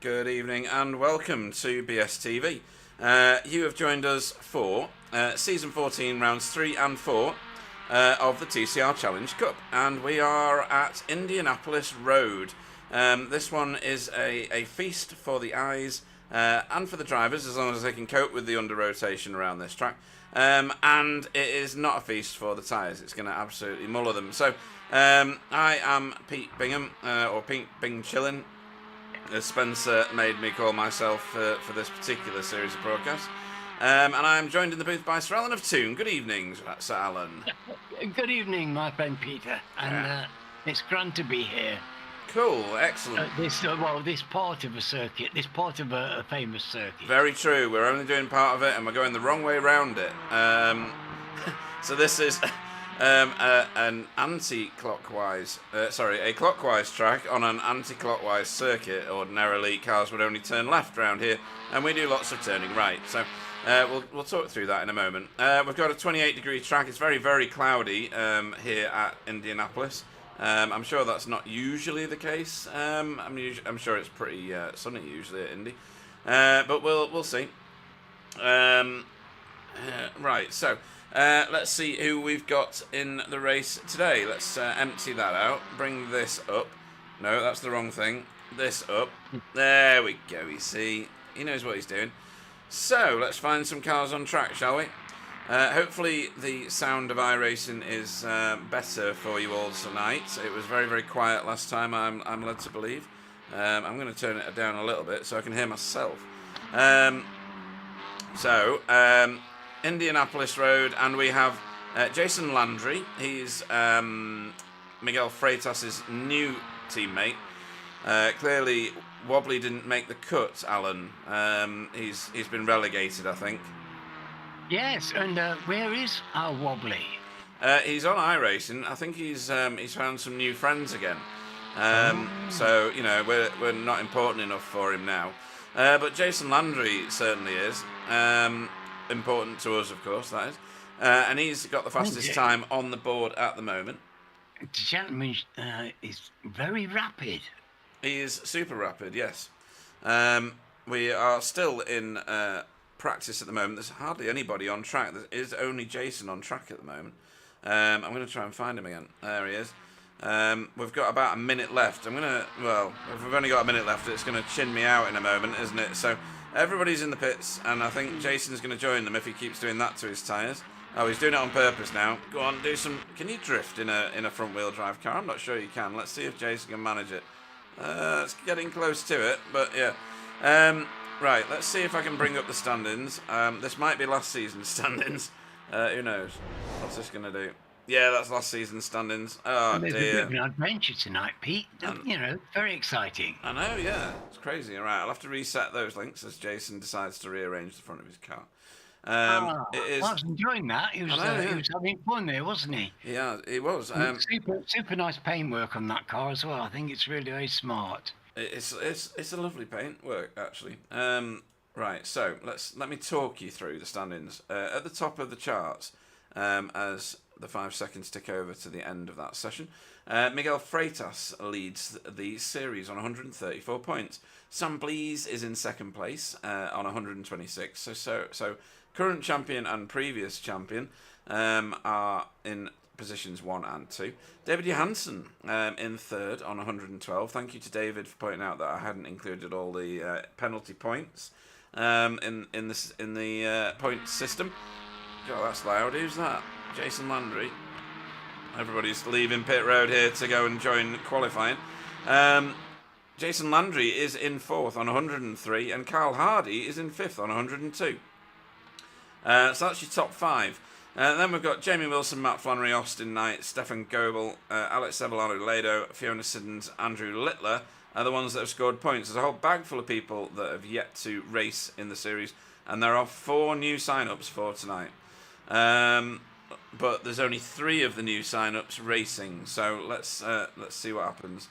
Good evening and welcome to BSTV. You have joined us for Season 14, Rounds 3 and 4 of the TCR Challenge Cup, and we are at Indianapolis Road. This one is a feast for the eyes and for the drivers, as long as they can cope with the under-rotation around this track. And it is not a feast for the tyres. It's going to absolutely muller them. So I am Pete Bingham, or Pete Bing Chillin, as Spencer made me call myself for this particular series of broadcasts. And I am joined in the booth by Sir Alan of Toon. Good evening, Sir Alan. Good evening, my friend Peter. And it's grand to be here. Cool, excellent. This part of a circuit, this part of a famous circuit. Very true. We're only doing part of it, and we're going the wrong way round it. So this is an anti-clockwise, a clockwise track on an anti-clockwise circuit. Ordinarily, cars would only turn left round here, and we do lots of turning right. So we'll talk through that in a moment. We've got a 28-degree track. It's very, very cloudy here at Indianapolis. I'm sure that's not usually the case. I'm sure it's pretty sunny usually at Indy, but we'll see. Right, so let's see who we've got in the race today. Let's empty that out. Bring this up. No, that's the wrong thing. This up. There we go. You see, he knows what he's doing. So let's find some cars on track, shall we? Hopefully the sound of iRacing is better for you all tonight. It was very, very quiet last time, I'm led to believe. I'm going to turn it down a little bit so I can hear myself. Indianapolis Road, and we have Jason Landry. He's Miguel Freitas's new teammate. Clearly, Wobbly didn't make the cut, Alan. He's been relegated, I think. Yes, and where is our Wobbly? He's on iRacing. I think he's found some new friends again. So you know we're not important enough for him now. But Jason Landry certainly is important to us, of course. That is, and he's got the fastest time on the board at the moment. The gentleman is very rapid. He is super rapid. Yes. We are still in practice at the moment. There's hardly anybody on track. There is only Jason on track at the moment. I'm going to try and find him again. There he is. We've got about a minute left. If we've only got a minute left, it's going to chin me out in a moment, isn't it? So everybody's in the pits, and I think Jason's going to join them if he keeps doing that to his tyres. Oh, he's doing it on purpose now. Go on, do some. Can you drift in a front-wheel drive car? I'm not sure you can. Let's see if Jason can manage it. It's getting close to it, but yeah. Right, let's see if I can bring up the standings. This might be last season's standings. Who knows? What's this going to do? Yeah, that's last season's standings. Oh, There's dear. a bit of an adventure tonight, Pete. Very exciting. I know, yeah. It's crazy. All right, I'll have to reset those links as Jason decides to rearrange the front of his car. I was enjoying that. He was having fun there, wasn't he? Yeah, he was. Super nice paintwork on that car as well. I think it's really very smart. It's a lovely paintwork, actually. Right, so let me talk you through the standings. At the top of the charts, as the 5 seconds tick over to the end of that session, Miguel Freitas leads the series on 134 points. Sam Blees is in second place on 126. So current champion and previous champion are in positions 1 and 2. David Johansson in third on 112. Thank you to David for pointing out that I hadn't included all the penalty points in the point system. God, that's loud. Who's that? Jason Landry. Everybody's leaving pit road here to go and join qualifying. Jason Landry is in fourth on 103, and Carl Hardy is in fifth on 102. So that's your top 5. Then we've got Jamie Wilson, Matt Flannery, Austin Knight, Stefan Goebel, Alex Ceballano-Ledo, Fiona Siddons, Andrew Littler are the ones that have scored points. There's a whole bag full of people that have yet to race in the series, and there are 4 new sign-ups for tonight. But there's only 3 of the new sign-ups racing, so let's see what happens.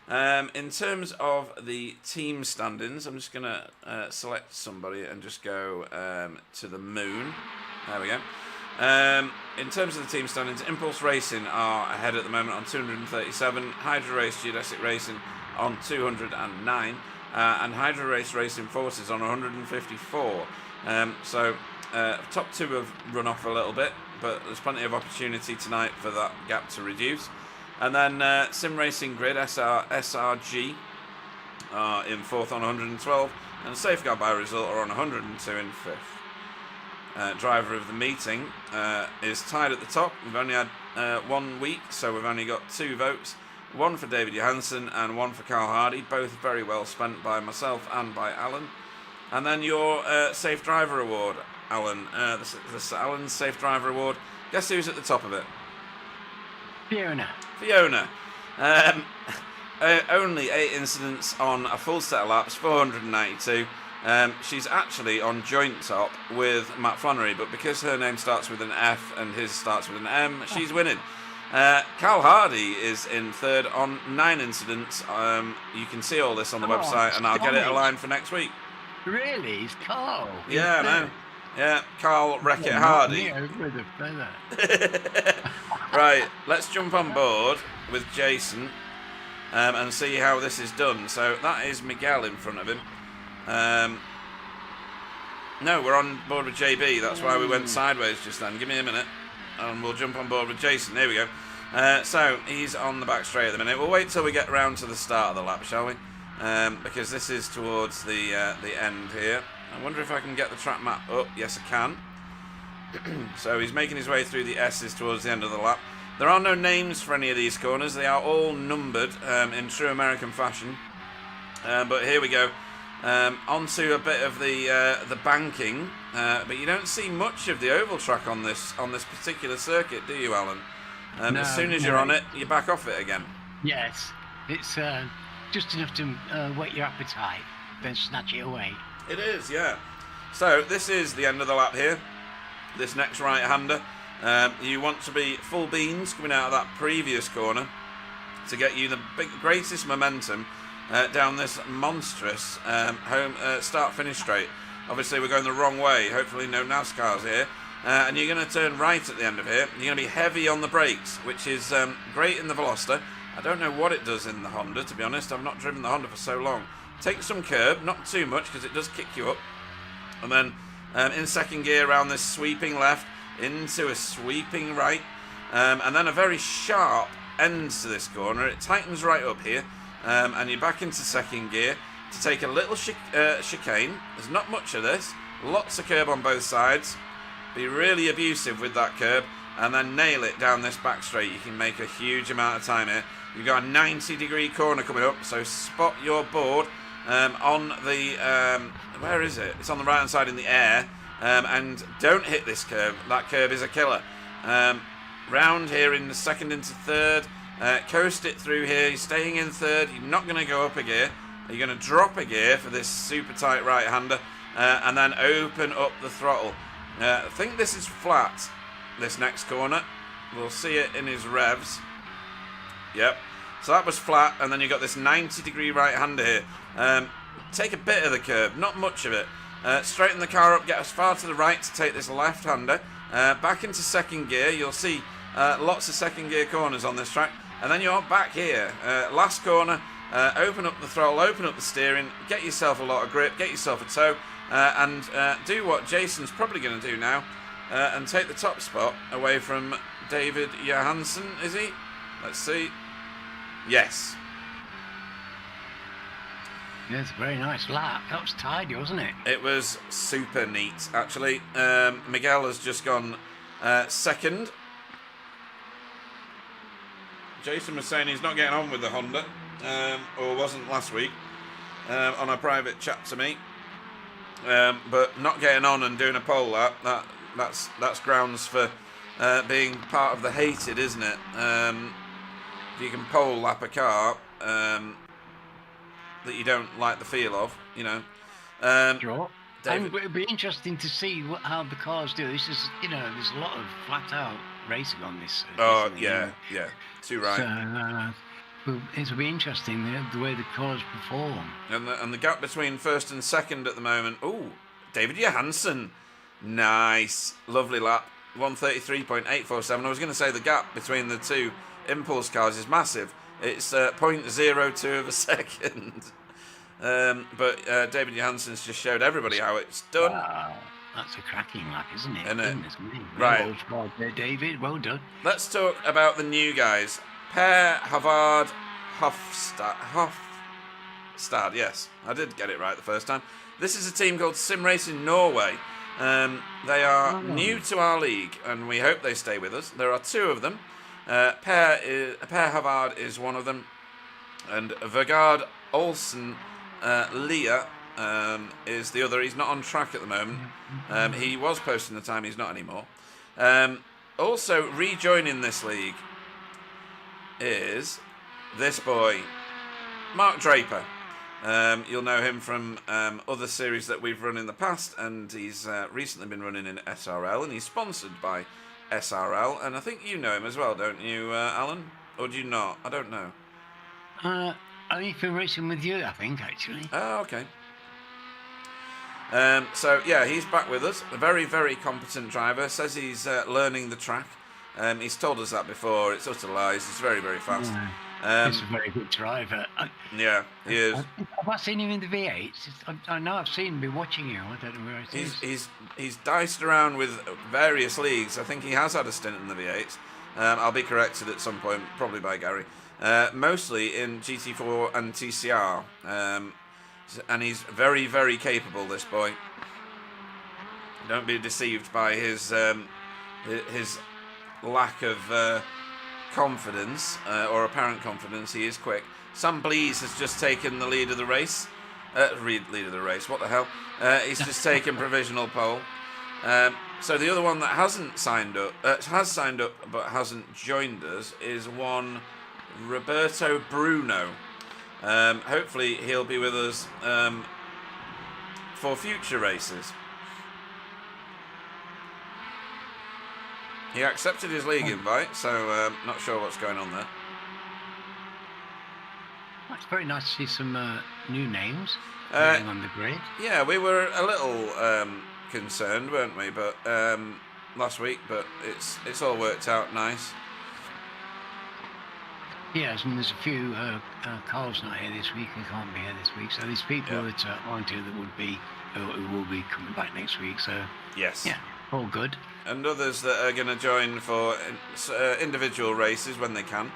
In terms of the team standings, I'm just going to select somebody and just go to the moon. There we go. In terms of the team standings, Impulse Racing are ahead at the moment on 237, Hydra Race, Geodesic Racing on 209, and Hydro Race Racing Forces on 154. Top two have run off a little bit, but there's plenty of opportunity tonight for that gap to reduce. And then Sim Racing Grid SRG are in fourth on 112, and Safeguard by Result are on 102 in fifth. Driver of the meeting is tied at the top. We've only had 1 week, so we've only got 2 votes. One for David Johansson and one for Carl Hardy, both very well spent by myself and by Alan. And then your Safe Driver Award, Alan. The Alan's Safe Driver Award. Guess who's at the top of it? Fiona. Only 8 incidents on a full set of laps, 492. She's actually on joint top with Matt Flannery, but because her name starts with an F and his starts with an M, she's winning. Carl Hardy is in third on 9 incidents. You can see all this on the website, and I'll get it aligned for next week. Really? It's Carl? Yeah, I know. Yeah, Carl Wreck-It Hardy. With a feather. Right, let's jump on board with Jason and see how this is done. So that is Miguel in front of him. No, we're on board with JB. That's why we went sideways just then. Give me a minute, and we'll jump on board with Jason. There we go. So he's on the back straight at the minute. We'll wait till we get round to the start of the lap, shall we? Because this is towards the end here. I wonder if I can get the track map up. Yes, I can. So he's making his way through the S's towards the end of the lap. There are no names for any of these corners. They are all numbered in true American fashion. But here we go. Onto a bit of the banking. But you don't see much of the oval track on this particular circuit, do you, Alan? No, as soon as you're on it, you back off it again. Yes. It's just enough to whet your appetite, then snatch it away. It is, yeah. So this is the end of the lap here. This next right-hander. You want to be full beans coming out of that previous corner to get you the greatest momentum down this monstrous start-finish straight. Obviously, we're going the wrong way. Hopefully, no NASCARs here. And you're going to turn right at the end of here. You're going to be heavy on the brakes, which is great in the Veloster. I don't know what it does in the Honda, to be honest. I've not driven the Honda for so long. Take some curb, not too much, because it does kick you up. And then in second gear around this sweeping left, into a sweeping right. And then a very sharp end to this corner. It tightens right up here. And you're back into second gear to take a little chicane. There's not much of this. Lots of curb on both sides. Be really abusive with that curb. And then nail it down this back straight. You can make a huge amount of time here. You've got a 90-degree corner coming up. So spot your board on the... where is it? It's on the right-hand side in the air. And don't hit this curb. That curb is a killer. Round here in the second into third. Coast it through here. You're staying in third. You're not going to go up a gear. You're going to drop a gear for this super tight right-hander. And then open up the throttle. I think this is flat, this next corner. We'll see it in his revs. Yep. So that was flat. And then you've got this 90-degree right-hander here. Take a bit of the curb. Not much of it. Straighten the car up, get as far to the right to take this left-hander. Back into second gear. You'll see lots of second gear corners on this track. And then you're back here. Last corner, open up the throttle, open up the steering, get yourself a lot of grip, get yourself a tow, and do what Jason's probably going to do now, and take the top spot away from David Johansson, is he? Let's see. Yes. Yeah, it's a very nice lap. That was tidy, wasn't it? It was super neat, actually. Miguel has just gone second. Jason was saying he's not getting on with the Honda, or wasn't last week, on a private chat to me. But not getting on and doing a pole lap, that's grounds for being part of the hated, isn't it? If you can pole lap a car that you don't like the feel of, you know. Sure. And it'd be interesting to see how the cars do. This is, there's a lot of flat out racing on this. Oh, yeah, yeah. Too right. So, it'll be interesting the way the cars perform. And the gap between first and second at the moment. Oh, David Johansson. Nice. Lovely lap. 133.847. I was going to say the gap between the two Impulse cars is massive. It's 0.02 of a second. But David Johansen's just showed everybody how it's done. Wow, that's a cracking lap, isn't it? Goodness me. Right. Well, David, well done. Let's talk about the new guys. Per Havard Hofstad. Yes, I did get it right the first time. This is a team called Sim Racing Norway. They are new to our league, and we hope they stay with us. There are two of them. Per Havard is one of them, and Vegard Olsen Leah is the other. He's not on track at the moment. He was posting the time. He's not anymore. Also rejoining this league is this boy, Mark Draper. You'll know him from other series that we've run in the past, and he's recently been running in SRL, and he's sponsored by SRL, and I think you know him as well, don't you, Alan? Or do you not? I don't know. I've been racing with you, I think, actually. Oh, okay. So, yeah, he's back with us. A very, very competent driver. Says he's learning the track. He's told us that before. It's utter lies. He's very, very fast. He's a very good driver. Yeah, he is. Have I seen him in the V8s? I know I've seen him, been watching him. I don't know where it is. He's diced around with various leagues. I think he has had a stint in the V8s. I'll be corrected at some point, probably by Gary. Mostly in GT4 and TCR. And he's very, very capable, this boy. Don't be deceived by his lack of confidence, or apparent confidence. He is quick. Sam Blees has just taken the lead of the race. Lead of the race, what the hell? He's just taken provisional pole. So the other one that hasn't signed up, has signed up but hasn't joined us, is one Roberto Bruno. Hopefully he'll be with us for future races. He accepted his league invite, so not sure what's going on there. It's very nice to see some new names on the grid. Yeah, we were a little concerned, weren't we? But last week, but it's all worked out nice. Yes, and there's a few Carl's not here this week and can't be here this week, so these people that aren't here who will be coming back next week. So yes, yeah, all good. And others that are going to join for individual races when they can,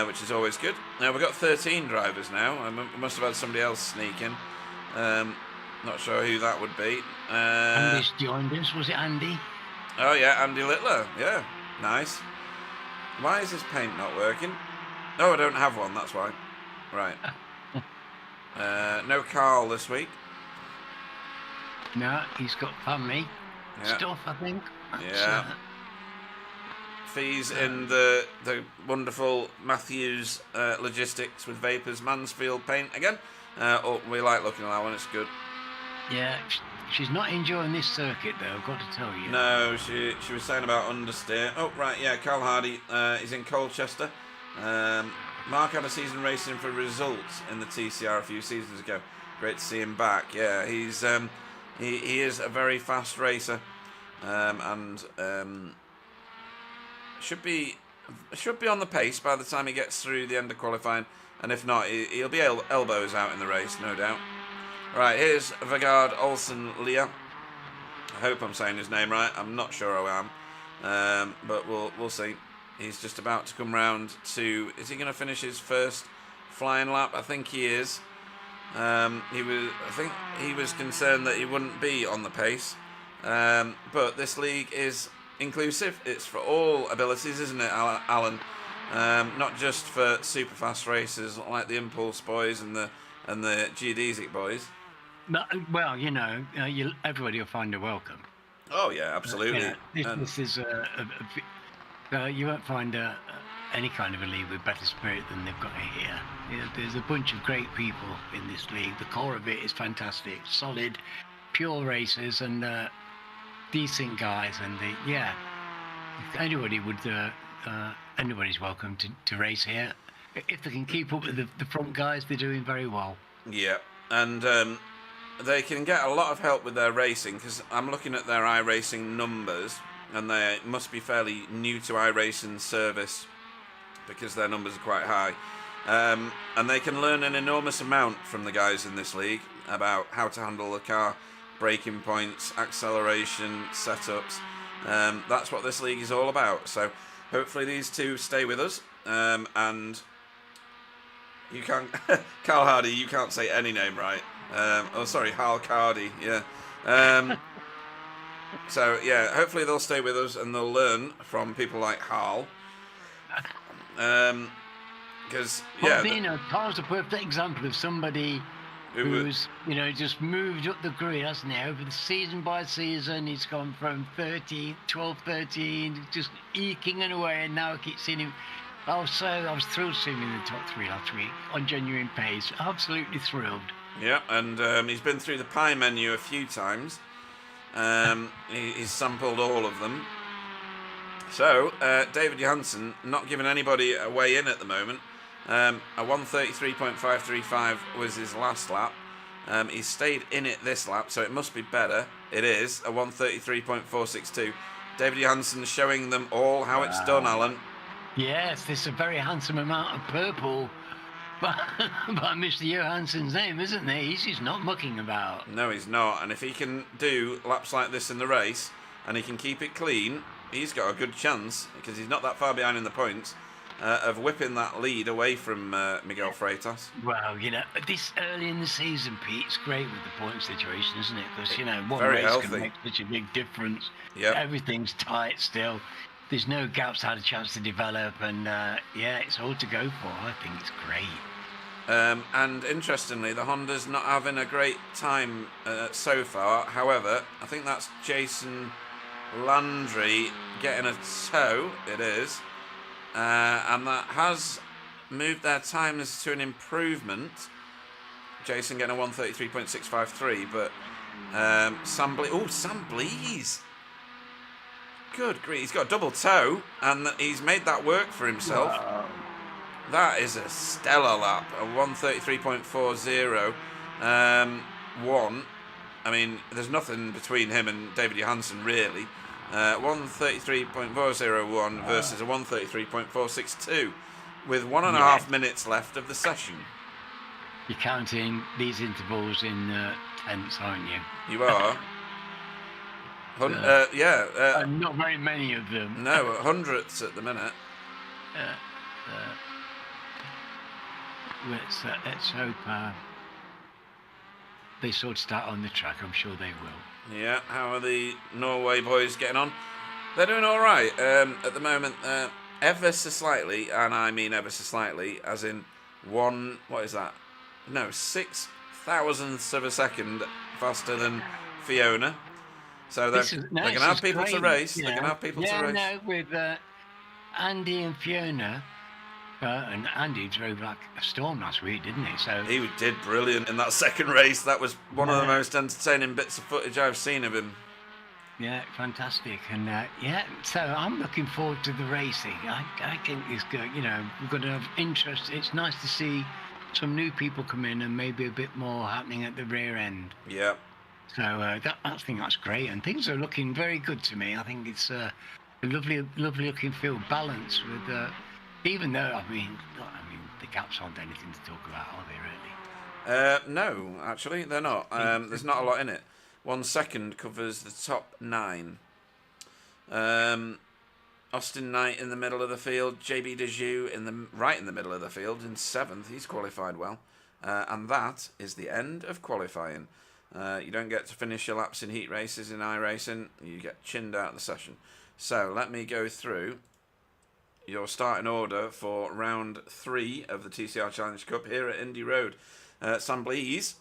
which is always good. Now we've got 13 drivers now. I must have had somebody else sneak in. Not sure who that would be. Andy's joined us. Was it Andy? Oh yeah, Andy Littler. Yeah, nice. Why is this paint not working? Oh, I don't have one. That's why. Right. No Carl this week. No, he's got family stuff, I think. Yeah. Fees in the wonderful Matthews Logistics with Vapors Mansfield paint again. We like looking at that one. It's good. Yeah, she's not enjoying this circuit though, I've got to tell you. No, she was saying about understeer. Oh right, yeah, Carl Hardy is in Colchester. Mark had a season racing for Results in the TCR a few seasons ago. Great to see him back. Yeah, he's he is a very fast racer, and should be on the pace by the time he gets through the end of qualifying. And if not, he'll be elbows out in the race, no doubt. Right, here's Vegard Olsen Leah. I hope I'm saying his name right. I'm not sure I am, but we'll see. He's just about to come round to. Is he going to finish his first flying lap? I think he is. I think he was concerned that he wouldn't be on the pace. But this league is inclusive. It's for all abilities, isn't it, Alan? Not just for super fast racers like the Impulse boys and the Geodesic boys. Well, everybody will find a welcome. Oh yeah, absolutely. This is you won't find any kind of a league with better spirit than they've got here. There's a bunch of great people in this league. The core of it is fantastic, solid, pure racers and decent guys. And anybody's welcome to race here. If they can keep up with the front guys, they're doing very well. Yeah, and they can get a lot of help with their racing, because I'm looking at their iRacing numbers, and they must be fairly new to iRacing service because their numbers are quite high. And they can learn an enormous amount from the guys in this league about how to handle the car, braking points, acceleration, setups. That's what this league is all about. So hopefully these two stay with us. And you can't, Carl Hardy, you can't say any name right. Sorry, Hal Cardy, yeah. So yeah, hopefully they'll stay with us and they'll learn from people like Hal. Because Carl's a perfect example of somebody who's just moved up the grid, hasn't he? Over the season by season, he's gone from 12, 13, just eking away, and now I keep seeing him. I was thrilled to see him in the top 3 last week on genuine pace. Absolutely thrilled. Yeah, and he's been through the pie menu a few times. He's sampled all of them. So, David Johansen, not giving anybody a way in at the moment. A 1:33.535 was his last lap. He stayed in it this lap, so it must be better. It is a 1:33.462. David Johansen showing them all how it's done, Alan. Yes, this is a very handsome amount of purple by Mr. Johansen's name, isn't there? He's just not mucking about. No, he's not. And if he can do laps like this in the race, and he can keep it clean, he's got a good chance, because he's not that far behind in the points, of whipping that lead away from Miguel Freitas. Well, this early in the season, Pete, it's great with the point situation, isn't it? Because, one very race healthy. can make such a big difference. Yep. Everything's tight still. There's no gaps had a chance to develop, and it's all to go for. I think it's great. And interestingly, the Honda's not having a great time so far. However, I think that's Jason Landry getting a tow. It is. And that has moved their times to an improvement. Jason getting a 1:33.653, but Sam Blease. Good grief, he's got a double toe, and he's made that work for himself. Wow. That is a stellar lap, a 1:33.40. I mean, there's nothing between him and David Johansen, really. 1:33.401 versus a 1:33.462, with 1.5 minutes left of the session. You're counting these intervals in tenths, aren't you? You are. Not very many of them. No, hundredths at the minute. Let's hope they sort of start on the track. I'm sure they will. Yeah, how are the Norway boys getting on? They're doing all right at the moment. Ever so slightly, and I mean ever so slightly, as in 6 thousandths of a second faster than Fiona. So they're going to have people to race. They're going to have people to race. Yeah, no, with Andy and Fiona. And Andy drove like a storm last week, didn't he? So he did brilliant in that second race. That was one of the most entertaining bits of footage I've seen of him. Yeah, fantastic. And so I'm looking forward to the racing. I think it's good. We're going to have interest. It's nice to see some new people come in and maybe a bit more happening at the rear end. Yeah. So I think that's great, and things are looking very good to me. I think it's a lovely looking field, balance with. Even though I mean, the gaps aren't anything to talk about, are they really? No, actually, they're not. There's not a lot in it. 1 second covers the top 9. Austin Knight in the middle of the field. JB Dejoux right in the middle of the field in 7th. He's qualified well, and that is the end of qualifying. You don't get to finish your laps in heat races in iRacing. You get chinned out of the session. So let me go through your starting order for round 3 of the TCR Challenge Cup here at Indy Road. Sam Blease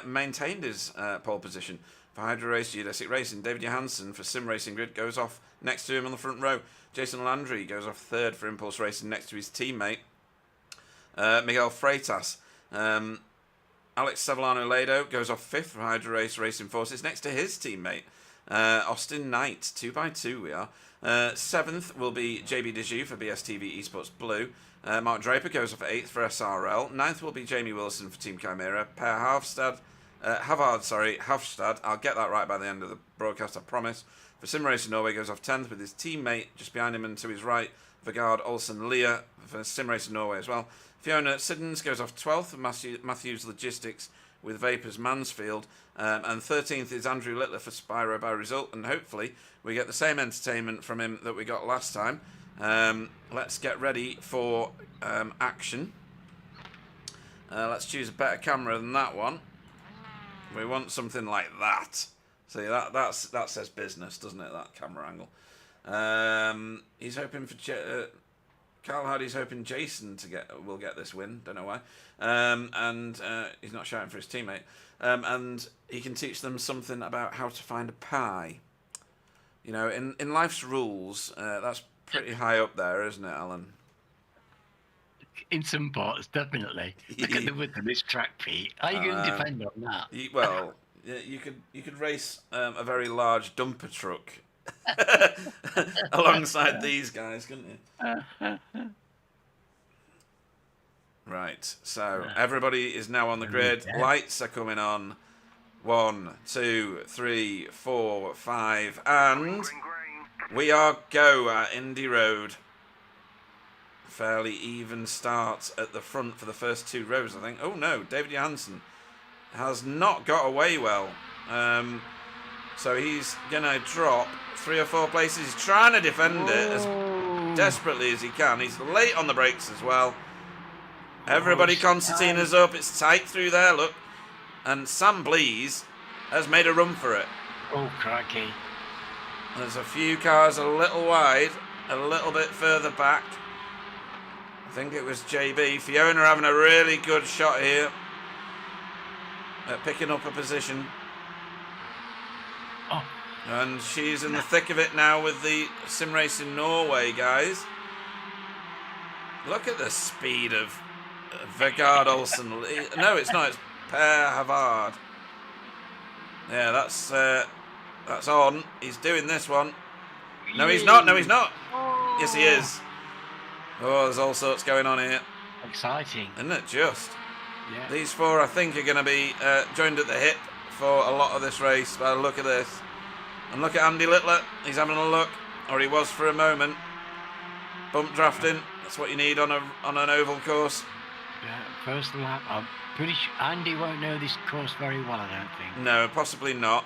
maintained his pole position for Hydro Race Geodesic Racing. David Johansen for Sim Racing Grid goes off next to him on the front row. Jason Landry goes off 3rd for Impulse Racing next to his teammate Miguel Freitas. Alex Sevillano-Lado goes off 5th for Hydro Race Racing Forces next to his teammate Austin Knight. 2x2 we are. 7th will be JB Dejoux for BSTV Esports Blue. Mark Draper goes off 8th for SRL. 9th will be Jamie Wilson for Team Chimera. Per Havstad, I'll get that right by the end of the broadcast, I promise. For Sim Racing Norway goes off 10th with his teammate just behind him and to his right, Vegard Olsen Leah for Sim Racing Norway as well. Fiona Siddons goes off 12th for Matthews Logistics with Vapors Mansfield. And 13th is Andrew Littler for Spyro by result. And hopefully we get the same entertainment from him that we got last time. Let's get ready for action. Let's choose a better camera than that one. We want something like that. See, that says business, doesn't it, that camera angle? He's hoping for... Carl Hardy's hoping Jason will get this win. Don't know why. And he's not shouting for his teammate. And he can teach them something about how to find a pie. You know, in life's rules, that's pretty high up there, isn't it, Alan? In some parts, definitely. Look at the width of this track, Pete. How are you going to defend on that? You could race a very large dumper truck alongside these guys, couldn't you? Right, so everybody is now on the grid. Lights are coming on. 1, 2, 3, 4, 5, and we are go at Indy Road. Fairly even start at the front for the first 2 rows, I think. Oh no, David Johansson has not got away well. So he's gonna drop 3 or 4 places. He's trying to defend it as desperately as he can. He's late on the brakes as well. Everybody concertina's up. It's tight through there, look. And Sam Blease has made a run for it. Oh, crikey. There's a few cars a little wide, a little bit further back. I think it was JB. Fiona having a really good shot here at picking up a position. Oh. And she's in the thick of it now with the Sim Racing Norway guys. Look at the speed of Vegard Olsen. No, it's not. It's Per Havard. Yeah, that's on. He's doing this one. No, he's not. No, he's not. Oh. Yes, he is. Oh, there's all sorts going on here. Exciting. Isn't it just? Yeah. These 4, I think, are going to be joined at the hip for a lot of this race. But look at this. And look at Andy Littler. He's having a look. Or he was for a moment. Bump drafting. That's what you need on an oval course. Yeah, first lap. I'm pretty sure Andy won't know this course very well, I don't think. No, possibly not.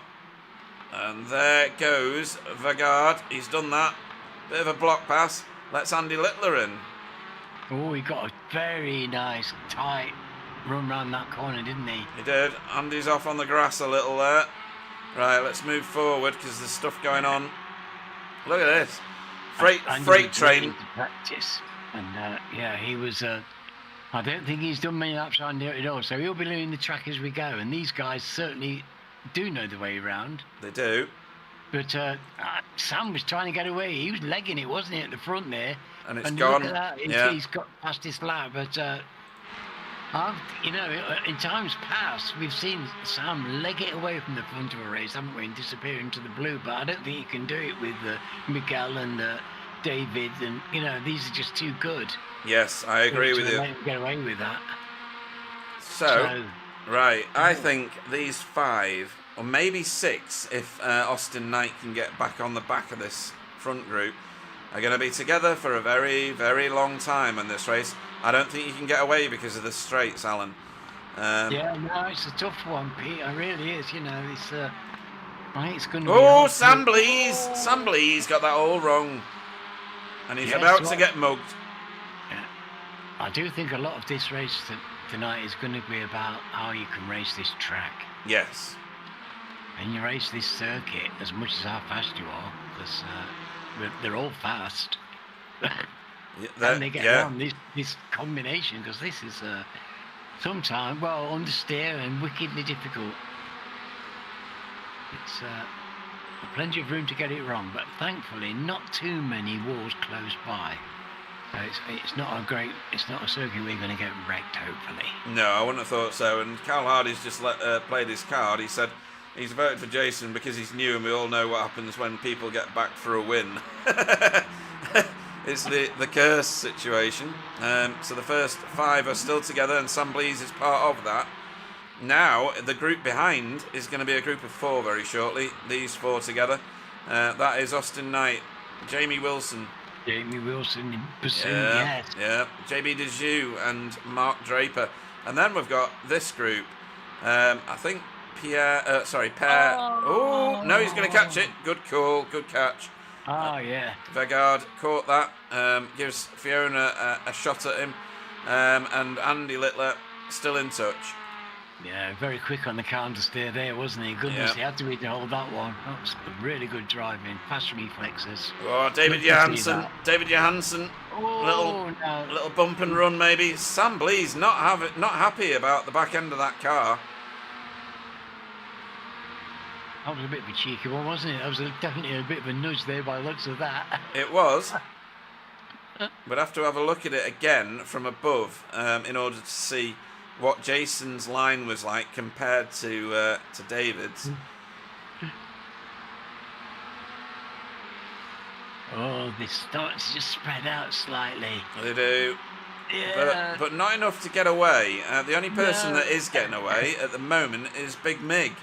And there goes Vegard. He's done that. Bit of a block pass. Let's Andy Littler in. Oh, he got a very nice, tight run round that corner, didn't he? He did. Andy's off on the grass a little there. Right, let's move forward because there's stuff going on. Look at this. Freight train. Practice. And yeah, he was... I don't think he's done many laps around here at all, so he'll be learning the track as we go. And these guys certainly do know the way around. They do. But Sam was trying to get away. He was legging it, wasn't he, at the front there? And it's gone. Look at that. Yeah. He's got past his lap. But, you know, in times past, we've seen Sam leg it away from the front of a race, haven't we, and disappear into the blue. But I don't think you can do it with Miguel and David. And, you know, these are just too good. Yes, I agree with you. Let him get away with that. So, right, I think these 5, or maybe 6, if Austin Knight can get back on the back of this front group, are going to be together for a very, very long time in this race. I don't think you can get away because of the straights, Alan. Yeah, no, it's a tough one, Pete. It really is. You know, it's. I think it's going to be. Oh, Sam Blease! Sam Blease got that all wrong, and he's about to get mugged. Yeah. I do think a lot of this race tonight is going to be about how you can race this track. Yes. And you race this circuit as much as how fast you are, because they're all fast. And they get around this combination, because this is sometimes, well, understeer and wickedly difficult. It's plenty of room to get it wrong, but thankfully not too many walls close by. It's not a circuit we're going to get wrecked, hopefully. No, I wouldn't have thought so. And Carl Hardy's just played his card. He said he's voted for Jason because he's new, and we all know what happens when people get back for a win. It's the curse situation. So the first 5 are still together, and Sam Blease is part of that. Now, the group behind is going to be a group of 4 very shortly. These 4 together. That is Austin Knight, Jamie Wilson, Jamie Wilson in pursuit, Yeah, yes. yeah. JB Dejoux and Mark Draper. And then we've got this group. I think Per. Oh, no, he's going to catch it. Oh, Good call, good catch. oh yeah. Vegard caught that, gives Fiona a shot at him. And Andy Littler still in touch. Yeah, very quick on the counter steer there, wasn't he? Goodness, Yeah. he had to hold that one. That was really good driving, fast reflexes. Oh, David Good to see Johansen. that. David Johansen. Oh, no. Little bump and run maybe. Sam Blee's not happy about the back end of that car. That was a bit of a cheeky one, wasn't it? That was definitely a bit of a nudge there by the looks of that. It was. We'd have to have a look at it again from above in order to see what Jason's line was like compared to David's. Oh, they start to just spread out slightly. They do. Yeah. But not enough to get away. The only person No. that is getting away at the moment is Big Mig.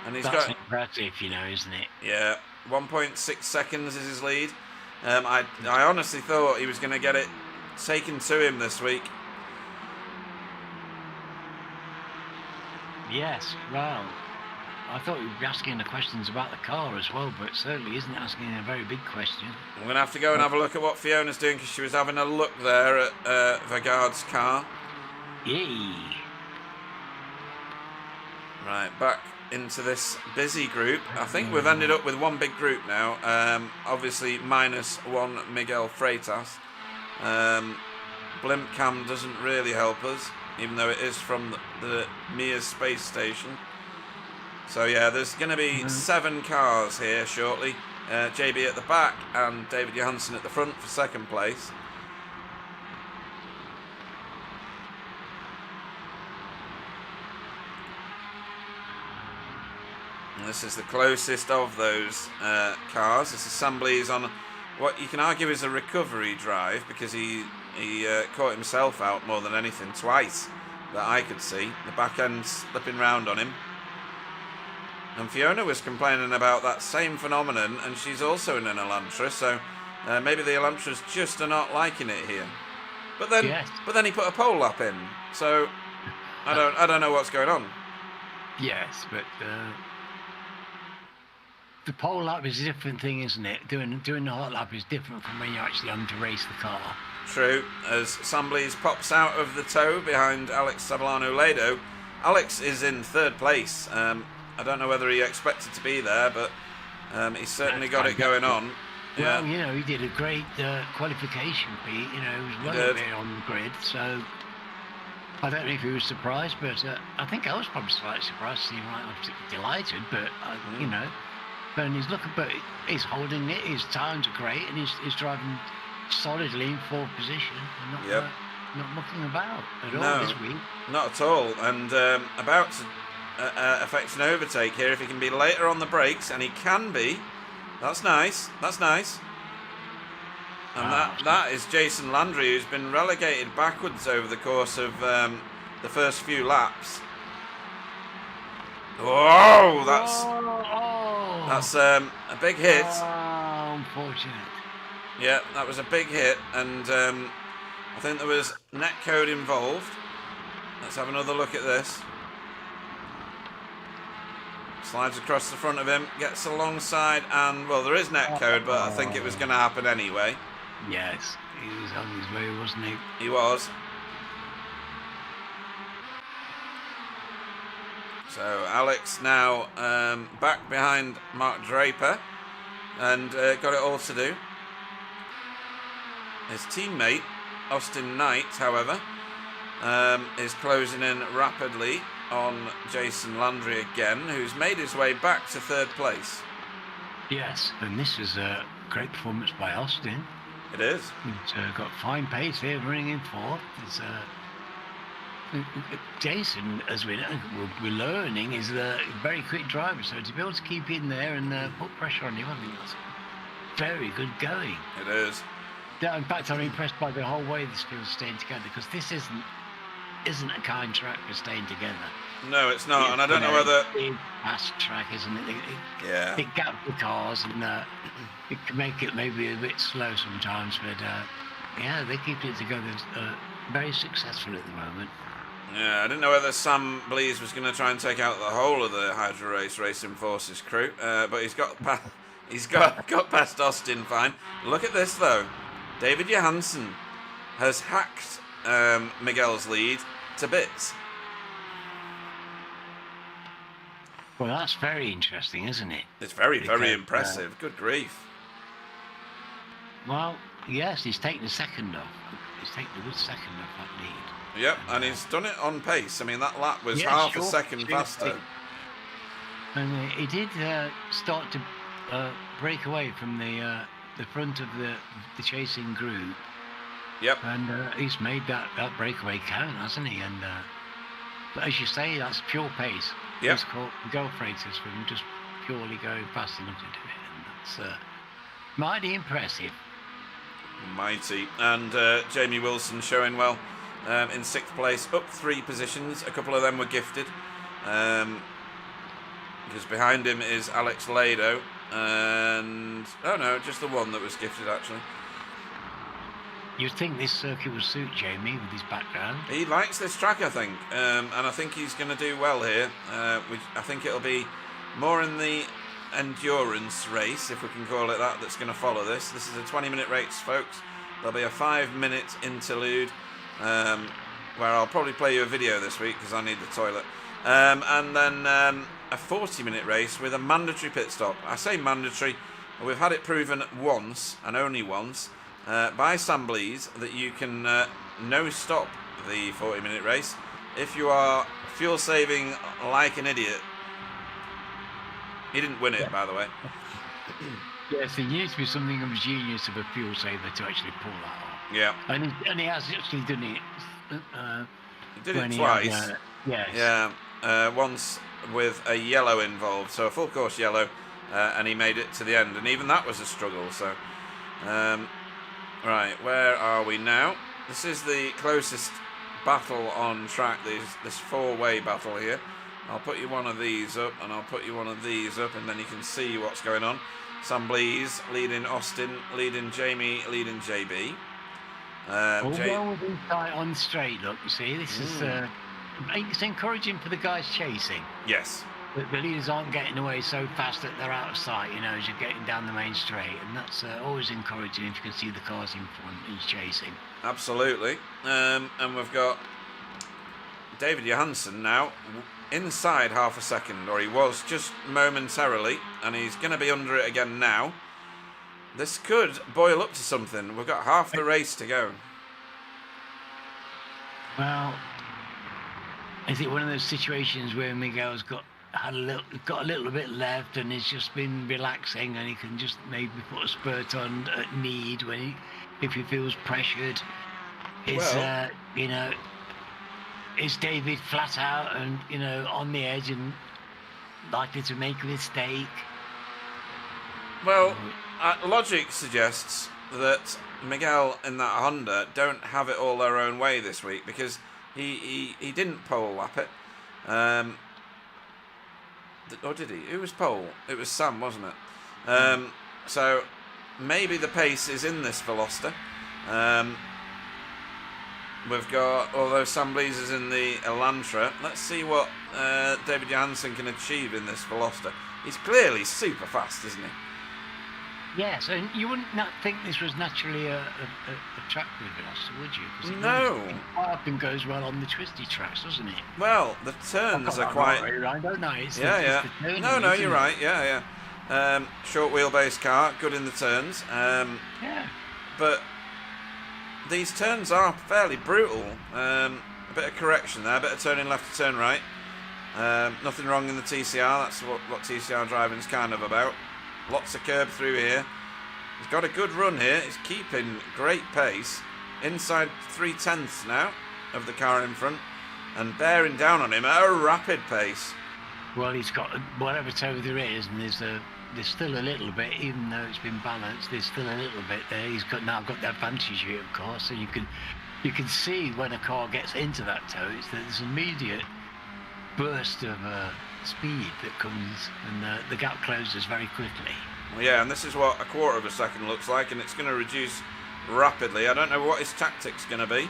And he's That's got... impressive, isn't it? Yeah, 1.6 seconds is his lead. I honestly thought he was going to get it taken to him this week. Yes, well, I thought he would be asking the questions about the car as well, but certainly isn't asking a very big question. I'm going to have to go and have a look at what Fiona's doing because she was having a look there at Vegard's car. Yay. Right, back into this busy group. I think we've ended up with one big group now. Obviously, minus one Miguel Freitas. Blimp Cam doesn't really help us, even though it is from the Mir space station. So yeah, there's going to be 7 cars here shortly. JB at the back and David Johansen at the front for second place. And this is the closest of those cars. This assembly is on what you can argue is a recovery drive because he caught himself out more than anything twice that I could see. The back end slipping round on him. And Fiona was complaining about that same phenomenon, and she's also in an Elantra, so maybe the Elantras just are not liking it here. But then he put a pole lap in, so I don't know what's going on. Yes, but the pole lap is a different thing, isn't it? Doing the hot lap is different from when you're actually on to race the car. True, as Sam Blees pops out of the tow behind Alex Sabalano-Lado. Alex is in third place. I don't know whether he expected to be there, but he's certainly got it going on. Well, he did a great qualification, Pete. He was well up there on the grid, so I don't know if he was surprised, but I think I was probably slightly surprised to see him. I'm delighted, but and he's looking, but he's holding it. His times are great, and he's driving solidly in fourth position, and not mucking about at all this week. Not at all, and about to affect an overtake here if he can be later on the brakes, and he can be. That's nice. And that is Jason Landry, who's been relegated backwards over the course of the first few laps. Whoa, that's a big hit. Oh, unfortunate. Yeah, that was a big hit, and I think there was netcode involved. Let's have another look at this. Slides across the front of him, gets alongside, and, well, there is netcode, but I think it was going to happen anyway. Yes, he was on his way, wasn't he? He was. So Alex now back behind Mark Draper, and got it all to do. His teammate, Austin Knight, however, is closing in rapidly on Jason Landry again, who's made his way back to third place. Yes, and this is a great performance by Austin. It is. He's got fine pace here, running in fourth. Jason, as we're learning, is a very quick driver, so to be able to keep in there and put pressure on him, I think that's very good going. It is. Yeah, in fact, I'm impressed by the whole way this field's staying together, because this isn't isn't a kind track for staying together. No, it's not, and I don't know whether... It's fast track, isn't it? It gaps the cars, and it can make it maybe a bit slow sometimes, but yeah, they keep it together. Very successful at the moment. Yeah, I didn't know whether Sam Blease was going to try and take out the whole of the Hydro Race Racing Forces crew, but he's got past Austin fine. Look at this though, David Johansen has hacked Miguel's lead to bits. Well, that's very interesting, isn't it? It's very impressive. Good grief. Well, yes, he's taken a second off. He's taken a good second off that lead. Yep, and he's done it on pace. I mean, that lap was half a second faster. And he did start to break away from the front of the chasing group. Yep. And he's made that breakaway count, hasn't he? And but as you say, that's pure pace. Yep. He's called goal freighters from just purely going fast enough to do it, and that's mighty impressive. Mighty. And Jamie Wilson showing well in 6th place, up 3 positions. A couple of them were gifted, because behind him is Alex Lado, and just the one that was gifted actually. You'd think this circuit would suit Jamie with his background. He likes this track, I think, and I think he's going to do well here. I think it'll be more in the endurance race, if we can call it that, that's going to follow this. This is a 20-minute race, folks. There'll be a 5-minute interlude, where I'll probably play you a video this week because I need the toilet. And then a 40-minute race with a mandatory pit stop. I say mandatory, we've had it proven once, and only once, by Sam Blease, that you can no stop the 40-minute race if you are fuel saving like an idiot. He didn't win it, by the way. Yes, there needs to be something of a genius of a fuel saver to actually pull that off. Yeah. And he has actually done it. He did it twice. Yes. Yeah. Once with a yellow involved, so a full course yellow, and he made it to the end, and even that was a struggle. So. Right, where are we now? This is the closest battle on track, this 4-way battle here. I'll put you one of these up, and I'll put you one of these up, and then you can see what's going on. Sam Blease leading Austin, leading Jamie, leading JB. All well within sight on straight, look, you see. This is it's encouraging for the guys chasing. Yes. The leaders aren't getting away so fast that they're out of sight, as you're getting down the main straight, and that's always encouraging if you can see the cars in front who's chasing. Absolutely. And we've got David Johansen now inside half a second, or he was just momentarily, and he's going to be under it again now. This could boil up to something. We've got half the race to go. Well, is it one of those situations where Miguel's got a little bit left, and he's just been relaxing, and he can just maybe put a spurt on at need if he feels pressured? Is David flat out and on the edge and likely to make a mistake? Well, logic suggests that Miguel in that Honda don't have it all their own way this week, because he didn't pole lap it. Or did he? Who was pole? It was Sam, wasn't it? So maybe the pace is in this Veloster. We've got, although Sam Blease is in the Elantra, let's see what David Johansen can achieve in this Veloster. He's clearly super fast, isn't he? Yes, and you wouldn't not think this was naturally a track with Veloster, would you? 'Cause it No. quite often goes well on the twisty tracks, doesn't it? Well, the turns are quite... I don't know. It's yeah. the turning, No, you're it? right. Yeah. Short wheelbase car, good in the turns. Yeah. But these turns are fairly brutal. A bit of correction there, a bit of turning left to turn right. Nothing wrong in the TCR. That's what TCR driving's kind of about. Lots of curb through here. He's got a good run here. He's keeping great pace. Inside 3/10 now of the car in front, and bearing down on him at a rapid pace. Well, he's got whatever toe there is, and there's still a little bit, even though it's been balanced. There's still a little bit there. He's now got the advantage here, of course, so you can You can see when a car gets into that toe, there's an immediate burst of speed that comes, and the gap closes very quickly. Well, yeah, and this is what a quarter of a second looks like, and it's going to reduce rapidly. I don't know what his tactic's going to be.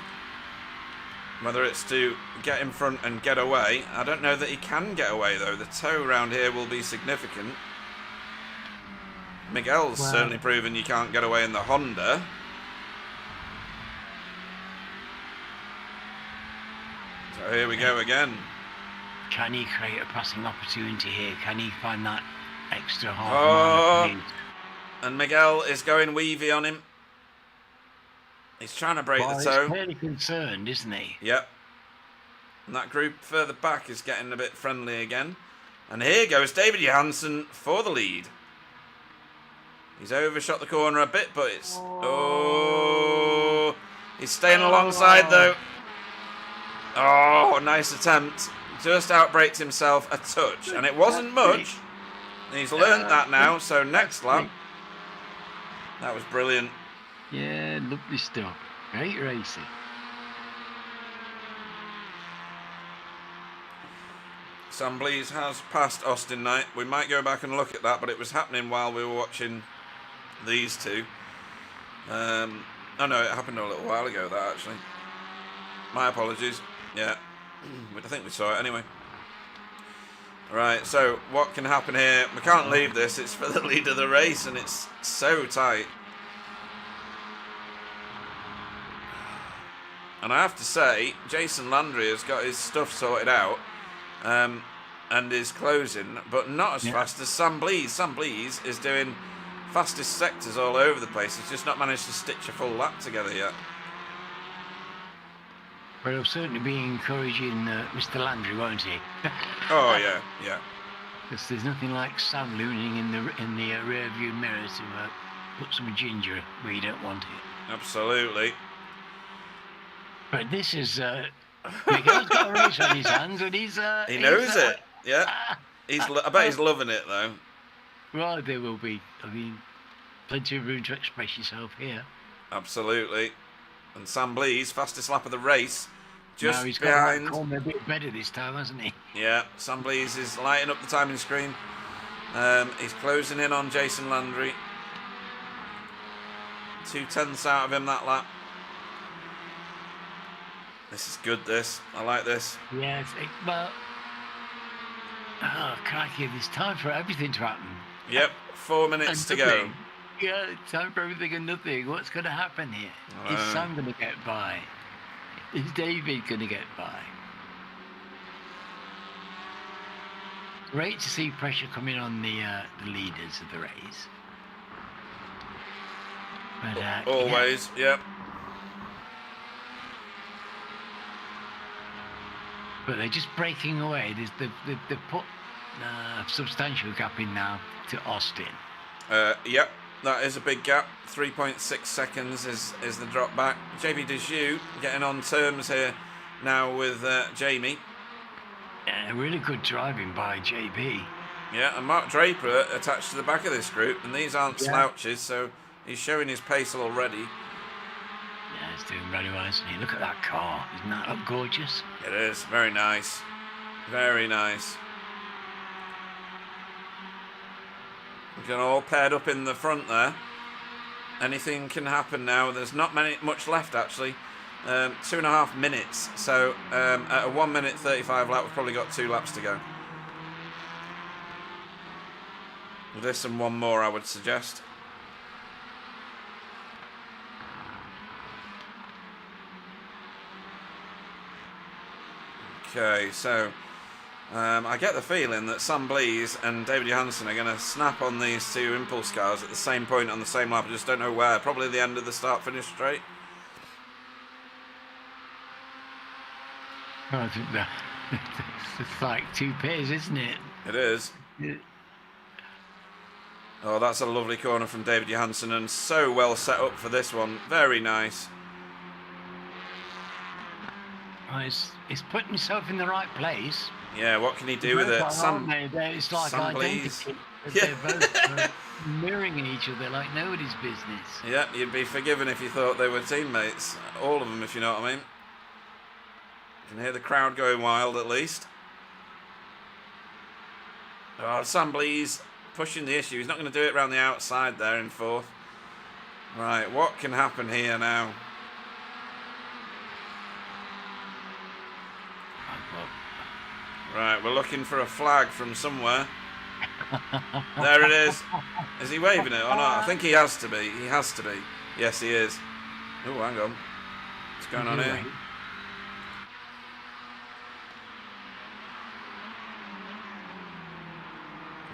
Whether it's to get in front and get away. I don't know that he can get away, though. The toe around here will be significant. Miguel's certainly proven you can't get away in the Honda. So here we go again. Can he create a passing opportunity here? Can he find that extra half mile? And Miguel is going weavy on him. He's trying to break the toe. He's fairly concerned, isn't he? Yep. And that group further back is getting a bit friendly again. And here goes David Johansson for the lead. He's overshot the corner a bit, but it's... Oh! He's staying alongside, though. Oh, nice attempt. Just outbraked himself a touch. And it wasn't much. He's learnt that now, so next lap. That was brilliant. Yeah, lovely stuff. Great racing. Sam Blease has passed Austin Knight. We might go back and look at that, but it was happening while we were watching these two. Oh no, it happened a little while ago, that actually. My apologies. Yeah, I think we saw it anyway. Right, so what can happen here? We can't leave this. It's for the lead of the race, and it's so tight. And I have to say, Jason Landry has got his stuff sorted out and is closing, but not as fast as Sam Blease. Sam Blease is doing fastest sectors all over the place. He's just not managed to stitch a full lap together yet. But he'll certainly be encouraging Mr. Landry, won't he? Oh, yeah, yeah. Because there's nothing like Sam looming in the rear view mirror to put some ginger where you don't want it. Absolutely. But this is Miguel's got a race on his hands, and he knows it. Yeah, I bet he's loving it though. Well, there will be. I mean, plenty of room to express yourself here. Absolutely. And Sam Blease, fastest lap of the race, just he's behind. Got a bit better this time, hasn't he? Yeah, Sam Blease is lighting up the timing screen. He's closing in on Jason Landry. 2/10 out of him that lap. This is good, this. I like this. Yes, well... Oh, crikey, there's time for everything to happen. Yep, 4 minutes to go. Yeah, time for everything and nothing. What's going to happen here? Is Sam going to get by? Is David going to get by? Great to see pressure coming on the leaders of the race. But, always, yep. But they're just breaking away. They've put a substantial gap in now to Austin. Yep, that is a big gap. 3.6 seconds is the drop back. JB Dejoux getting on terms here now with Jamie. Yeah, really good driving by JB. Yeah, and Mark Draper attached to the back of this group, and these aren't slouches, so he's showing his pace already. Yeah, it's doing very well, isn't he? Look at that car. Isn't that look gorgeous? It is. Very nice. Very nice. We're getting all paired up in the front there. Anything can happen now. There's not much left, actually. 2.5 minutes. So at a 1 minute 35 lap, we've probably got 2 laps to go. This and one more, I would suggest. Okay, so I get the feeling that Sam Blease and David Johansson are going to snap on these two impulse cars at the same point on the same lap. I just don't know where. Probably the end of the start-finish straight. Oh, I think that it's like 2 pairs, isn't it? It is. Yeah. Oh, that's a lovely corner from David Johansson, and so well set up for this one. Very nice. Oh, he's putting himself in the right place. Yeah, what can he do with it? It's like Sam Blease. Yeah. mirroring each other like nobody's business. Yeah, you'd be forgiven if you thought they were teammates. All of them, if you know what I mean. You can hear the crowd going wild at least. Oh, Sambly's pushing the issue. He's not going to do it around the outside there in fourth. Right, what can happen here now? Right, we're looking for a flag from somewhere. There it is. Is he waving it or not? I think he has to be. He has to be. Yes, he is. Oh, hang on. What's going on here?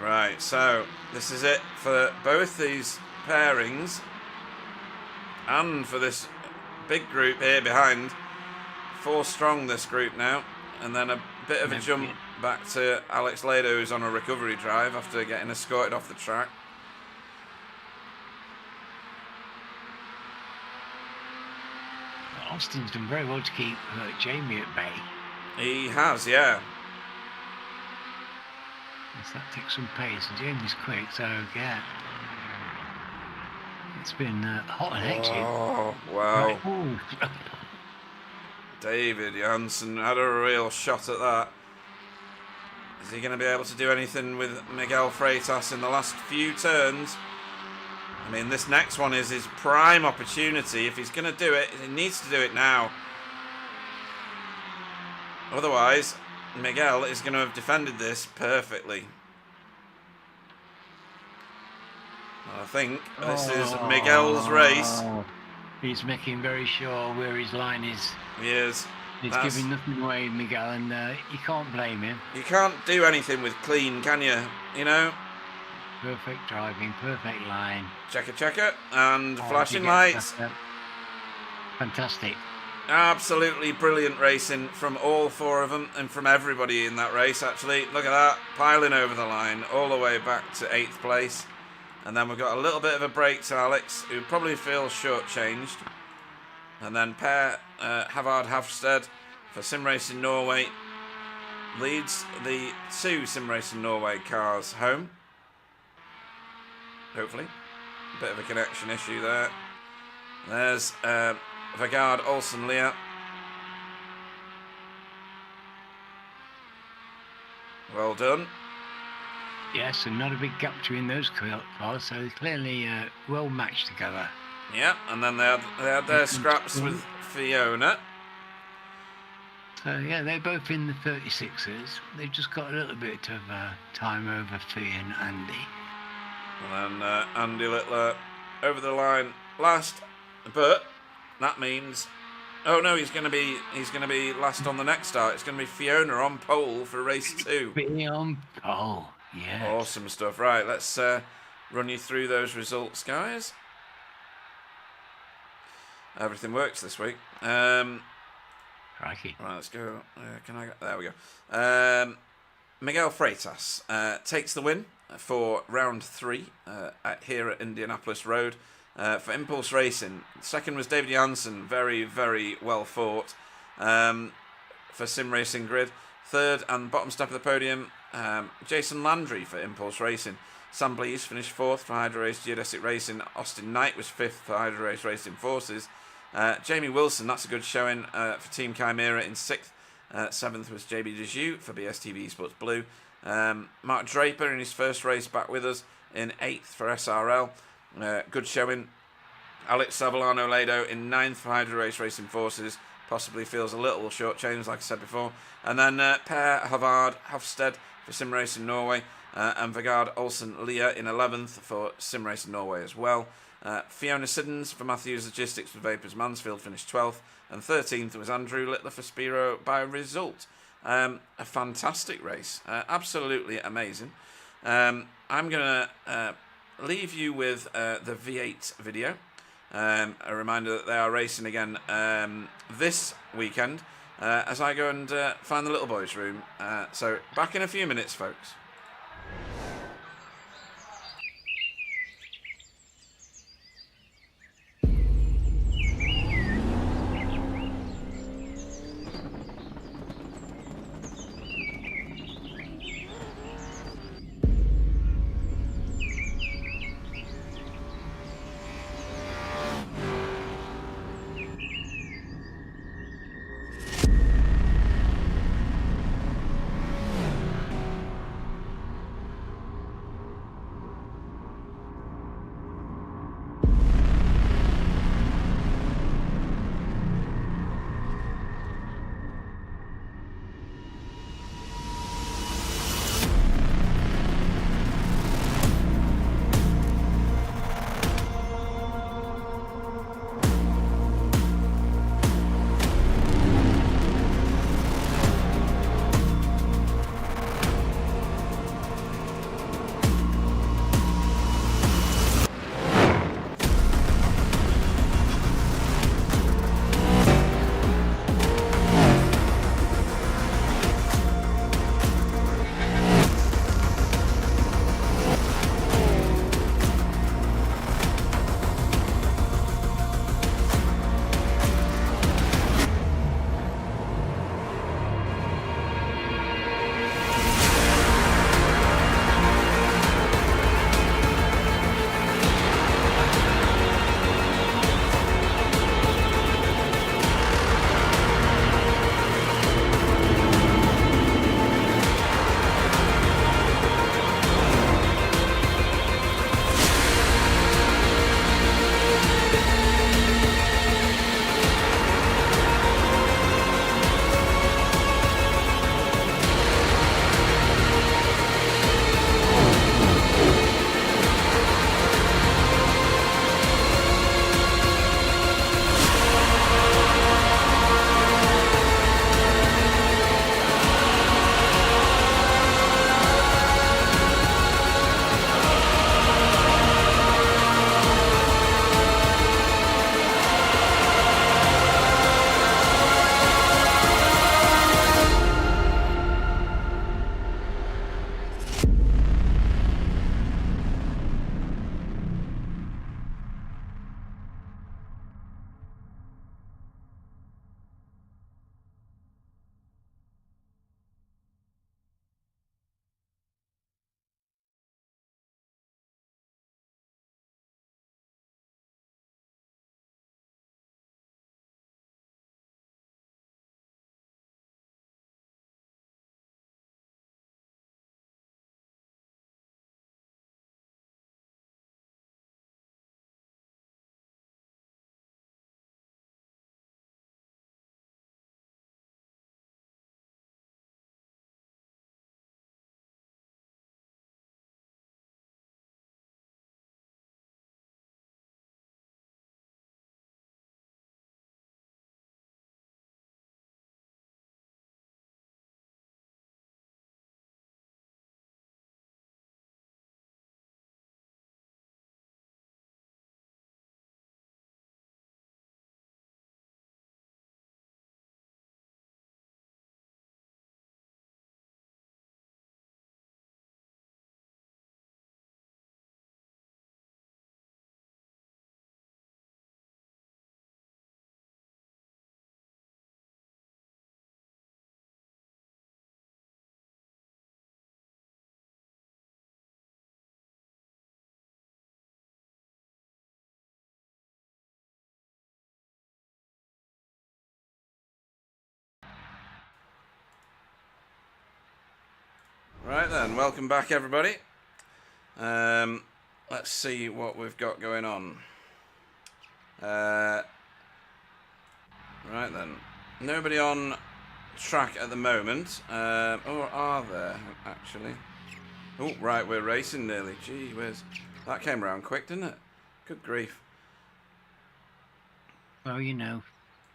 Right, so this is it for both these pairings and for this big group here behind. 4 strong, this group now. And then a bit of a jump back to Alex Lado, who's on a recovery drive after getting escorted off the track. Austin's done very well to keep Jamie at bay. He has, yeah. So that takes some pace, and Jamie's quick, so yeah. It's been hot and hectic. Oh, wow. Right. David Janssen had a real shot at that. Is he going to be able to do anything with Miguel Freitas in the last few turns? I mean, this next one is his prime opportunity. If he's going to do it, he needs to do it now. Otherwise, Miguel is going to have defended this perfectly. I think this is Miguel's race. He's making very sure where his line is. He is. He's giving nothing away, Miguel, and you can't blame him. You can't do anything with clean, can you? You know? Perfect driving, perfect line. Checker, and flashing lights. Fantastic. Absolutely brilliant racing from all 4 of them and from everybody in that race, actually. Look at that, piling over the line all the way back to 8th place. And then we've got a little bit of a break to Alex, who probably feels shortchanged. And then Per Havard Hafsted for Sim Racing Norway leads the 2 Sim Racing Norway cars home. Hopefully. A bit of a connection issue there. There's Vegard Olsen Leah. Well done. Yes, and not a big gap between those cars, so they're clearly well matched together. Yeah, and then they had their scraps with Fiona. So yeah, they're both in the 36ers. They've just got a little bit of time over Fee and Andy. And then Andy Littler over the line last, but that means, oh no, he's going to be last on the next start. It's going to be Fiona on pole for race 2. Be on pole, yeah. Awesome stuff. Right, let's run you through those results, guys. Everything works this week. Crikey. Right, let's go. There we go. Miguel Freitas takes the win for round 3 here at Indianapolis Road for Impulse Racing. Second was David Janssen, very, very well fought for Sim Racing Grid. Third and bottom step of the podium, Jason Landry for Impulse Racing. Sam Blease finished 4th for Hydro Race Geodesic Racing. Austin Knight was 5th for Hydro Race Racing Forces. Jamie Wilson, that's a good showing for Team Chimera in 6th. 7th was JB Dejoux for BSTV Sports Blue. Mark Draper in his first race back with us in 8th for SRL. Good showing. Alex Savillano Lado in 9th for Hydro Race Racing Forces. Possibly feels a little short-changed, like I said before. And then Per Havard Hafsted for Sim Racing Norway. And Vegard Olsen Leah in 11th for Sim Racing Norway as well. Fiona Siddons for Matthews Logistics for Vapors Mansfield finished 12th. And 13th was Andrew Littler for Spiro by result. A fantastic race. Absolutely amazing. I'm going to leave you with the V8 video. A reminder that they are racing again this weekend as I go and find the little boys' room. So back in a few minutes, folks. Right then, welcome back everybody. Let's see what we've got going on. Right then, nobody on track at the moment. Or are there actually? Oh, right, we're racing nearly. Gee whiz, that came around quick, didn't it? Good grief. Well, you know,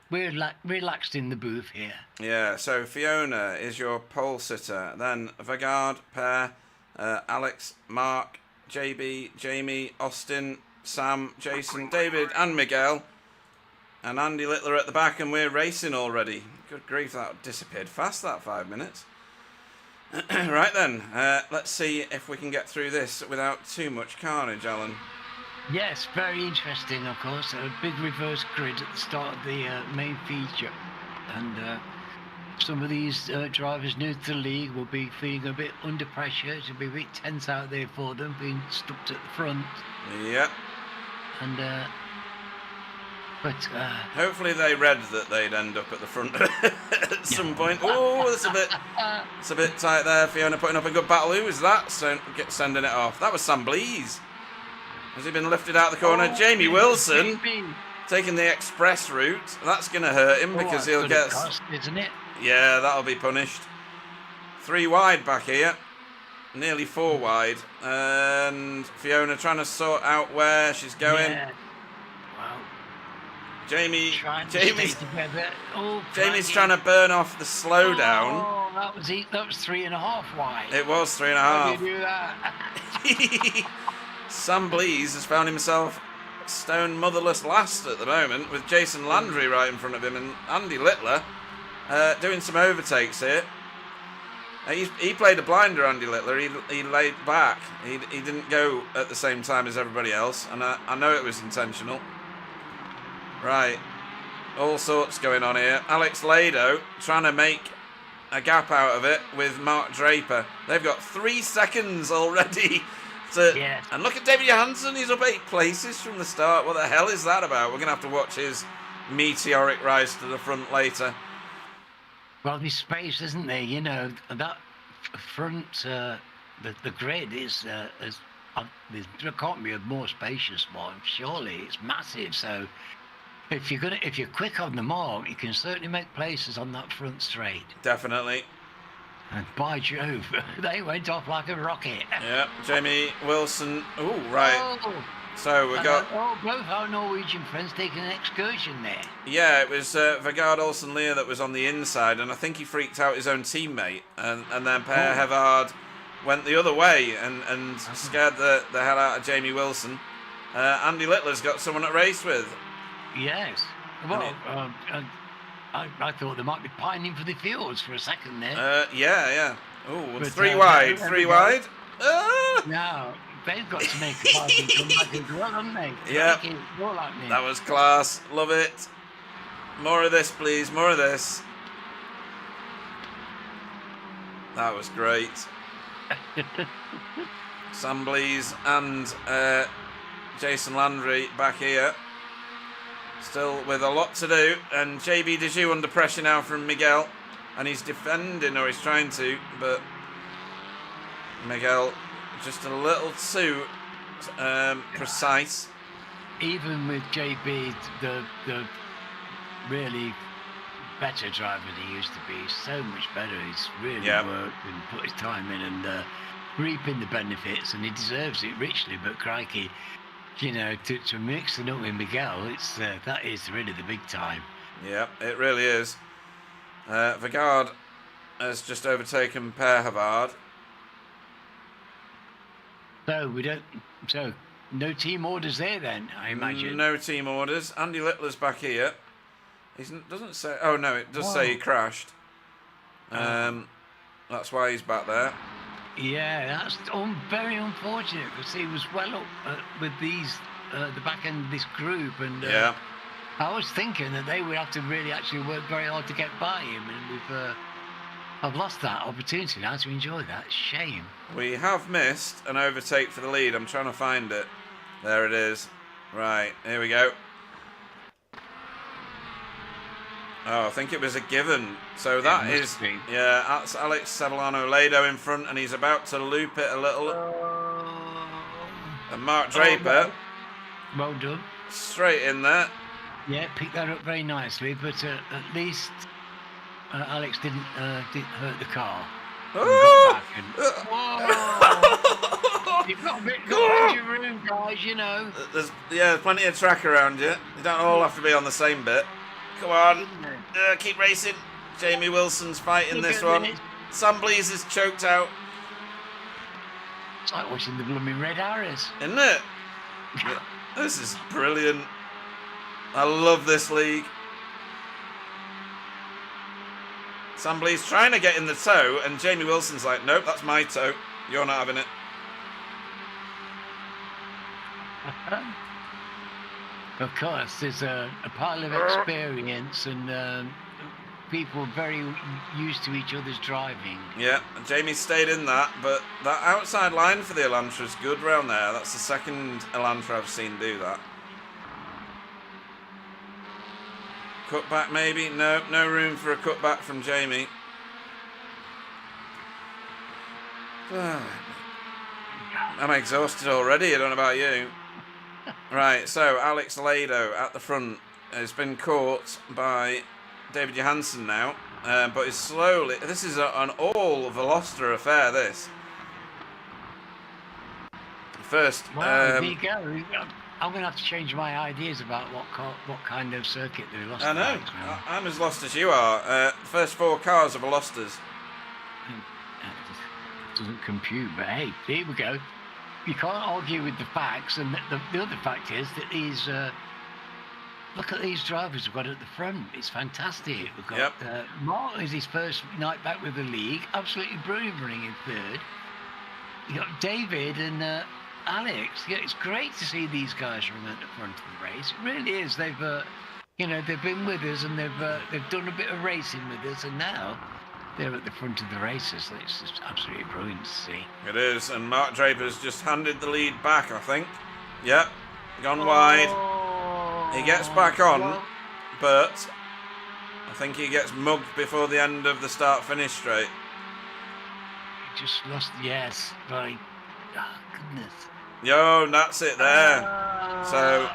we're relaxed in the booth here. Yeah, so Fiona is your pole sitter. Then Vagard, Per, Alex, Mark, JB, Jamie, Austin, Sam, Jason, David, and Miguel. And Andy Littler at the back, and we're racing already. Good grief, that disappeared fast, that 5 minutes. Right then, let's see if we can get through this without too much carnage, Alan. Yes, very interesting, of course. A big reverse grid at the start of the main feature. And some of these drivers new to the league will be feeling a bit under pressure. It'll be a bit tense out there for them, being stuck at the front. Yep. And, hopefully they read that they'd end up at the front at some point. Oh, it's a bit tight there. Fiona putting up a good battle. Who was that? Sending it off. That was Sam Blease. Has he been lifted out the corner? Jamie Wilson taking the express route. That's going to hurt him because he'll get... cost, isn't it? Yeah, that'll be punished. 3 wide back here. Nearly 4 wide. And Fiona trying to sort out where she's going. Yeah. Wow. Jamie's Oh, trying to burn off the slowdown. Oh, that was 3.5 wide. It was 3.5. How do you do that? Sam Blease has found himself stone motherless last at the moment, with Jason Landry right in front of him and Andy Littler doing some overtakes here. He played a blinder, Andy Littler. He laid back. He didn't go at the same time as everybody else, and I know it was intentional. Right, all sorts going on here. Alex Lado trying to make a gap out of it with Mark Draper. They've got 3 seconds already. Yes. And look at David Johansson, he's up 8 places from the start. What the hell is that about? We're going to have to watch his meteoric rise to the front later. Well, there's space, isn't there? You know, that front, the grid is, there can't be a more spacious one. Surely, it's massive. So if you're quick on the mark, you can certainly make places on that front straight. Definitely. And by Jove, they went off like a rocket. Yeah, Jamie Wilson. Oh, right. Oh. So we got... both our Norwegian friends taking an excursion there. Yeah, it was Vagard Olsen Lear that was on the inside, and I think he freaked out his own teammate. And then Per Hevard went the other way and scared the hell out of Jamie Wilson. Andy Littler's got someone to race with. Yes. Well, I thought they might be pining for the fields for a second there. Yeah. Oh, 3 wide. 3 wide. No, they've got to make a fighting come back as well, haven't they? Yeah. Like That was class. Love it. More of this, please. More of this. That was great. Sam Blease and Jason Landry back here. Still with a lot to do, and JB Dejoux under pressure now from Miguel, and he's defending, or he's trying to, but Miguel just a little too precise. Even with JB, the really better driver than he used to be, so much better. He's really worked and put his time in and reaping the benefits, and he deserves it richly, but crikey, you know, to mix it up with Miguel, that is really the big time. Yeah, it really is. Vagard has just overtaken Per Havard. So no team orders there then, I imagine. No team orders. Andy Littler's back here. He doesn't say. Oh no, it does say he crashed. That's why he's back there. Yeah, that's very unfortunate because he was well up with the back end of this group, and I was thinking that they would have to really actually work very hard to get by him, and I've lost that opportunity now to enjoy that. Shame. We have missed an overtake for the lead. I'm trying to find it. There it is. Right, here we go. Oh, I think it was a given. So that is, yeah, that's Alex Sevillano-Lado in front, and he's about to loop it a little. And Mark Draper, well done, straight in there. Yeah, picked that up very nicely, but at least Alex didn't hurt the car. Oh! Got back and, whoa! You've got plenty of room, guys, you know. There's plenty of track around you. You don't all have to be on the same bit. Come on, keep racing. Jamie Wilson's fighting this one. Sam Blease is choked out. It's like watching the blooming Red Arrows. Isn't it? This is brilliant. I love this league. Sam Blease trying to get in the toe, and Jamie Wilson's like, nope, that's my toe. You're not having it. Of course, there's a pile of experience and people very used to each other's driving. Yeah, Jamie stayed in that, but that outside line for the Elantra is good round there. That's the second Elantra I've seen do that. Cutback maybe? No room for a cutback from Jamie. I'm exhausted already, I don't know about you. Right, so Alex Lado at the front has been caught by David Johansson now, but is slowly... This is an all Veloster affair, this. First... Well, there you go. I'm going to have to change my ideas about what kind of circuit the Veloster I know. likes now. I'm as lost as you are. First 4 cars are Velosters. Doesn't compute, but hey, here we go. You can't argue with the facts, and the other fact is that these... look at these drivers we've got at the front. It's fantastic. We've got Mark is his first night back with the league. Absolutely brilliant running in third. You got David and Alex. Yeah, it's great to see these guys run at the front of the race. It really is. They've, they've been with us and they've done a bit of racing with us, and now they're at the front of the races. It's just absolutely brilliant to see. It is, and Mark Draper's just handed the lead back, I think. Yep, gone wide. He gets back on, but I think he gets mugged before the end of the start-finish straight. He just lost, yes, right. Oh, goodness. Yo, that's it there. So,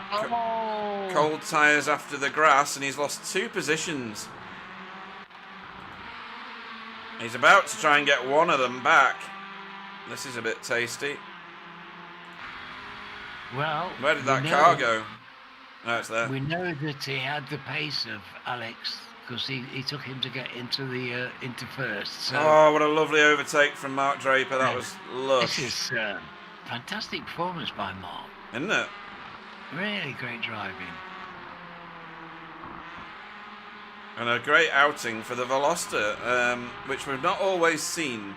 cold tyres after the grass, and he's lost 2 positions. He's about to try and get one of them back. This is a bit tasty. Well, where did that car go? No, it's there. We know that he had the pace of Alex because he took him to get into the into first. So oh, what a lovely overtake from Mark Draper. That was lush. This is fantastic performance by Mark. Isn't it? Really great driving. And a great outing for the Veloster, which we've not always seen.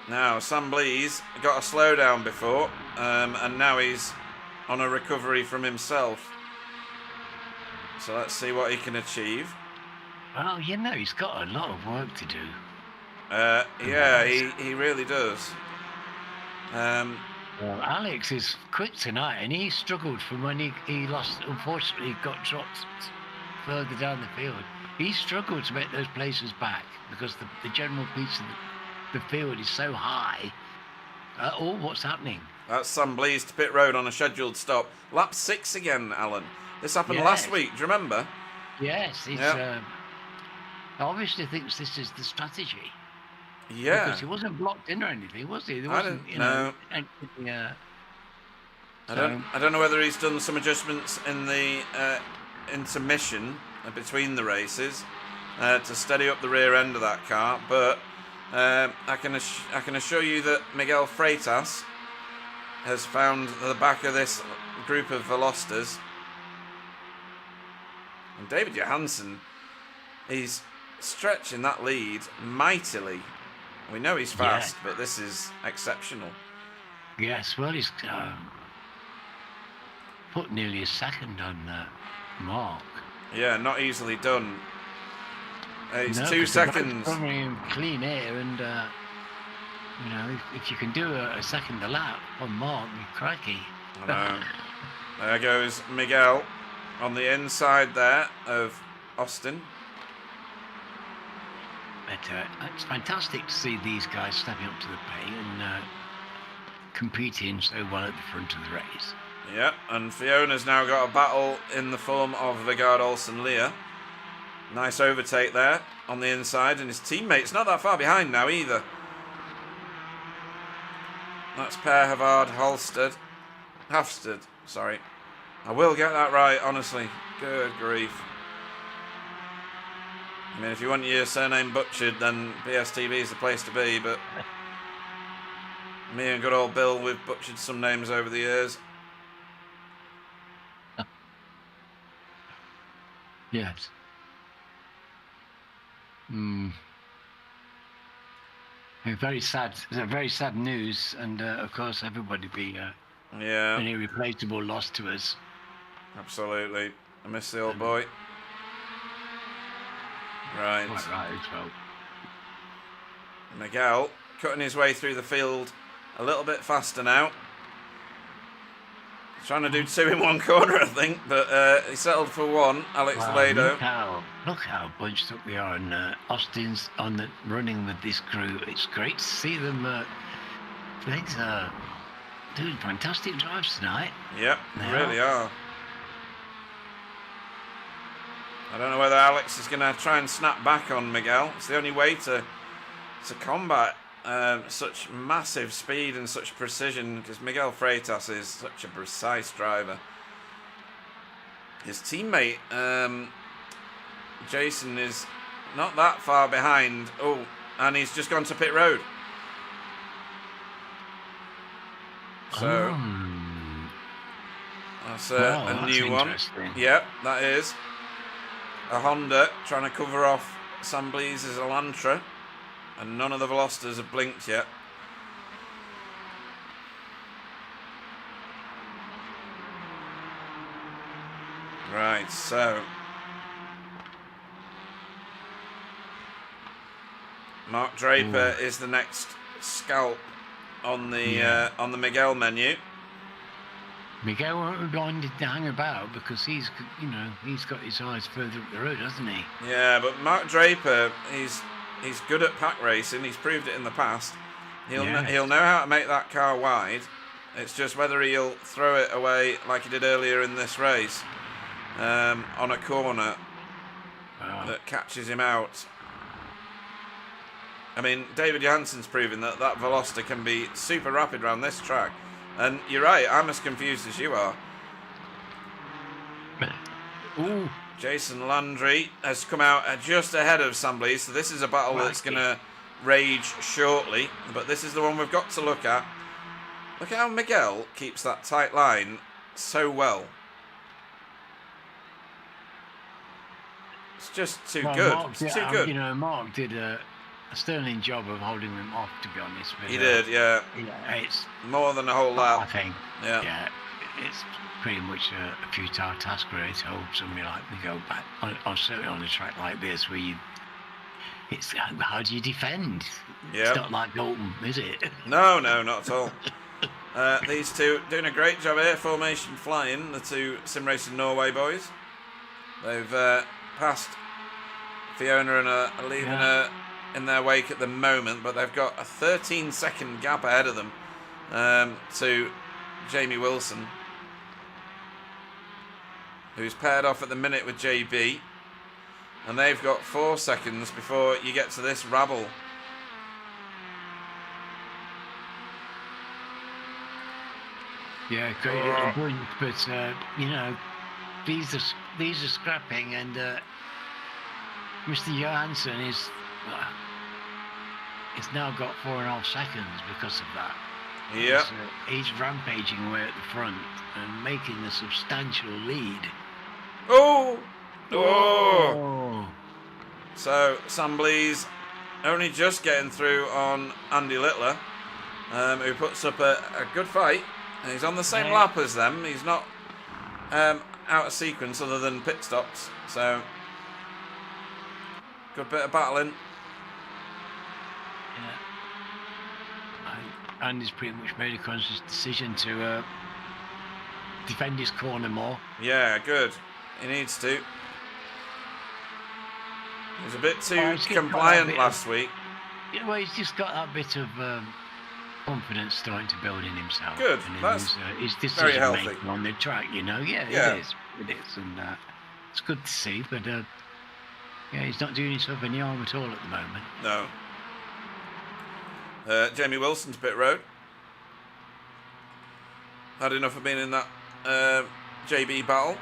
Now, Sam Blease got a slowdown before, and now he's on a recovery from himself. So let's see what he can achieve. Well, he's got a lot of work to do. Yeah, he really does. Well, Alex is quick tonight, and he struggled from when he lost. Unfortunately, got dropped further down the field. He struggled to make those places back because the general piece of the field is so high. What's happening? That's Sam Blease to pit road on a scheduled stop. Lap 6 again, Alan. This happened last week, do you remember? Yes, he's obviously thinks this is the strategy. Yeah. Because he wasn't blocked in or anything, was he? There I wasn't, don't know. I don't know whether he's done some adjustments in the intermission between the races to steady up the rear end of that car, but I can assure you that Miguel Freitas has found the back of this group of Velosters. And David Johansson, he's stretching that lead mightily. We know he's fast, but this is exceptional. Yes, well, he's put nearly a second on Mark. Yeah, not easily done. It's 2 'cause seconds. They're both in clean air, and if you can do a second a lap on Mark, you're crikey. I know. There goes Miguel. on the inside there of Austin. But it's fantastic to see these guys stepping up to the plate and competing so well at the front of the race. Yeah, and Fiona's now got a battle in the form of Vigard Olsen Lear. Nice overtake there on the inside, and his teammate's not that far behind now either. That's Per Havard Hafstad, sorry. I will get that right, honestly. Good grief. I mean, if you want your surname butchered, then BSTV is the place to be, but me and good old Bill, we've butchered some names over the years. Yes. Very sad. It's a very sad news, and of course, everybody be an irreplaceable loss to us. Absolutely. I miss the old boy. Right. Quite right as well. Miguel cutting his way through the field a little bit faster now. Trying to do 2 in one corner, I think, but he settled for 1. Alex Lado. Look how bunched up we are, and Austin's on the running with this crew. It's great to see them. They're doing fantastic drives tonight. Yep, they really are. I don't know whether Alex is going to try and snap back on Miguel. It's the only way to combat such massive speed and such precision, because Miguel Freitas is such a precise driver. His teammate Jason is not that far behind. Oh, and he's just gone to pit road. So that's a new one. Yep, that is a Honda trying to cover off Samblese's Elantra. And none of the Velosters have blinked yet. Right, so Mark Draper is the next scalp on the Miguel menu. Miguel won't be blinded to hang about because he's got his eyes further up the road, hasn't he? Yeah, but Mark Draper, he's good at pack racing. He's proved it in the past. He'll know how to make that car wide. It's just whether he'll throw it away like he did earlier in this race on a corner that catches him out. I mean, David Johansen's proven that Veloster can be super rapid around this track. And you're right, I'm as confused as you are. Ooh. Jason Landry has come out just ahead of Samblese, so this is a battle that's going to rage shortly, but this is the one we've got to look at. Look at how Miguel keeps that tight line so well. It's just too good. It's too good. Mark did a sterling job of holding them off, to be honest. But, he did, yeah. It's more than a whole lap. I think. Yeah. It's pretty much a futile task, really, to hold somebody like Miguel back. Certainly on a track like this, where it's how do you defend? Yeah. It's not like Dalton, is it? No, not at all. These two doing a great job here, formation flying, the two Sim Racing Norway boys. They've passed Fiona and are leaving her in their wake at the moment, but they've got a 13-second gap ahead of them to Jamie Wilson, who's paired off at the minute with JB, and they've got 4 seconds before you get to this rabble. Yeah, great little bunch, but these are scrapping, and Mr. Johansson is now got 4.5 seconds because of that. Yeah, he's rampaging away at the front and making a substantial lead. Oh! So Samblese only just getting through on Andy Littler, who puts up a good fight. And he's on the same lap as them. He's not out of sequence other than pit stops. So good bit of battling. Yeah. Andy's pretty much made a conscious decision to defend his corner more. Yeah, good. He needs to. He was a bit too Well, he's just got that compliant bit last week. Yeah, well, he's just got that bit of confidence starting to build in himself. Good. And in That's his very decision healthy. making on the track, you know. Yeah, Yeah. it is. It is, and it's good to see. But yeah, he's not doing himself any harm at all at the moment. No. Jamie Wilson to pit road. Had enough of being in that JB battle.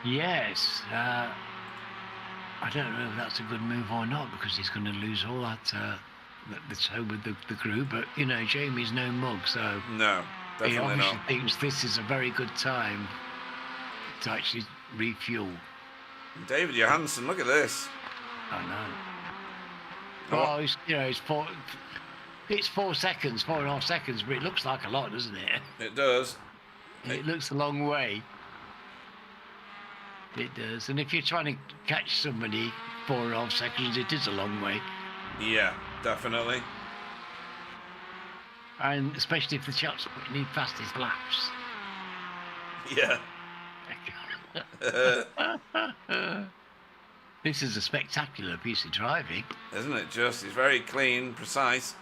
Yes. I don't know if that's a good move or not, because he's going to lose all that that's home with the crew. But you know, Jamie's no mug, so No, he definitely obviously not. thinks this is a very good time to actually refuel. David Johansen, look at this. I know. Well, it's 4 seconds, 4.5 seconds, but it looks like a lot, doesn't it? It does. It looks a long way. It does. And if you're trying to catch somebody 4.5 seconds, it is a long way. Yeah, definitely. And especially if the chaps need fastest laps. Yeah. This is a spectacular piece of driving. Isn't it just? He's very clean, precise.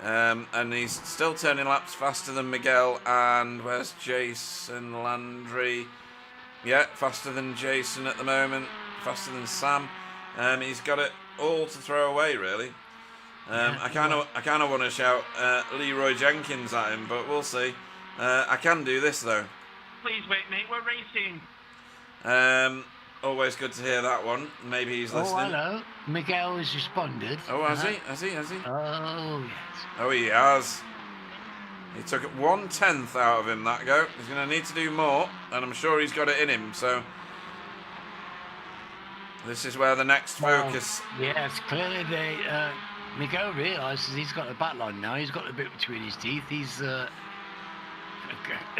And he's still turning laps faster than Miguel. And where's Jason Landry? Yeah, faster than Jason at the moment. Faster than Sam. He's got it all to throw away, really. I kind of want to shout Leroy Jenkins at him, but we'll see. I can do this though. Please wait, mate. We're racing. Always good to hear that one. Maybe he's listening. Oh, hello. Miguel has responded. Oh, has he? Has he? Oh, yes. Oh, he has. He took it 1/10 out of him that go. He's going to need to do more, and I'm sure he's got it in him. So this is where the next focus. Yes, clearly Miguel realises he's got a battle on now. He's got a bit between his teeth. He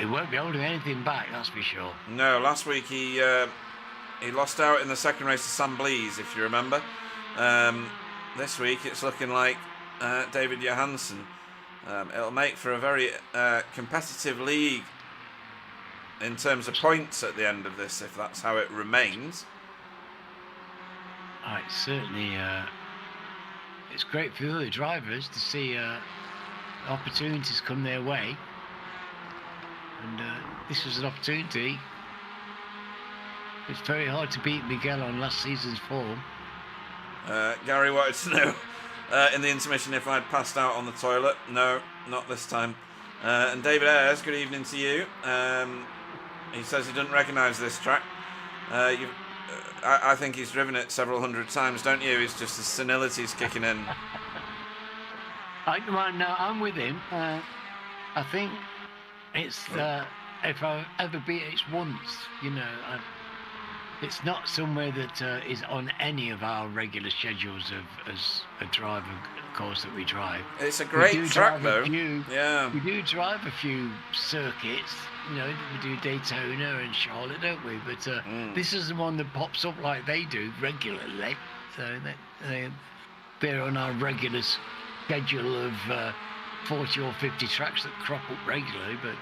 won't be holding anything back, that's for sure. No, last week he lost out in the second race to Sam Blees, if you remember. This week it's looking like David Johansen. It'll make for a very competitive league in terms of points at the end of this, if that's how it remains. Certainly, it's great for the other drivers to see opportunities come their way. And this was an opportunity. It's very hard to beat Miguel on last season's form. Gary wanted to know in the intermission if I'd passed out on the toilet. No, not this time. And David Ayres, good evening to you. He says he doesn't recognise this track. I think he's driven it several hundred times, don't you? It's just the senility's kicking in. I'm with him. I think it's if I ever beat it, it's once. You know, it's not somewhere that is on any of our regular schedules as a driver course that we drive. It's a great track, though. Yeah. We do drive a few circuits. You know, we do Daytona and Charlotte, don't we? But this is the one that pops up like they do regularly. So they're on our regular schedule of 40 or 50 tracks that crop up regularly. But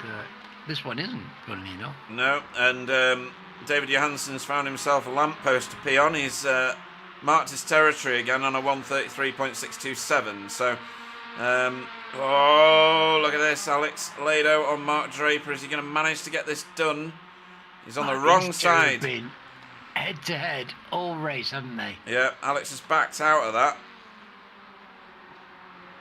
this one isn't, funnily enough. No, and David Johansen's found himself a lamppost to pee on. He's marked his territory again on a 133.627. So, oh, look at this. Alex Lado on Mark Draper. Is he going to manage to get this done? He's on the wrong side. Been head to head all race, haven't they? Yeah, Alex has backed out of that.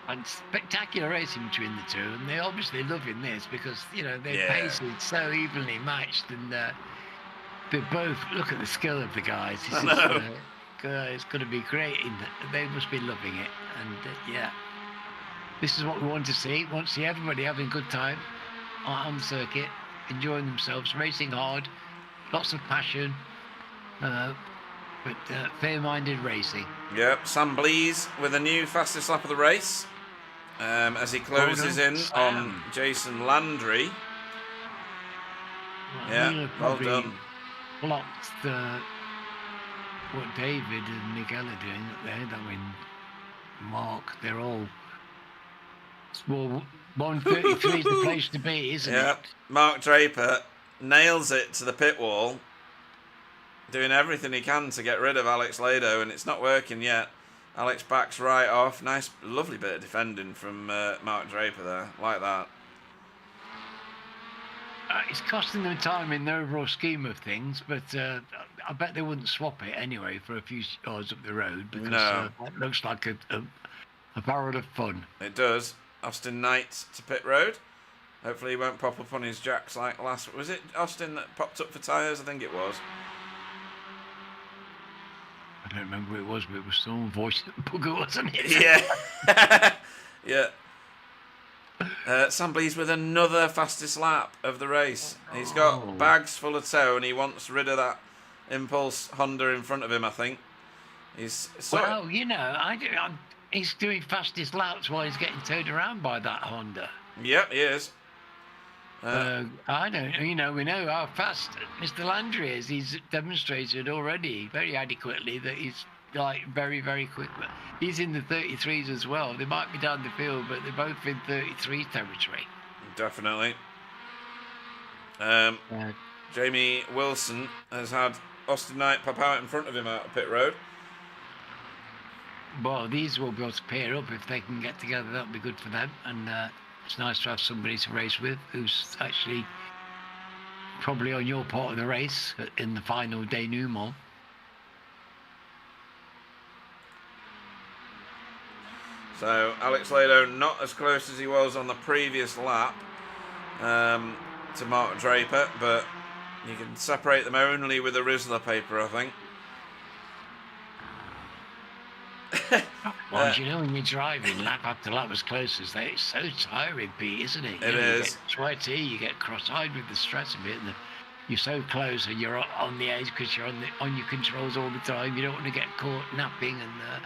And spectacular racing between the two, and they're obviously loving this because, you know, their pace is so evenly matched, and they both look at the skill of the guys. It's going to be great. They must be loving it, and this is what we want to see. We want to see everybody having a good time on the circuit, enjoying themselves, racing hard, lots of passion, but fair-minded racing. Yep, Sam Blees with a new fastest lap of the race as he closes in on Jason Landry. Well done. Blocked what David and Miguel are doing up there. I mean, Mark, they're all... Well, 133 is the place to be, isn't it? Mark Draper nails it to the pit wall. doing everything he can to get rid of Alex Lado, and it's not working yet. Alex backs right off. Nice, lovely bit of defending from Mark Draper there, like that. It's costing them time in the overall scheme of things, but I bet they wouldn't swap it anyway for a few yards up the road, because that looks like a barrel of fun. It does. Austin Knight to pit road. Hopefully he won't pop up on his jacks like last... Was it Austin that popped up for tyres? I think it was. I don't remember who it was, but it was someone voicing bugger, wasn't it? Yeah. Yeah. Sam Blees with another fastest lap of the race. He's got bags full of tow, and he wants rid of that Impulse Honda in front of him, I think. He's he's doing fastest laps while he's getting towed around by that Honda. Yep, he is. I don't, we know how fast Mr. Landry is. He's demonstrated already very adequately that he's like very, very quick. But he's in the 33s as well. They might be down the field, but they're both in 33 territory. Definitely. Jamie Wilson has had Austin Knight pop out in front of him out of pit road. Well, these will be able to pair up if they can get together. That'll be good for them. And it's nice to have somebody to race with who's actually probably on your part of the race in the final denouement. So Alex Lado not as close as he was on the previous lap to Mark Draper, but you can separate them only with a Rizzler paper, I think. Well, when you're driving lap after lap as close as that, it's so tiring, Pete, isn't it? It is. You get sweaty, you get cross-eyed with the stress of it, and you're so close, and you're on the edge because you're on your controls all the time. You don't want to get caught napping, and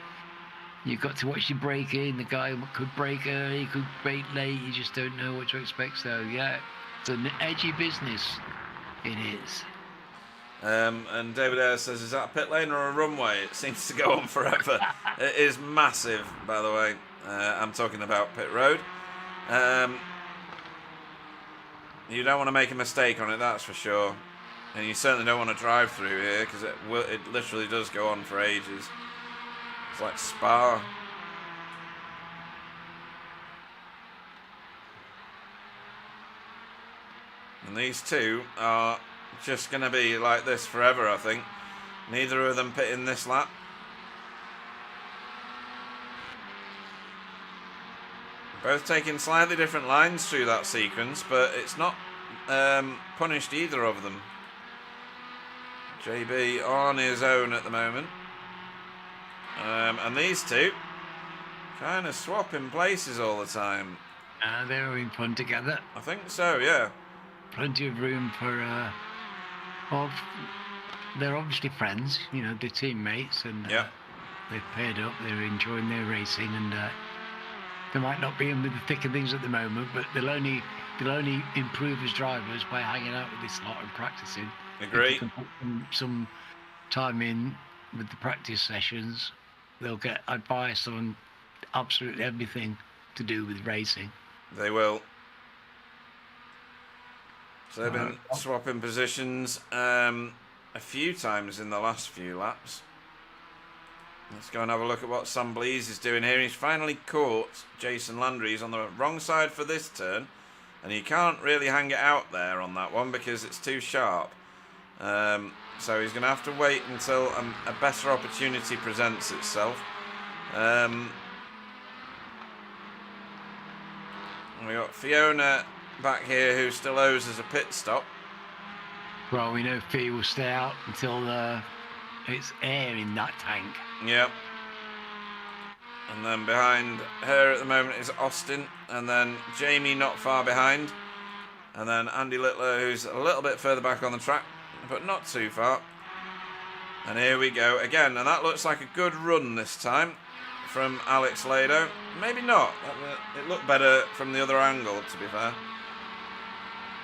you've got to watch your braking. The guy could brake early, could brake late. You just don't know what to expect. So yeah, it's an edgy business. It is. And David Ayres says, is that a pit lane or a runway? It seems to go on forever. It is massive, by the way. I'm talking about pit road. You don't want to make a mistake on it, that's for sure. And you certainly don't want to drive through here, because it literally does go on for ages. It's like Spa. And these two are just going to be like this forever, I think. Neither of them pitting this lap. Both taking slightly different lines through that sequence, but it's not punished either of them. JB on his own at the moment. And these two kind of swapping places all the time. They're having fun together. I think so, yeah. Plenty of room for... Well, they're obviously friends, they're teammates, and they've paired up, they're enjoying their racing, and they might not be in with the thick of things at the moment, but they'll only improve as drivers by hanging out with this lot and practicing. Agree. If they can put some time in with the practice sessions, they'll get advice on absolutely everything to do with racing. They will. So they've been swapping positions a few times in the last few laps. Let's go and have a look at what Sam Blees is doing here. He's finally caught Jason Landry. He's on the wrong side for this turn, and he can't really hang it out there on that one because it's too sharp. So he's going to have to wait until a better opportunity presents itself. We got Fiona back here who still owes us a pit stop. Well, we know Fee will stay out until it's air in that tank. Yep. And then behind her at the moment is Austin, and then Jamie not far behind, and then Andy Littler, who's a little bit further back on the track, but not too far. And here we go again, and that looks like a good run this time from Alex Lado. Maybe not. It looked better from the other angle, to be fair.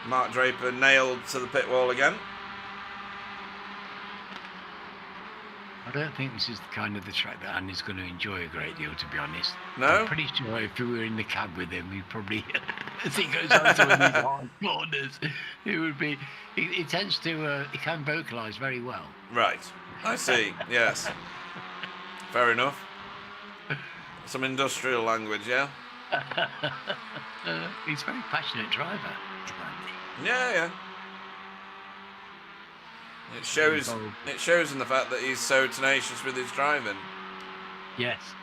Mark Draper nailed to the pit wall again. don't think this is the kind of the track that Andy's going to enjoy a great deal, to be honest. No? I'm pretty sure if we were in the cab with him, he'd probably, as he goes on some of these hard corners, it would be. He tends to. He can vocalise very well. Right. I see. Yes. Fair enough. Some industrial language, yeah? He's a very passionate driver, Andy. Yeah. It shows in the fact that he's so tenacious with his driving. Yes.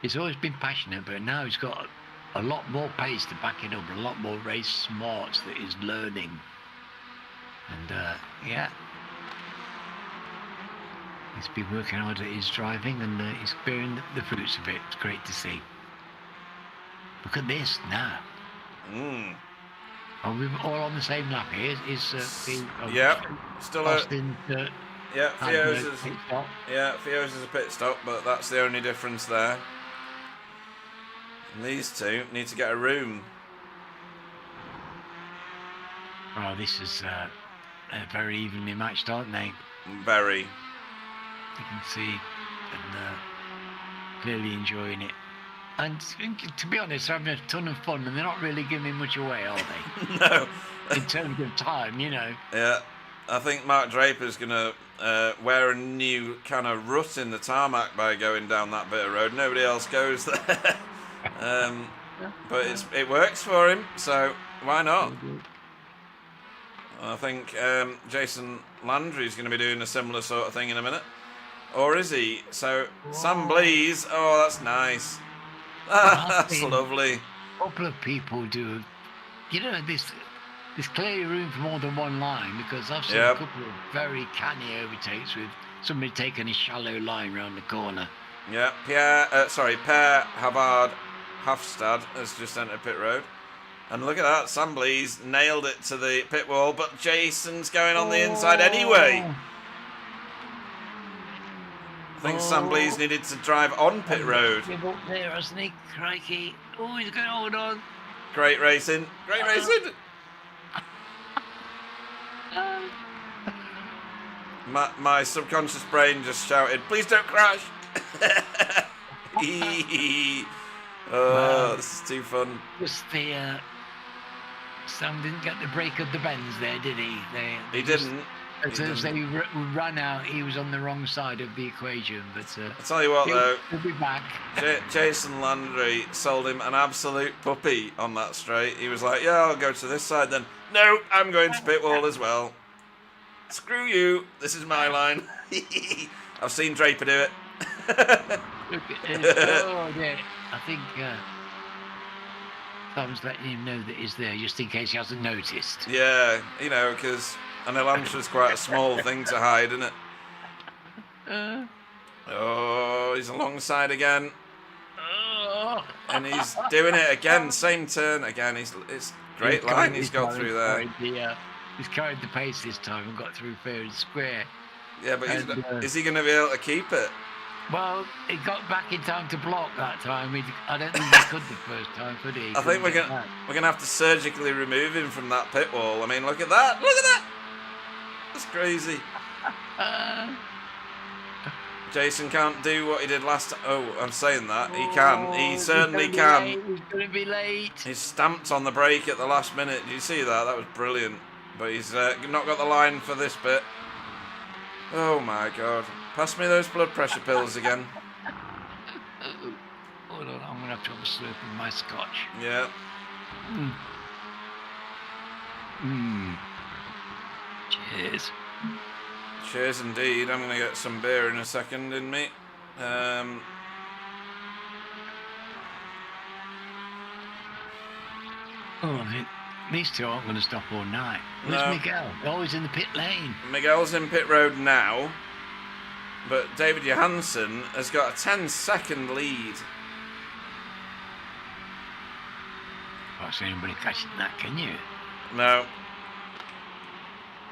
He's always been passionate, but now he's got a lot more pace to back it up, a lot more race smarts that he's learning. And he's been working hard at his driving, and he's bearing the fruits of it. It's great to see. Look at this now. Are we all on the same lap here? Still Austin. Fioza's a pit stop, but that's the only difference there. And these two need to get a room. Oh, this is very evenly matched, aren't they? Very. You can see, and clearly enjoying it. And to be honest, they're having a ton of fun, and they're not really giving much away, are they? No. In terms of time, you know. Yeah. I think Mark Draper's going to wear a new kind of rut in the tarmac by going down that bit of road. Nobody else goes there. But it works for him, so why not? I think Jason Landry's going to be doing a similar sort of thing in a minute. Or is he? So, Sam Blease. Oh, that's nice. That's lovely. A couple of people do. You know, there's clearly room for more than one line, because I've seen a couple of very canny overtakes with somebody taking a shallow line round the corner. Yeah, Per Havard Hafstad has just entered pit road. And look at that, Sam Blease nailed it to the pit wall, but Jason's going on the inside anyway. I think Sam Blease needed to drive on pit road. Give up there, hasn't he? Crikey. Oh, he's going to hold on. Great racing. My subconscious brain just shouted, please don't crash. This is too fun. Just Sam didn't get the break of the bends there, did he? He didn't. As they ran out, he was on the wrong side of the equation. But I'll tell you what, though. He'll be back. Jason Landry sold him an absolute puppy on that straight. He was like, yeah, I'll go to this side then. No, I'm going to pit wall as well. Screw you. This is my line. I've seen Draper do it. Look at this. Oh, yeah. I think Tom's letting him know that he's there, just in case he hasn't noticed. Yeah, because an Elantra's quite a small thing to hide, isn't it? He's alongside again. And he's doing it again, same turn again. It's great line he's got through there. He's carried the pace this time and got through fair and square. Yeah, but is he going to be able to keep it? Well, he got back in time to block that time. I don't think he could the first time, could he? I think we're gonna have to surgically remove him from that pit wall. I mean, look at that! Look at that! That's crazy. Jason can't do what he did last time. Oh, I'm saying that. He can. He certainly can. He's going to be late. He's stamped on the brake at the last minute. Did you see that? That was brilliant. But he's not got the line for this bit. Oh my God. Pass me those blood pressure pills again. Hold on, I'm going to have to have a slurp of my scotch. Yeah. Cheers. Cheers indeed. I'm going to get some beer in a second in me. These two aren't going to stop all night. Where's Miguel? Always in the pit lane. Miguel's in pit road now. But David Johansson has got a 10-second lead. Can't see anybody catching that, can you? No.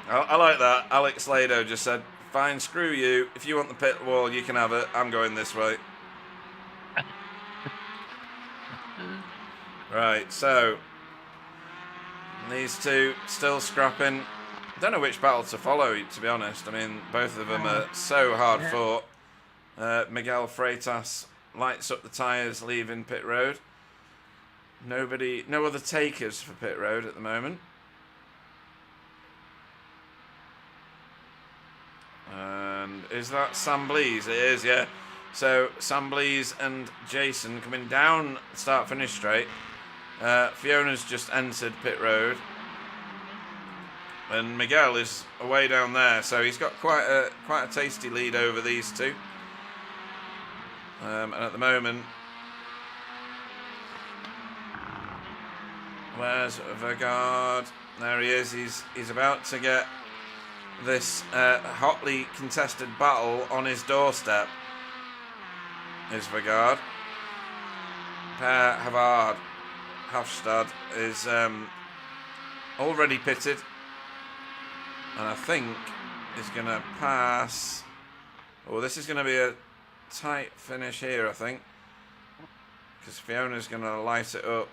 I like that. Alex Lado just said, fine, screw you. If you want the pit wall, you can have it. I'm going this way. Right, so these two still scrapping. Don't know which battle to follow, to be honest. I mean, both of them are so hard fought. Miguel Freitas lights up the tyres, leaving pit road. No other takers for pit road at the moment. And is that Sam Blees? It is, yeah. So Sam Blees and Jason coming down start-finish straight. Fiona's just entered pit road. And Miguel is away down there, so he's got quite a tasty lead over these two. And at the moment, where's Vergaard? There he is. He's about to get this hotly contested battle on his doorstep. Is Vergaard. Per Havard Hafstad is already pitted. And I think is going to pass. Oh, this is going to be a tight finish here, I think. Because Fiona's going to light it up.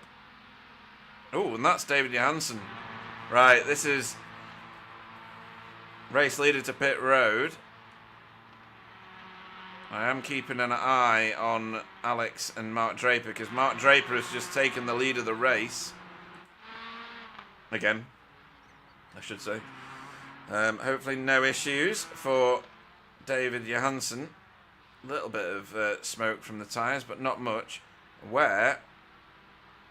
Oh, and that's David Johansson. Right, this is race leader to pit road. I am keeping an eye on Alex and Mark Draper, because Mark Draper has just taken the lead of the race. Again, I should say. Hopefully no issues for David Johansson. A little bit of smoke from the tyres, but not much. Where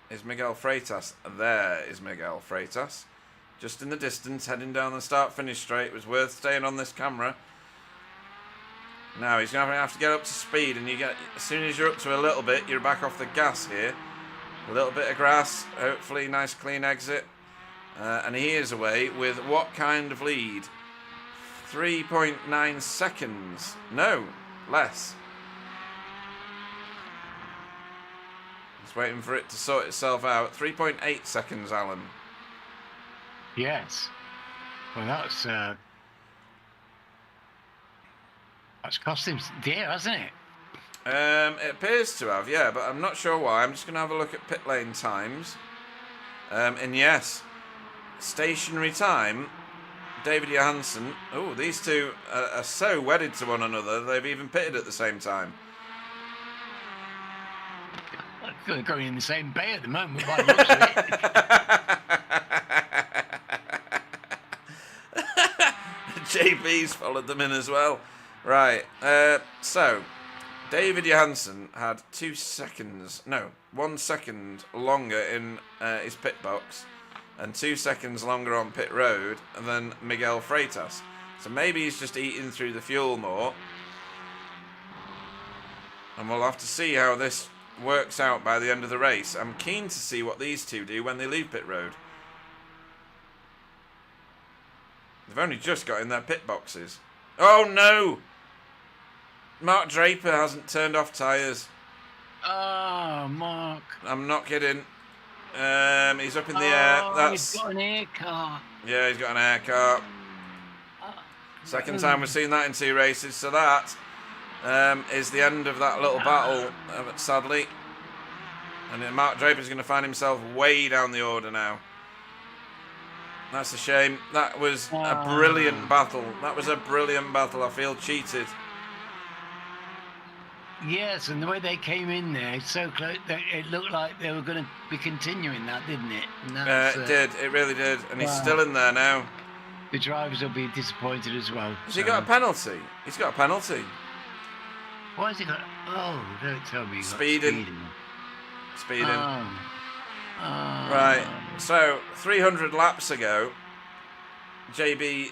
is Miguel Freitas? There is Miguel Freitas. Just in the distance, heading down the start-finish straight. It was worth staying on this camera. Now he's going to have to get up to speed, and as soon as you're up to a little bit, you're back off the gas here. A little bit of grass, hopefully nice clean exit. And he is away with what kind of lead? 3.9 seconds. No, less. Just waiting for it to sort itself out. 3.8 seconds, Alan. Yes. Well, that's cost him dear, hasn't it? It appears to have, yeah, but I'm not sure why. I'm just going to have a look at pit lane times. And yes, stationary time, David Johansson. Oh, these two are so wedded to one another, they've even pitted at the same time. They're going in the same bay at the moment by the looks of it. JB's followed them in as well. Right, so David Johansson had 1 second longer in his pit box and 2 seconds longer on pit road than Miguel Freitas. So maybe he's just eating through the fuel more. And we'll have to see how this works out by the end of the race. I'm keen to see what these two do when they leave pit road. They've only just got in their pit boxes. Oh no! Mark Draper hasn't turned off tyres. Oh, Mark. I'm not kidding. He's up in the air. He's got an air car. Yeah, he's got an air car. Second time we've seen that in 2 races. So that is the end of that little battle, sadly. And then Mark Draper's going to find himself way down the order now. That's a shame. That was a brilliant battle. That was a brilliant battle. I feel cheated. Yes, and the way they came in there, so close, it looked like they were going to be continuing that, didn't it? It did. It really did. And he's still in there now. The drivers will be disappointed as well. Has he got a penalty? He's got a penalty. Why has he got... Oh, don't tell me. Speeding. Right. So, 300 laps ago, Jamie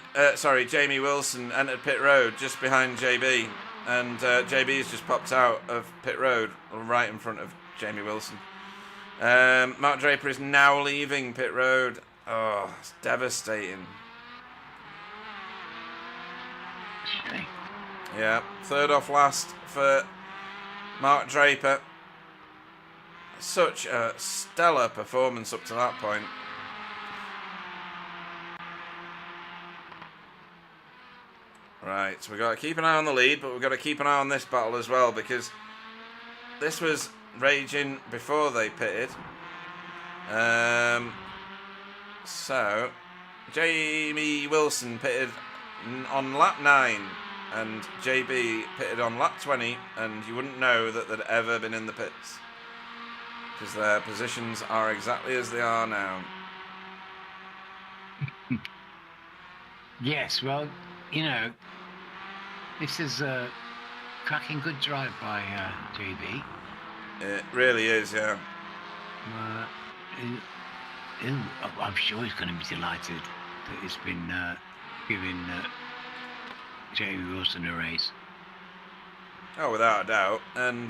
Wilson entered pit road just behind JB. And JB's just popped out of pit road right in front of Jamie Wilson. Mark Draper is now leaving pit road. Oh, it's devastating. Yeah, third off last for Mark Draper. Such a stellar performance up to that point. Right, so we've got to keep an eye on the lead, but we've got to keep an eye on this battle as well, because this was raging before they pitted. So, Jamie Wilson pitted on lap 9, and JB pitted on lap 20, and you wouldn't know that they'd ever been in the pits, because their positions are exactly as they are now. Yes, well, you know, this is a cracking good drive by JB. It really is, yeah. I'm sure he's going to be delighted that it's been giving Jamie Wilson a race. Oh, without a doubt. And,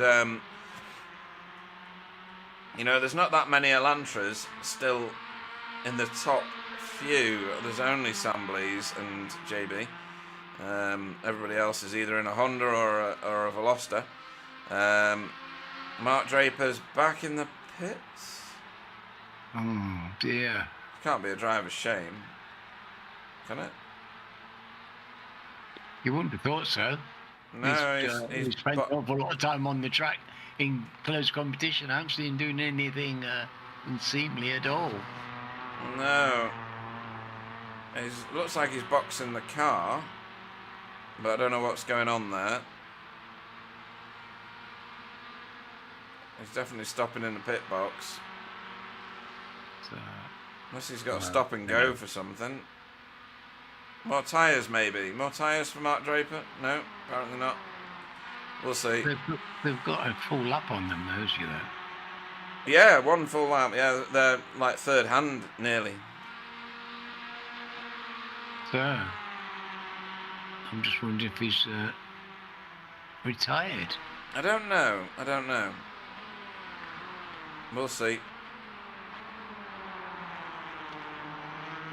you know, there's not that many Elantras still in the top few. There's only Sam Blease and JB. Everybody else is either in a Honda or a Veloster. Mark Draper's back in the pits. Oh, dear. Can't be a driver's shame, can it? You wouldn't have thought so. No, he's spent an awful lot of time on the track in close competition. I haven't seen him doing anything unseemly at all. No. Looks like he's boxing the car, but I don't know what's going on there. He's definitely stopping in the pit box. Unless he's got to stop and go for something. More tyres, maybe. More tyres for Mark Draper? No, apparently not. We'll see. They've got a full lap on them, those, you know. Yeah, one full lap. Yeah, they're like third hand, nearly. So, I'm just wondering if he's retired. I don't know. We'll see.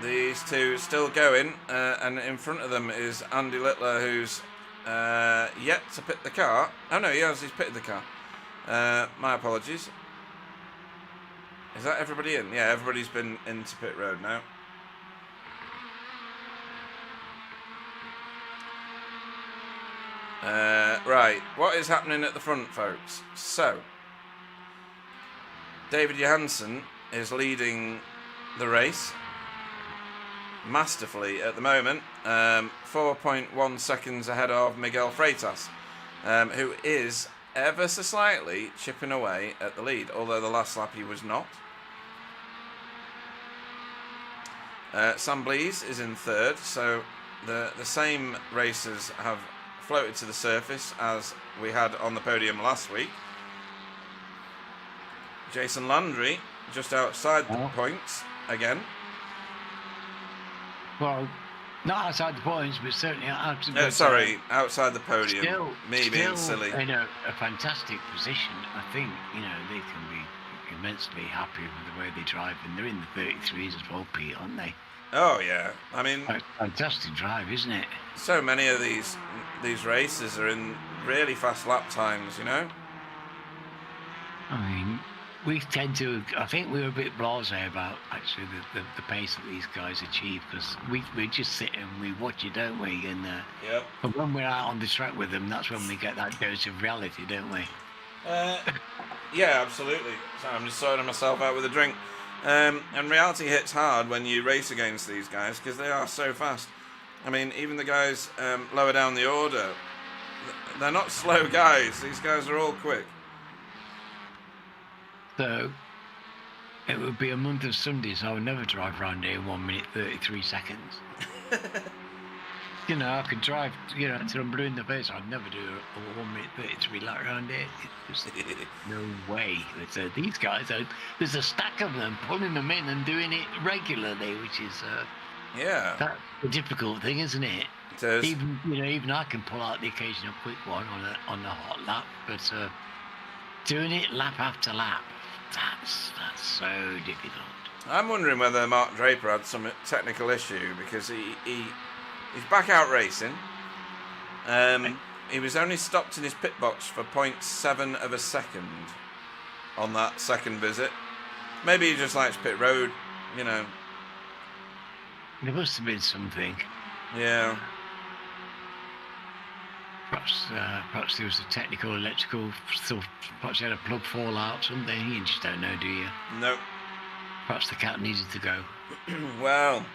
These two still going, and in front of them is Andy Littler, who's yet to pit the car. Oh no, he has. He's pitted the car. My apologies. Is that everybody in? Yeah, everybody's been into pit road now. Right, what is happening at the front, folks? So, David Johansson is leading the race masterfully at the moment, 4.1 seconds ahead of Miguel Freitas, who is ever so slightly chipping away at the lead, although the last lap he was not. Sam Blease is in third, so the same racers have floated to the surface as we had on the podium last week. Jason Landry just outside the points again. Well, not outside the points, but certainly outside. Outside the podium. Being silly. In a fantastic position. I think they can be immensely happy with the way they drive, and they're in the 33s as well, Pete, aren't they? Oh yeah, I mean, fantastic drive, isn't it? So many of these races are in really fast lap times, you know. I mean, we tend to. I think we're a bit blasé about actually the pace that these guys achieve, because we just sit and we watch it, don't we? And yep. But when we're out on the track with them, that's when we get that dose of reality, don't we? Yeah, absolutely. So I'm just sorting myself out with a drink. And reality hits hard when you race against these guys, because they are so fast. I mean, even the guys lower down the order, they're not slow guys. These guys are all quick. So, it would be a month of Sundays. I would never drive around here in 1 minute 33 seconds. I could drive, until I'm blue in the face. I'd never do a 1 minute 33 lap around here. It's just no way. So these guys, there's a stack of them pulling them in and doing it regularly, which is that's a difficult thing, isn't it? It is. Even I can pull out the occasional quick one on a hot lap, but doing it lap after lap, that's so difficult. I'm wondering whether Mark Draper had some technical issue, because he's back out racing. He was only stopped in his pit box for 0.7 of a second on that second visit. Maybe he just likes pit road, There must have been something. Yeah. Perhaps there was a technical, electrical, perhaps he had a plug fall out, something. You just don't know, do you? No. Perhaps the cat needed to go. Well,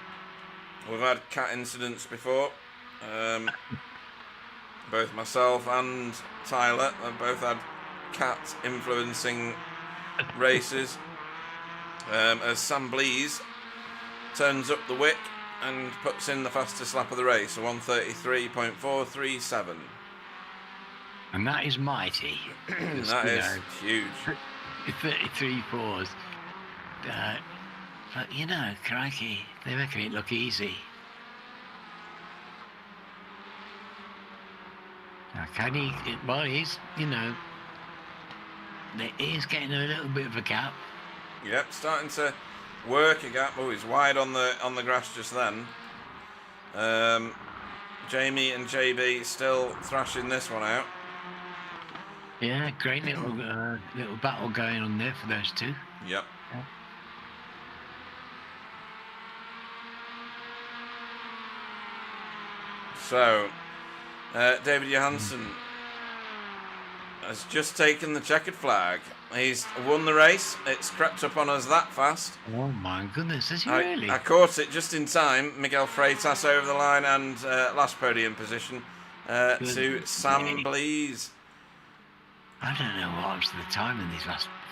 We've had cat incidents before. Both myself and Tyler have both had cat influencing races. As Sam Blease turns up the wick and puts in the fastest lap of the race, a 1:33.437. And that is mighty. That is huge. 33 fours. But, crikey, they making it look easy. Now, can he? Well, he's, he's getting a little bit of a gap. Yep, starting to work a gap. Oh, he's wide on the grass just then. Jamie and JB still thrashing this one out. Yeah, great little battle going on there for those two. Yep. Yeah. So, David Johansson has just taken the checkered flag. He's won the race. It's crept up on us that fast. Oh my goodness, has he really? I caught it just in time. Miguel Freitas over the line and last podium position to Sam Blease. I don't know what happens to the time in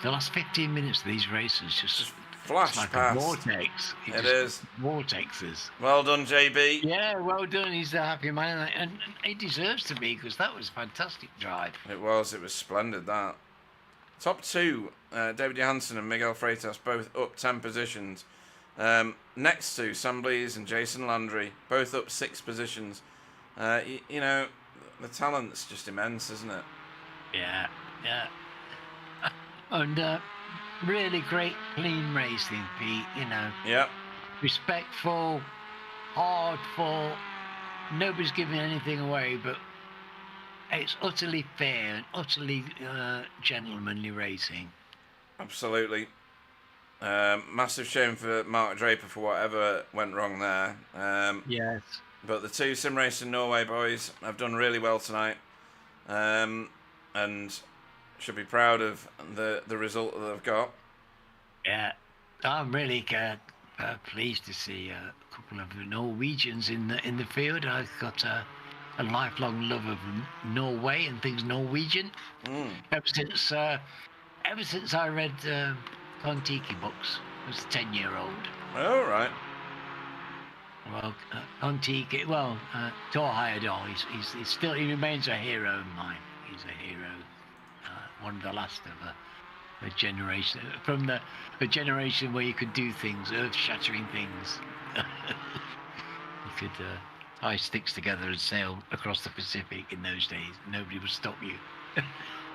the last 15 minutes of these races just flash like past. a vortex. It is. Vortexes. Well done, JB. Yeah, well done. He's a happy man, and he deserves to be, because that was a fantastic drive. It was splendid, that. Top two, David Johansson and Miguel Freitas, both up 10 positions. Next to Sam Blease and Jason Landry, both up 6 positions. The talent's just immense, isn't it? Yeah. And really great, clean racing, Pete, Yeah. Respectful, hard fought, nobody's giving anything away, but it's utterly fair and utterly gentlemanly racing. Absolutely. Massive shame for Mark Draper for whatever went wrong there. Yes. But the two Sim Racing Norway boys have done really well tonight. And should be proud of the result that they've got. Yeah, I'm really pleased to see a couple of Norwegians in the field. I've got a lifelong love of Norway and things Norwegian. Ever since I read Kon-Tiki books, I was a 10-year-old. Oh, right. Well, Kon-Tiki, Thor Heyerdahl, he remains a hero of mine. He's a hero, one of the last of a generation, from the generation where you could do things, earth-shattering things. You could tie sticks together and sail across the Pacific in those days. Nobody would stop you.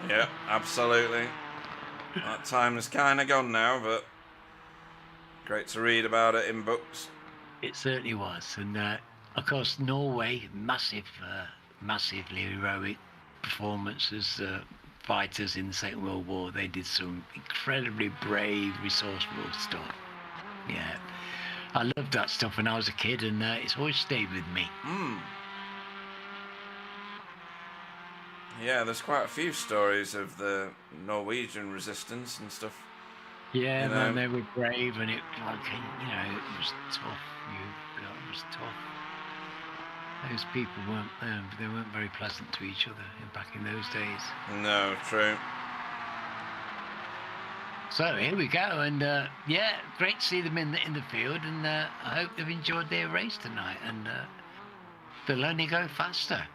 Yeah, absolutely. That time is kind of gone now, but great to read about it in books. It certainly was. And, of course, Norway, massively heroic performances, fighters in the Second World War. They did some incredibly brave, resourceful stuff. Yeah. I loved that stuff when I was a kid, and it's always stayed with me. Yeah, there's quite a few stories of the Norwegian resistance and stuff. Yeah, man, they were brave, and it was tough. It was tough. Those people weren't very pleasant to each other back in those days. No, true. So here we go, and great to see them in the field, and I hope they've enjoyed their race tonight, and they'll only go faster.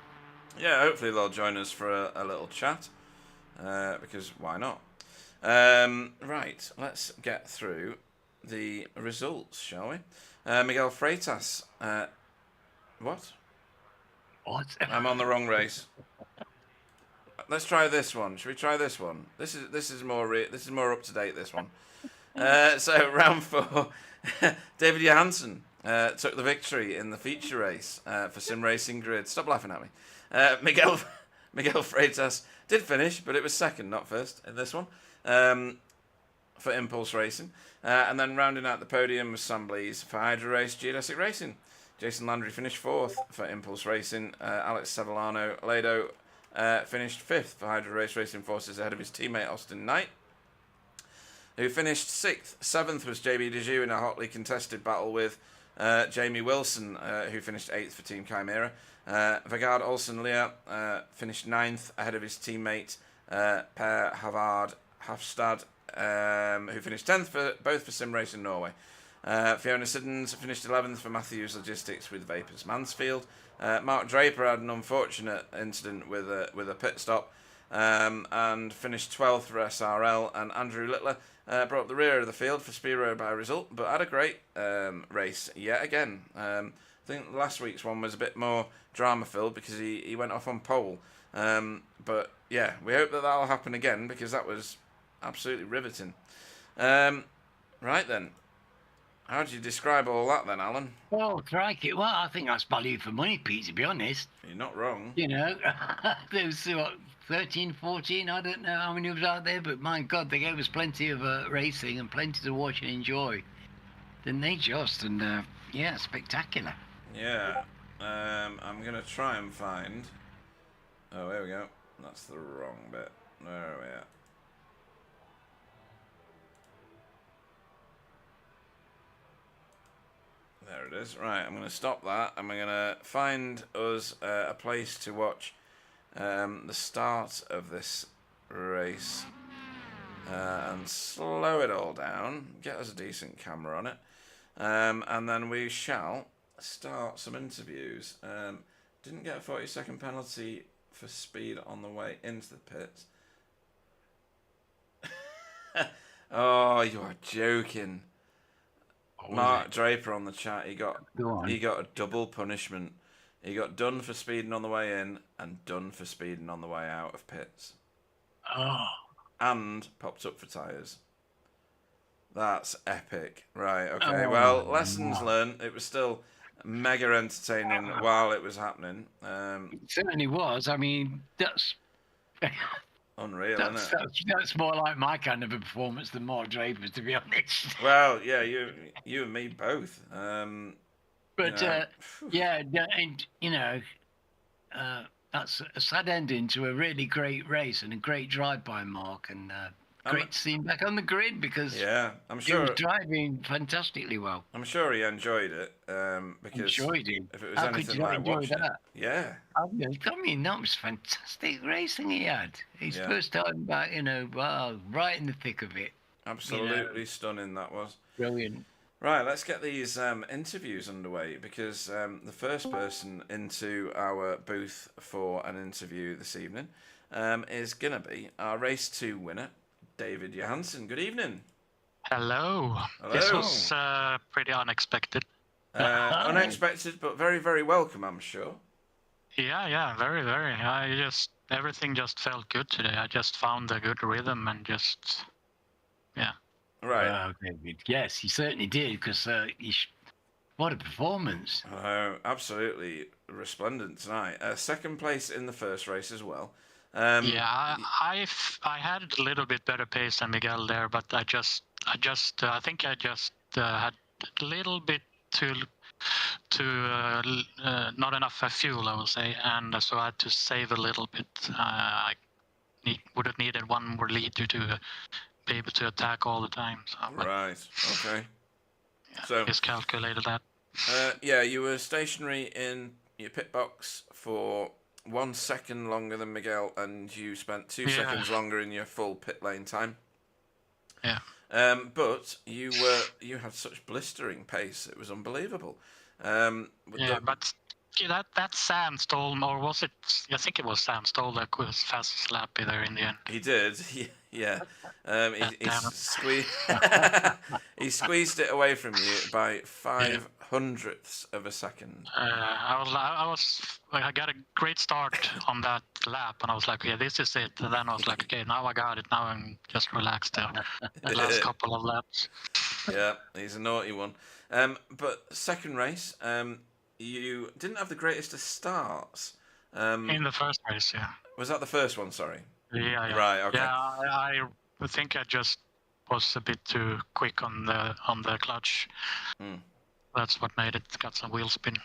Yeah, hopefully they'll join us for a little chat, because why not? Right, let's get through the results, shall we? Miguel Freitas. What? What? I'm on the wrong race. Let's try this one. Should we try this one? This is more up to date. This one. So round 4, David Johansson took the victory in the feature race for Sim Racing Grid. Stop laughing at me. Miguel Freitas did finish, but it was second, not first, in this one for Impulse Racing. And then rounding out the podium was Sam Blease for Hydra Race Geodesic Racing. Jason Landry finished 4th for Impulse Racing. Alex Sevillano Lado finished 5th for Hydra Race Racing Forces ahead of his teammate Austin Knight, who finished 6th. 7th was JB Dejoux in a hotly contested battle with Jamie Wilson, who finished 8th for Team Chimera. Vegard Olsen Lea finished 9th ahead of his teammate Per Havard Hafstad, who finished 10th for both for Sim Race in Norway. Fiona Siddons finished 11th for Matthews Logistics with Vapors Mansfield. Mark Draper had an unfortunate incident with a pit stop and finished 12th for SRL. And Andrew Littler brought up the rear of the field for Spiro by result, but had a great race yet again. I think last week's one was a bit more drama-filled because he went off on pole. But yeah, we hope that'll happen again because that was absolutely riveting. Right then. How do you describe all that then, Alan? Oh, crikey. Well, I think that's value for money, Pete, to be honest. You're not wrong. You know, there was, 13, 14, I don't know how many was out there, but my God, they gave us plenty of racing and plenty to watch and enjoy. Didn't they just? And, yeah, spectacular. Yeah. I'm going to try and find... Oh, there we go. That's the wrong bit. There we are. There it is. Right, I'm going to stop that. And we're going to find us a place to watch the start of this race and slow it all down. Get us a decent camera on it. And then we shall start some interviews. Didn't get a 40-second penalty for speed on the way into the pits. Oh, you are joking. Mark Draper on the chat, he got a double punishment. He got done for speeding on the way in and done for speeding on the way out of pits. Oh. And popped up for tyres. That's epic. Right, okay. Well, lessons learned. It was still mega entertaining while it was happening. It certainly was. I mean, that's... Unreal, isn't it? That's more like my kind of a performance than Mark Draper's, to be honest. Well, yeah, you and me both. But yeah, and that's a sad ending to a really great race and a great drive by Mark, and great to see him back on the grid because I'm he sure was driving fantastically well. I'm sure he enjoyed it because Enjoyed it. if it was How anything could you like enjoy watching that? it, yeah. I mean, that was fantastic racing he had. His first time back, right in the thick of it. Absolutely stunning that was. Brilliant. Right, let's get these interviews underway because the first person into our booth for an interview this evening is going to be our Race 2 winner, David Johansson. Good evening. Hello. This was pretty unexpected. Unexpected, but very, very welcome, I'm sure. Yeah, very, very. Everything just felt good today. I just found a good rhythm and just, yeah. Right. Yes, he certainly did because what a performance. Absolutely resplendent tonight. Second place in the first race as well. I had a little bit better pace than Miguel there, but I think I just had a little bit too not enough fuel, I will say, and so I had to save a little bit. I would have needed one more liter to be able to attack all the time. So, right. Okay. Yeah, so just calculated that. You were stationary in your pit box for 1 second longer than Miguel, and you spent 2 seconds longer in your full pit lane time. Yeah. But you had such blistering pace; it was unbelievable. But that Sam stole, or was it? I think it was Sam stole that was fastest lap there in the end. He did, yeah. He squeezed it away from you by 5/100ths of a second. I got a great start on that lap, and I was like, yeah, this is it. And then I was like, okay, now I got it. Now I'm just relaxed down the last couple of laps. Yeah, he's a naughty one. But second race, you didn't have the greatest of starts. In the first race, yeah. Was that the first one? Sorry. Yeah. Right. Okay. Yeah, I think I just was a bit too quick on the clutch. That's what made it got some wheel spin.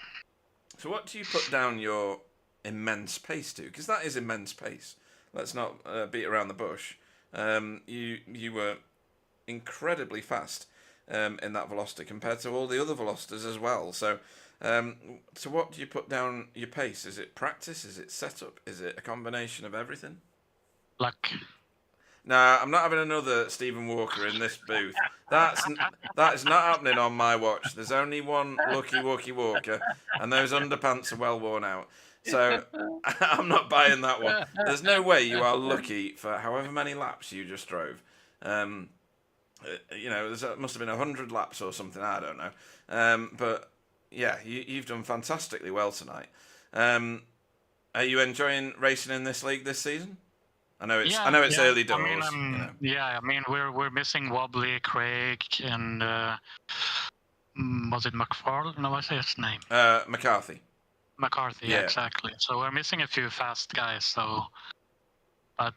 So what do you put down your immense pace to? Because that is immense pace. Let's not beat around the bush. You were incredibly fast. in that velocity compared to all the other velocities as well. So, so what do you put down your pace? Is it practice? Is it setup? Is it a combination of everything? Luck. Nah, I'm not having another Stephen Walker in this booth. That is not happening on my watch. There's only one Lucky Walkie Walker, and those underpants are well worn out. So I'm not buying that one. There's no way you are lucky for however many laps you just drove. You know, there must have been 100 laps or something. I don't know. But yeah, you've done fantastically well tonight. Are you enjoying racing in this league this season? I know it's early doors. I mean, we're missing Wobbly, Craig, and was it McFarlane? No, what's his name? McCarthy. McCarthy, yeah, exactly. So we're missing a few fast guys. So, but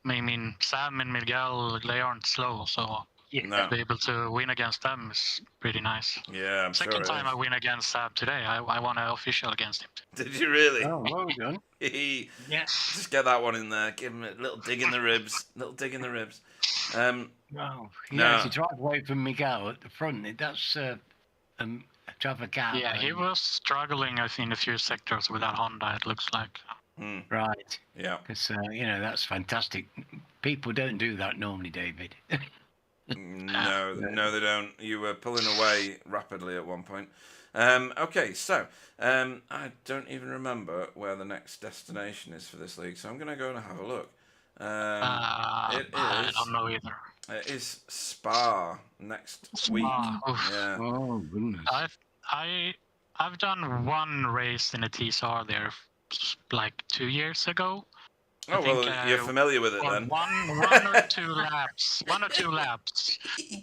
I mean, Sam and Miguel, they aren't slow. So to be able to win against them is pretty nice. Yeah, I'm Second time I win against Sam today. I won an official against him. Did you really? Oh, well done. Yes. Just get that one in there. Give him a little dig in the ribs. Wow. Yeah, to drive away from Miguel at the front, that's to have a gap. Yeah, he was struggling, I think, in a few sectors with that Honda, it looks like. Right. Yeah. Because, that's fantastic. People don't do that normally, David. No, they don't. You were pulling away rapidly at one point. Okay, so I don't even remember where the next destination is for this league, so I'm going to go and have a look. I don't know either. It is Spa next week. Oof. Yeah. Oh, goodness. I've done one race in a TCR there like 2 years ago. Oh, well, you're familiar with it then. One or two laps.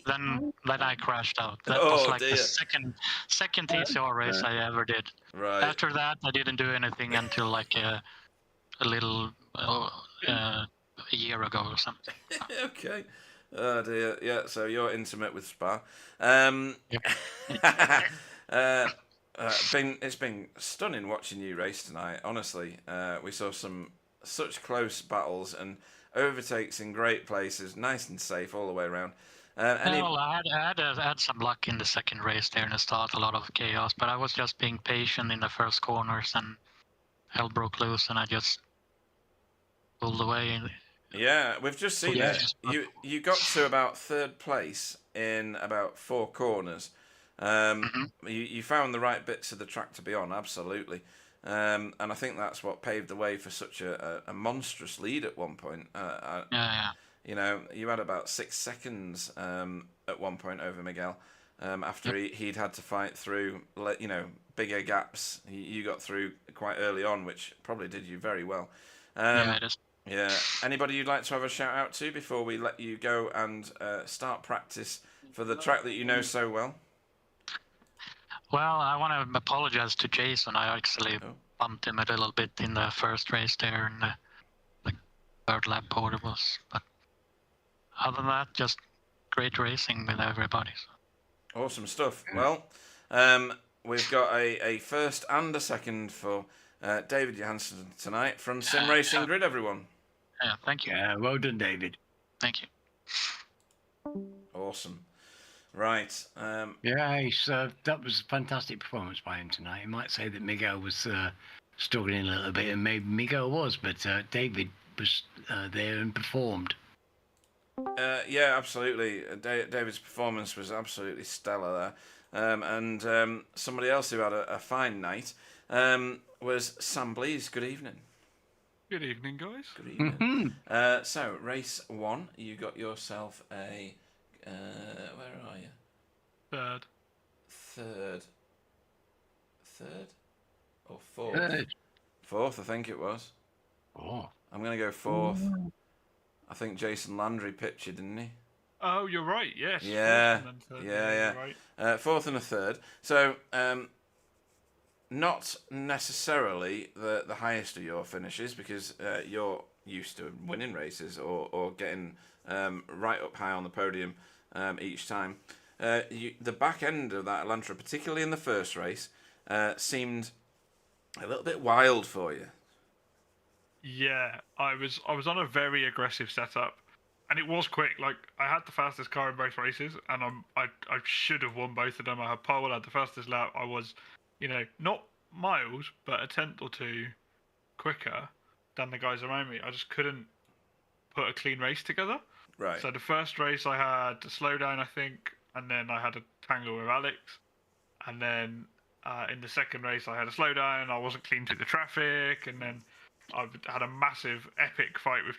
Then I crashed out. That was like the second TCR race I ever did. Right. After that, I didn't do anything until like a little a year ago or something. Okay. Oh dear. Yeah. So you're intimate with Spa. It's been stunning watching you race tonight. Honestly, we saw such close battles and overtakes in great places, nice and safe all the way around. I had some luck in the second race there in the start, a lot of chaos, but I was just being patient in the first corners and hell broke loose and I just pulled away. Yeah, we've just seen it. You got to about third place in about 4 corners. You found the right bits of the track to be on, absolutely. And I think that's what paved the way for such a monstrous lead at one point. You know, you had about 6 seconds at one point over Miguel after he'd had to fight through, bigger gaps. You got through quite early on, which probably did you very well. It is. Yeah. Anybody you'd like to have a shout out to before we let you go and start practice for the track that you know so well? Well, I want to apologize to Jason. I actually bumped him a little bit in the first race there in the third lap portables. But other than that, just great racing with everybody. So. Awesome stuff. Well, we've got a first and a second for David Johansson tonight from Sim Racing Grid, everyone. Yeah, thank you. Yeah, well done, David. Thank you. Awesome. Right. That was a fantastic performance by him tonight. You might say that Miguel was struggling a little bit, and maybe Miguel was, but David was there and performed. Yeah, absolutely. David's performance was absolutely stellar there. And somebody else who had a fine night was Sam Blease. Good evening. Good evening, guys. Good evening. So, race 1, you got yourself a... where are you? Third or fourth? Fourth, I think it was. Oh. I'm going to go fourth. I think Jason Landry pitched you, didn't he? Oh, you're right, yes. Yeah. Yeah. Right. Fourth and a third. So, not necessarily the highest of your finishes because you're used to winning races or getting right up high on the podium each time. The back end of that Elantra, particularly in the first race, seemed a little bit wild for you. Yeah, I was on a very aggressive setup, and it was quick. Like, I had the fastest car in both races, and I should have won both of them. I had pole, I had the fastest lap. I was, not miles, but a tenth or two quicker than the guys around me. I just couldn't put a clean race together. Right. So the first race I had a slowdown, I think, and then I had a tangle with Alex, and then in the second race I had a slowdown. I wasn't clean through the traffic, and then I had a massive epic fight with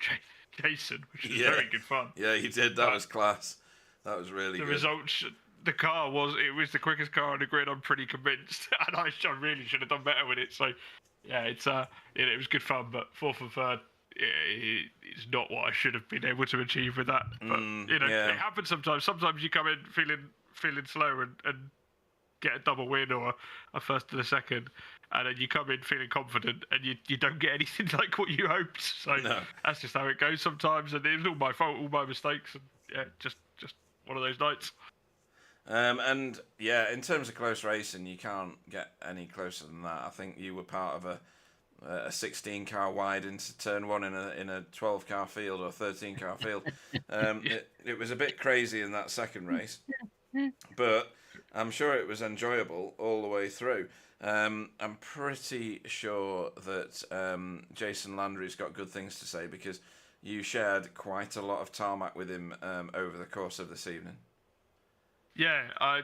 Jason, which was very good fun. Yeah, you did. That was class. That was really good. The results, the car was the quickest car on the grid. I'm pretty convinced, and I really should have done better with it. So, yeah, it was good fun, but fourth and third, it's not what I should have been able to achieve with that. But it happens sometimes. Sometimes you come in feeling slow and get a double win or a first and a second, and then you come in feeling confident and you don't get anything like what you hoped. So that's just how it goes sometimes, and it was all my fault, all my mistakes, and just one of those nights. And yeah, in terms of close racing, you can't get any closer than that. I think you were part of a 16 car wide into turn one in a 12 car field or 13 car field. It was a bit crazy in that second race, but I'm sure it was enjoyable all the way through. I'm pretty sure that Jason Landry's got good things to say, because you shared quite a lot of tarmac with him over the course of this evening. Yeah, I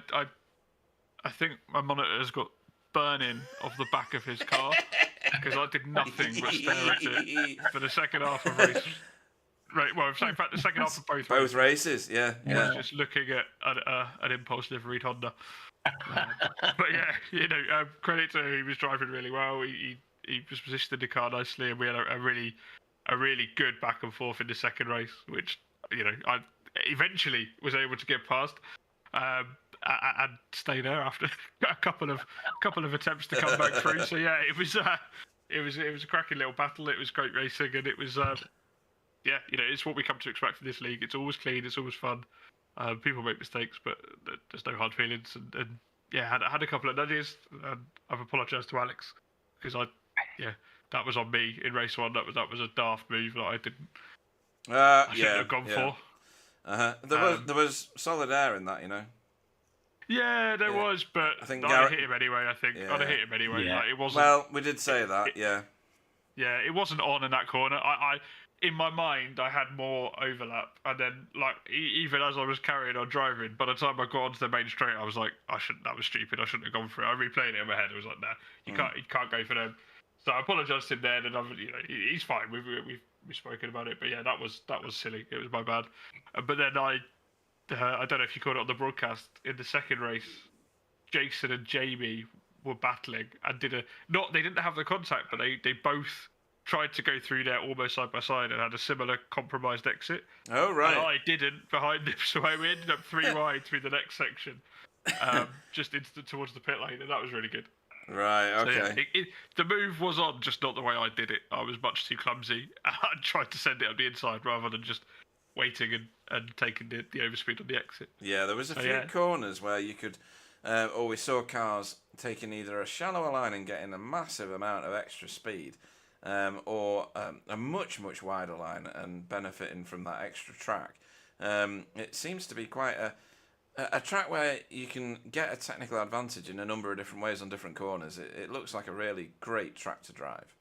think my monitor's got burning off the back of his car, because I did nothing but stare at it for the second half of race. Right, well, in fact, the second half of both races. Yeah. I was just looking at an impulse liveried Honda. But yeah, credit to him. He was driving really well. He was positioned the car nicely, and we had a really good back and forth in the second race, which I eventually was able to get past and stay there after a couple of attempts to come back through. So yeah, it was a cracking little battle. It was great racing, and it was it's what we come to expect from this league. It's always clean, it's always fun. People make mistakes, but there's no hard feelings. And I had a couple of nudges, and I've apologised to Alex, because that was on me in race one. That was a daft move that I didn't. I shouldn't have gone for. There was solid air in that, Yeah, there was, but I think I'd hit him anyway. I'd have hit him anyway. Yeah. Like, it wasn't. Well, we did say that. Yeah, it wasn't on in that corner. I in my mind, I had more overlap, and then even as I was carrying on driving, by the time I got onto the main straight, I was like, that was stupid. I shouldn't have gone for it. I replayed it in my head. I was like, nah, you can't go for them. So I apologised to him then, and he's fine. We've spoken about it, but yeah, that was silly. It was my bad. But then I don't know if you caught it on the broadcast in the second race. Jason and Jamie were battling and they didn't have the contact, but they both tried to go through there almost side by side and had a similar compromised exit. Oh right. And I didn't behind him, so I ended up 3 wide through the next section, just towards the pit lane, and that was really good. Right, okay. So, yeah, the move was on, just not the way I did it. I was much too clumsy. I tried to send it on the inside rather than just waiting and taking the overspeed on the exit. Yeah, there was a few corners where you could, or we saw cars taking either a shallower line and getting a massive amount of extra speed, or a much, much wider line and benefiting from that extra track. It seems to be quite a track where you can get a technical advantage in a number of different ways on different corners. It looks like a really great track to drive.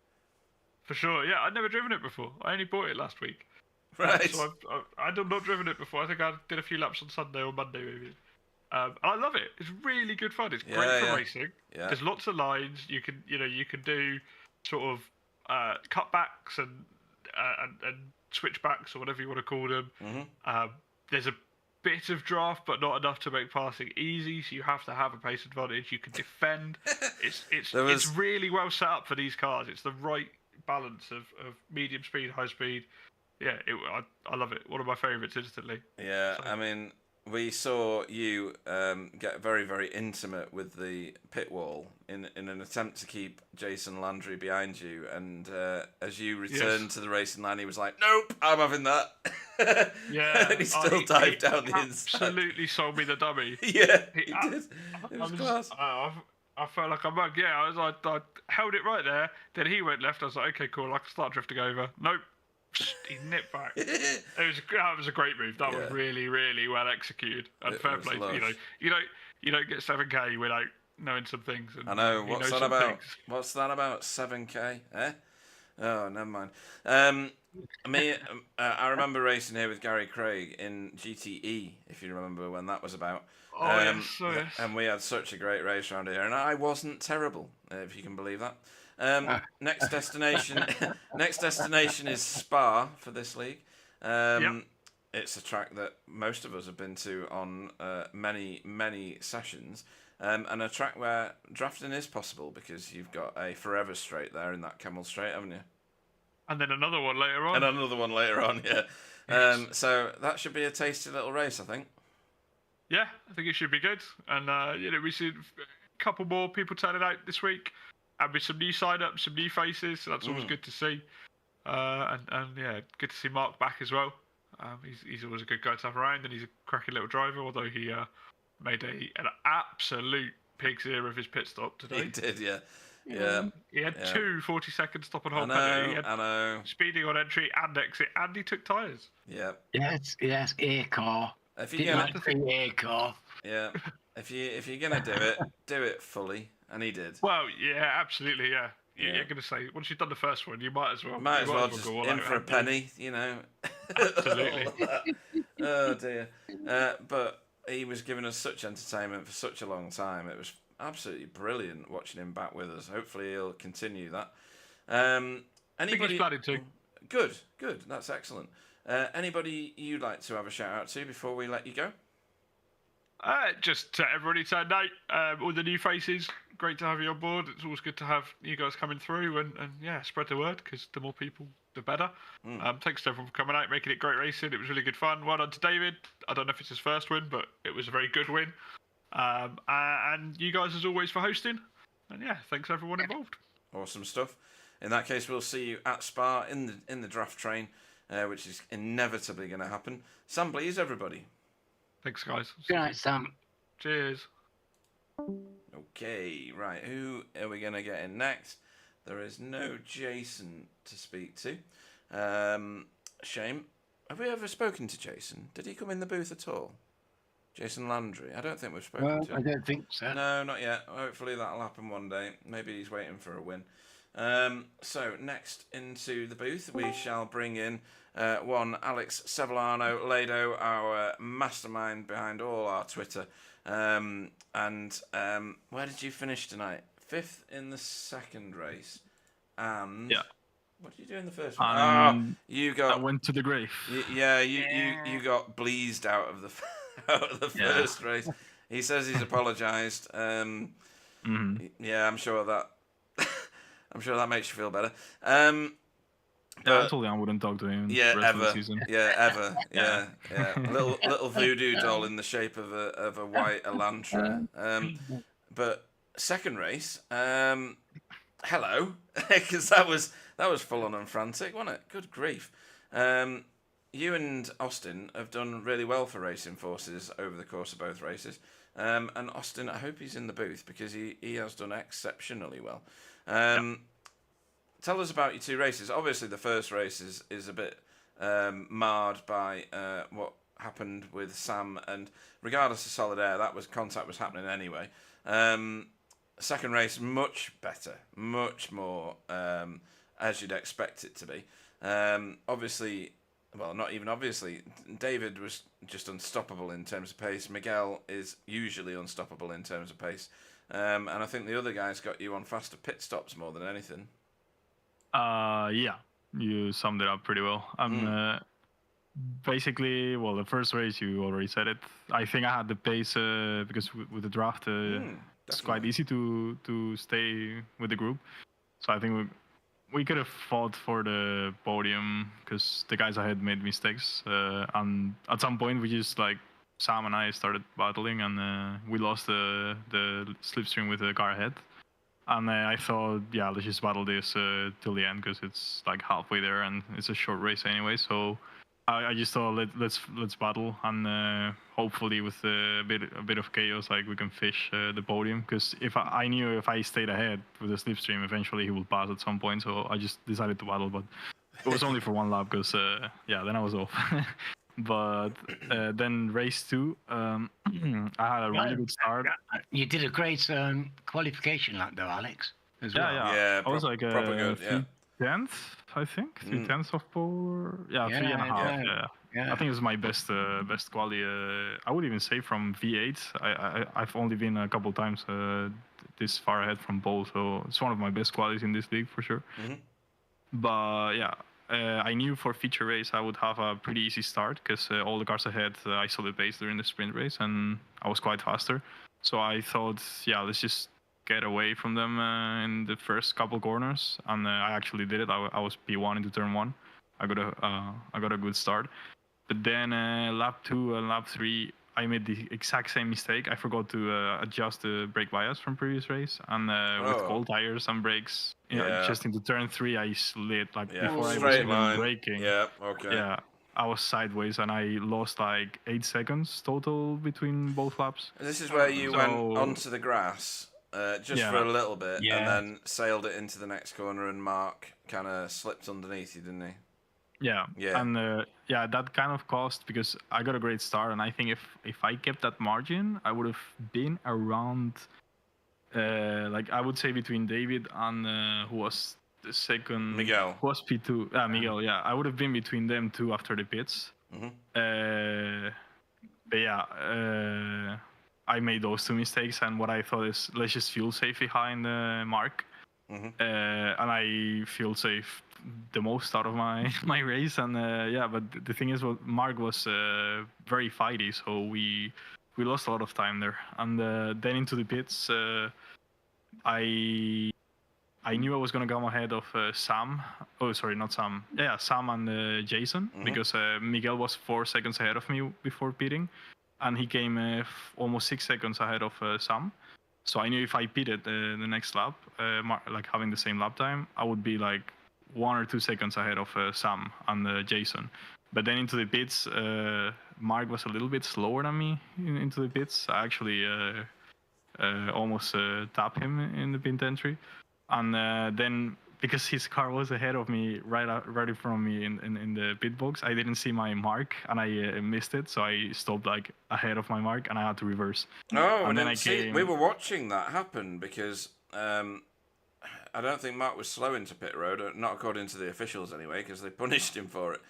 For sure, yeah. I'd never driven it before. I only bought it last week. Right. So I'd not driven it before. I think I did a few laps on Sunday or Monday maybe. I love it. It's really good fun. It's great for racing. Yeah. There's lots of lines. You can do sort of cutbacks and switchbacks or whatever you want to call them. Mm-hmm. There's a bit of draft, but not enough to make passing easy. So you have to have a pace advantage. You can defend. It's really well set up for these cars. It's the right balance of medium speed, high speed. Yeah, I love it. One of my favourites instantly. Yeah, so. I mean, we saw you get very, very intimate with the pit wall in an attempt to keep Jason Landry behind you, and as you returned to the racing line, he was like, "Nope, I'm having that." Yeah, and he still dived down the inside. Absolutely sold me the dummy. Yeah, he did. It was class. I felt like a mug. Yeah, I held it right there. Then he went left. I was like, "Okay, cool. I can start drifting over." Nope. nipped back. That was a great move. That was really, really well executed. And fair play. You don't get 7K without knowing some things. And I know. What's that about? What's that about? 7K? Eh? Oh, never mind. I remember racing here with Gary Craig in GTE, if you remember when that was about. Yes. And we had such a great race around here, and I wasn't terrible, if you can believe that. Next destination is Spa for this league. It's a track that most of us have been to on many sessions, and a track where drafting is possible because you've got a forever straight there in that Camel Straight, haven't you? And then another one later on. Yeah. So that should be a tasty little race, I think. Yeah, I think it should be good. And, we see a couple more people turning out this week. And with some new sign-ups, some new faces. So that's always good to see. And good to see Mark back as well. He's always a good guy to have around. And he's a cracking little driver, although he made an absolute pig's ear of his pit stop today. He did, yeah. Yeah. He had 2 40-second stop and hold penalty. I know. Speeding on entry and exit, and he took tyres. Yeah. Yes, air car. If you're gonna air car. Yeah. If you're gonna do it fully, and he did. Well, yeah, absolutely, yeah. You're gonna say once you've done the first one, you might as well. Might as well just go in for a penny, Absolutely. Oh dear. But he was giving us such entertainment for such a long time. It was absolutely brilliant watching him back with us. Hopefully he'll continue that. Anybody? He's planning to. Good. That's excellent. Anybody you'd like to have a shout out to before we let you go? Just to everybody turned out, all the new faces. Great to have you on board. It's always good to have you guys coming through and spread the word because the more people, the better. Thanks to everyone for coming out, making it great racing. It was really good fun. Well done to David. I don't know if it's his first win, but it was a very good win. And you guys as always for hosting. And thanks everyone involved. Awesome stuff. In that case, we'll see you at Spa in the draft train, which is inevitably going to happen. Sam, please, everybody. Thanks, guys. Good night, Sam. Cheers. Okay, right. Who are we going to get in next? There is no Jason to speak to. Shame. Have we ever spoken to Jason? Did he come in the booth at all? Jason Landry. I don't think we've spoken to him. I don't think so. No, not yet. Hopefully that'll happen one day. Maybe he's waiting for a win. So next into the booth, we shall bring in one Alex Sevillano Lado, our mastermind behind all our Twitter. Where did you finish tonight? 5th in the second race. And what did you do in the first one? You got. I went to the grave. You got bleezed out of the first race. He says he's apologised. Yeah, I'm sure that makes you feel better. I told him I wouldn't talk to him. Yeah, the rest of the season. Ever. Yeah. Little voodoo doll in the shape of a white Elantra. But second race, hello, because that was full on and frantic, wasn't it? Good grief. You and Austin have done really well for Racing Forces over the course of both races. And Austin, I hope he's in the booth because he has done exceptionally well. Tell us about your 2 races. Obviously, the first race is a bit marred by what happened with Sam, and regardless of Solid Air, contact was happening anyway. Second race, much better, much more as you'd expect it to be. Obviously, well, not even obviously, David was just unstoppable in terms of pace. Miguel is usually unstoppable in terms of pace. And I think the other guys got you on faster pit stops more than anything. Yeah, you summed it up pretty well. Basically, well, the first race, you already said it. I think I had the pace because with the draft, it's quite easy to stay with the group. So I think we could have fought for the podium because the guys ahead made mistakes. And at some point, we just Sam and I started battling, and we lost the slipstream with the car ahead. And I thought, let's just battle this till the end because it's halfway there and it's a short race anyway. So I just thought let's battle, and hopefully with a bit of chaos, we can fish the podium. Because I knew if I stayed ahead with the slipstream, eventually he will pass at some point. So I just decided to battle. But It was only for one lap because then I was off. But then race 2, I had a really good start. You did a great qualification lap though, Alex, as well. Yeah, I was like proper good, yeah. 3/10, I think. 3/10 of pole. Yeah, 3.5. Yeah. I think it was my best quali. I would even say from V8. I've only been a couple times this far ahead from pole, so it's one of my best qualities in this league for sure. But yeah, I knew for feature race I would have a pretty easy start because all the cars ahead I saw the pace during the sprint race and I was quite faster. So I thought, let's just get away from them in the first couple corners, and I actually did it. I was P1 into turn 1. I got a good start. But then lap 2 and lap 3, I made the exact same mistake. I forgot to adjust the brake bias from previous race, and with cold tires and brakes, just into turn 3, I slid before I was even braking. Yeah, okay. Yeah, I was sideways, and I lost like 8 seconds total between both laps. This is where you went onto the grass just for a little bit, and then sailed it into the next corner, and Mark kind of slipped underneath you, didn't he? Yeah. And that kind of cost, because I got a great start, and I think if I kept that margin, I would have been around, I would say between David and who was the second? Miguel. Who was P2? Miguel, yeah. I would have been between them two after the pits. But I made those 2 mistakes, and what I thought is, let's just fuel safe behind Mark. And I feel safe the most out of my race, and but the thing is, Mark was very fighty, so we lost a lot of time there. And then into the pits, I knew I was gonna come ahead of Sam. Oh, sorry, not Sam. Sam and Jason, because Miguel was 4 seconds ahead of me before pitting, and he came almost 6 seconds ahead of Sam. So I knew if I pitted the next lap, having the same lap time, I would be 1 or 2 seconds ahead of Sam and Jason. But then into the pits, Mark was a little bit slower than me into the pits. I actually almost tapped him in the pit entry. And then, because his car was ahead of me, right in front of me in the pit box, I didn't see my mark, and I missed it. So I stopped ahead of my mark, and I had to reverse. Oh, and then we were watching that happen, because I don't think Mark was slow into pit road, not according to the officials anyway, because they punished him for it.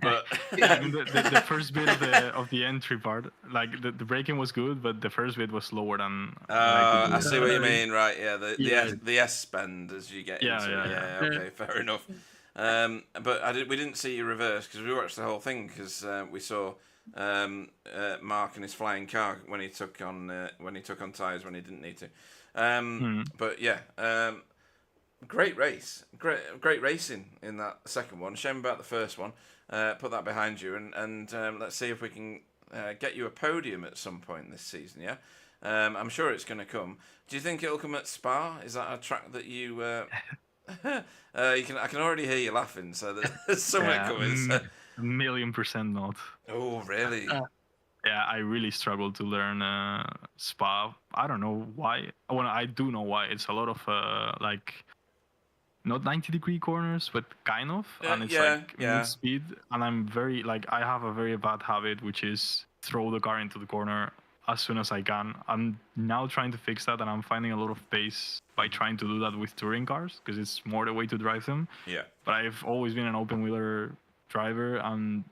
But the first bit of the entry part, the braking was good, but the first bit was slower than. I see what you mean, right? Yeah, the S bend as you get into it. Yeah, okay, fair enough. But we didn't see you reverse, because we watched the whole thing, because we saw Mark and his flying car when he took on tyres when he didn't need to. But yeah, great race, great racing in that second one. Shame about the first one. Put that behind you, and let's see if we can get you a podium at some point this season. Yeah, I'm sure it's going to come. Do you think it'll come at Spa? Is that a track that you? I can already hear you laughing. So there's something coming. So. 1,000,000% not. Oh, really? Yeah, I really struggled to learn Spa. I don't know why. Well, I do know why. It's a lot of not 90-degree corners, but kind of, and it's mid speed. And I'm very I have a very bad habit, which is throw the car into the corner as soon as I can. I'm now trying to fix that, and I'm finding a lot of pace by trying to do that with touring cars, because it's more the way to drive them. Yeah. But I've always been an open wheeler driver, and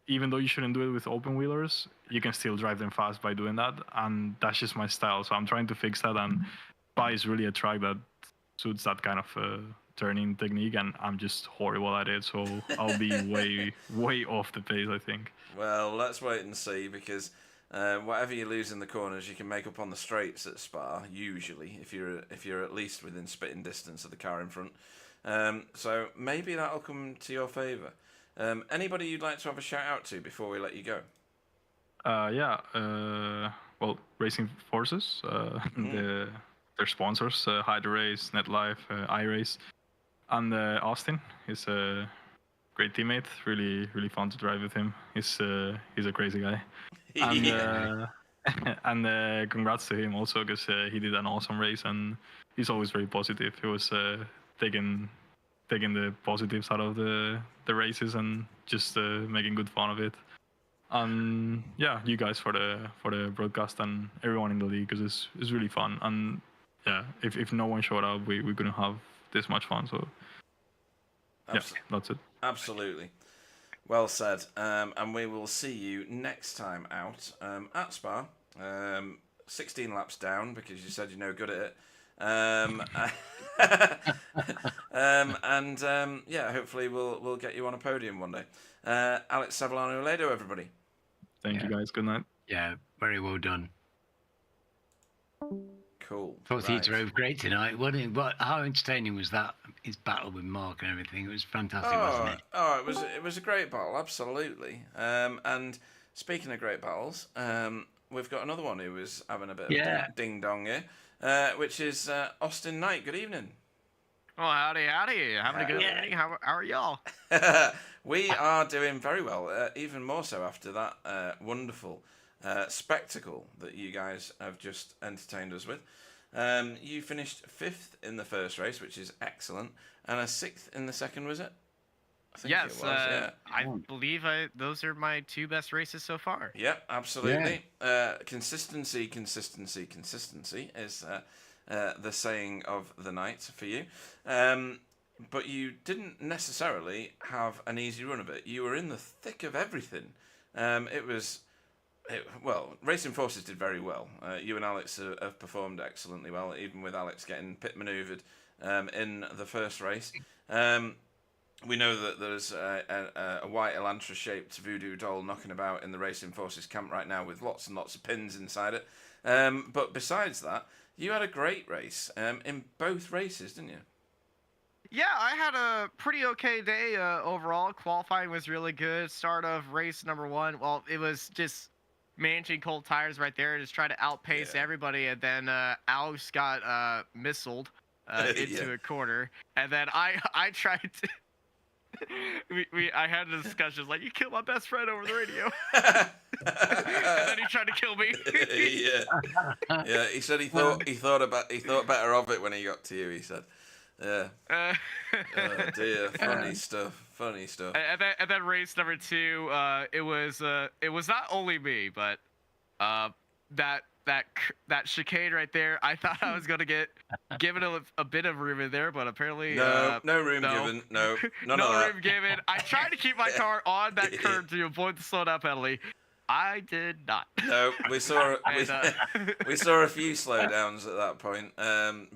even though you shouldn't do it with open wheelers, you can still drive them fast by doing that, and that's just my style. So I'm trying to fix that, and Spa is really a track that suits that kind of turning technique, and I'm just horrible at it. So I'll be way off the pace, I think. Well, let's wait and see, because whatever you lose in the corners, you can make up on the straights at Spa. Usually, if you're at least within spitting distance of the car in front. So maybe that'll come to your favour. Anybody you'd like to have a shout out to before we let you go? Well, Racing Forces, their sponsors, Hydro Race, NetLife, iRace, and Austin. He's a great teammate. Really, really fun to drive with him. He's a crazy guy. And and congrats to him also, because he did an awesome race, and he's always very positive. He was taking taking the positives out of the races and just making good fun of it. And yeah, you guys for the broadcast and everyone in the league, because it's really fun. And yeah, if no one showed up, we couldn't have this much fun. So yeah, that's it. Absolutely. Well said. And we will see you next time out at Spa. 16 laps down, because you said you're no good at it. Yeah, hopefully we'll get you on a podium one day. Alex Savellano-Ledo, everybody. Thank you guys. Good night. Yeah, very well done. Cool. Thought he drove great tonight, wasn't he? But how entertaining was that? His battle with Mark and everything. It was fantastic, wasn't it? Oh, it was a great battle, absolutely. And speaking of great battles, we've got another one who was having a bit of ding dong here, which is Austin Knight. Good evening. Oh, howdy. Having a good evening. How are y'all? We are doing very well, even more so after that wonderful spectacle that you guys have just entertained us with. You finished 5th in the first race, which is excellent, and a 6th in the second, was it? I think yes, it was, yeah. I believe those are my 2 best races so far. Yep, absolutely. Yeah. Consistency is the saying of the night for you. But you didn't necessarily have an easy run of it. You were in the thick of everything. Racing Forces did very well. You and Alex have performed excellently well, even with Alex getting pit manoeuvred in the first race. We know that there's a white Elantra-shaped voodoo doll knocking about in the Racing Forces camp right now with lots and lots of pins inside it. But besides that, you had a great race in both races, didn't you? Yeah, I had a pretty okay day overall. Qualifying was really good. Start of race number 1, well, it was just managing cold tires right there, just trying to outpace everybody, and then Alex got missiled into a corner, and then I tried to. I had a discussion like, you killed my best friend over the radio. And then he tried to kill me. Yeah. He said he thought better of it when he got to you. He said, yeah. Oh dear, funny stuff. And then race number 2, it was not only me, but that chicane right there. I thought I was gonna get given a bit of room in there, but apparently no room given. No, none of that. room given. I tried to keep my car on that curb to avoid the slowdown penalty. I did not. No, we saw we saw a few slowdowns at that point.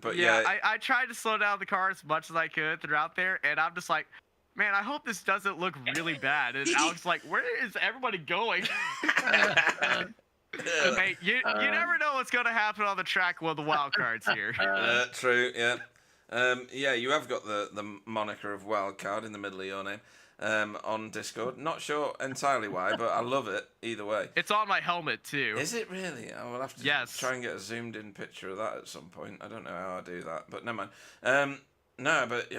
But yeah, I tried to slow down the car as much as I could throughout there, and I'm just like, man, I hope this doesn't look really bad. And Alex like, where is everybody going? Hey, you never know what's gonna happen on the track with the wild cards here. True, yeah. Yeah, you have got the moniker of wild card in the middle of your name. On Discord. Not sure entirely why, but I love it either way. It's on my helmet too. Is it really? I will have to try and get a zoomed in picture of that at some point. I don't know how I do that, but never mind. No, but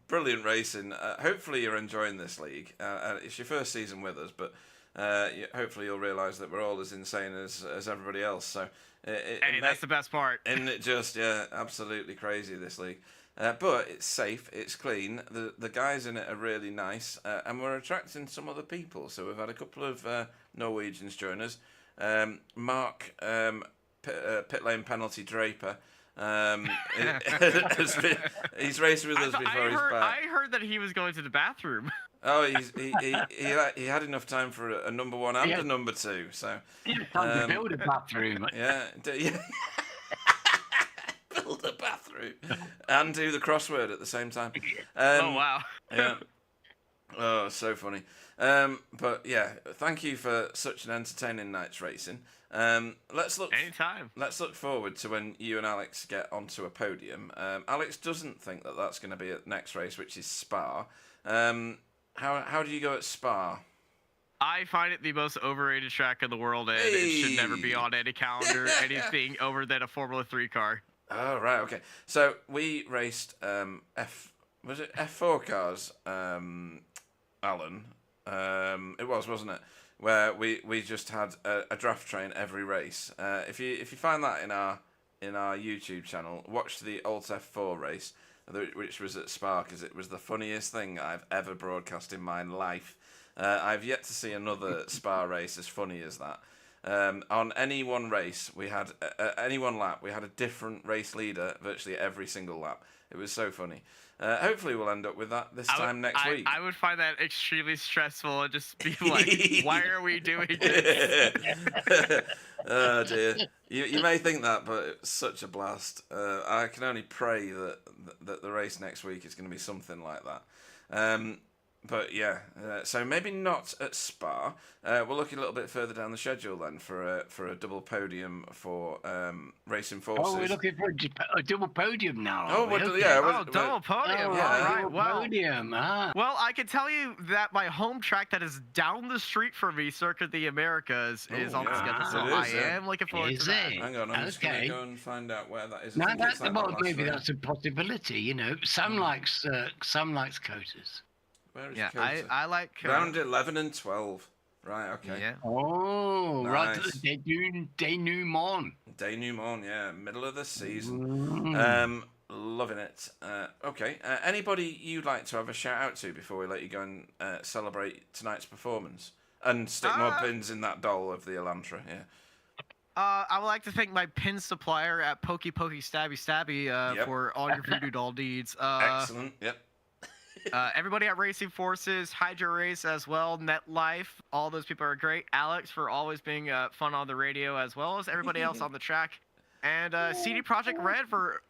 brilliant racing. Hopefully you're enjoying this league. It's your first season with us, but hopefully you'll realise that we're all as insane as everybody else. So that's the best part. Isn't it just absolutely crazy, this league? But it's safe, it's clean. The guys in it are really nice, and we're attracting some other people. So we've had a couple of Norwegians join us. Mark, pit lane penalty Draper. He's raced with us before he's back. I heard that he was going to the bathroom. Oh, he had enough time for a number 1 and a number 2. So time to build a bathroom. Yeah. Build a bathroom and do the crossword at the same time. Oh wow! Yeah. Oh, so funny. But yeah, thank you for such an entertaining night's racing. Let's look. Anytime. Let's look forward to when you and Alex get onto a podium. Alex doesn't think that that's going to be at next race, which is Spa. How do you go at Spa? I find it the most overrated track in the world, and it should never be on any calendar. Anything over than a Formula 3 car. Oh, right, okay. So we raced F4 cars, Alan? It was, wasn't it? Where we just had a draft train every race. If you find that in our YouTube channel, watch the Alt F4 race. which was at Spa, because it was the funniest thing I've ever broadcast in my life. I've yet to see another Spa race as funny as that. On any one race, we had any one lap, we had a different race leader virtually every single lap. It was so funny. Hopefully, we'll end up with that this time next week. I would find that extremely stressful and just be like, "Why are we doing this?" Oh dear. You may think that, but it's such a blast. I can only pray that the race next week is going to be something like that. But yeah, so maybe not at Spa. We're looking a little bit further down the schedule then for a double podium for Racing Forces. Oh, we're looking for a double podium now. Oh, okay. Double podium. Oh, All right. double Well, podium. well, I can tell you that my home track that is down the street from me, Circuit of the Americas, is on the schedule. So I am looking forward to that. Hang on, I'm just going to go and find out where that is. Now maybe that's a possibility. You know, Sam likes Cotas. Where is Yeah, Kota? I like round 11 and 12. Right, okay. Yeah. Oh, Nice. right. Denouement. Denouement, yeah, middle of the season. Mm. Loving it. Okay, anybody you'd like to have a shout out to before we let you go and celebrate tonight's performance and stick more pins in that doll of the Elantra? Yeah. I would like to thank my pin supplier at Pokey Pokey Stabby Stabby for all your voodoo doll needs. Excellent. Yep. Everybody at Racing Forces, Hydro Race as well, NetLife, all those people are great. Alex for always being fun on the radio, as well as everybody else on the track. And CD Projekt Red for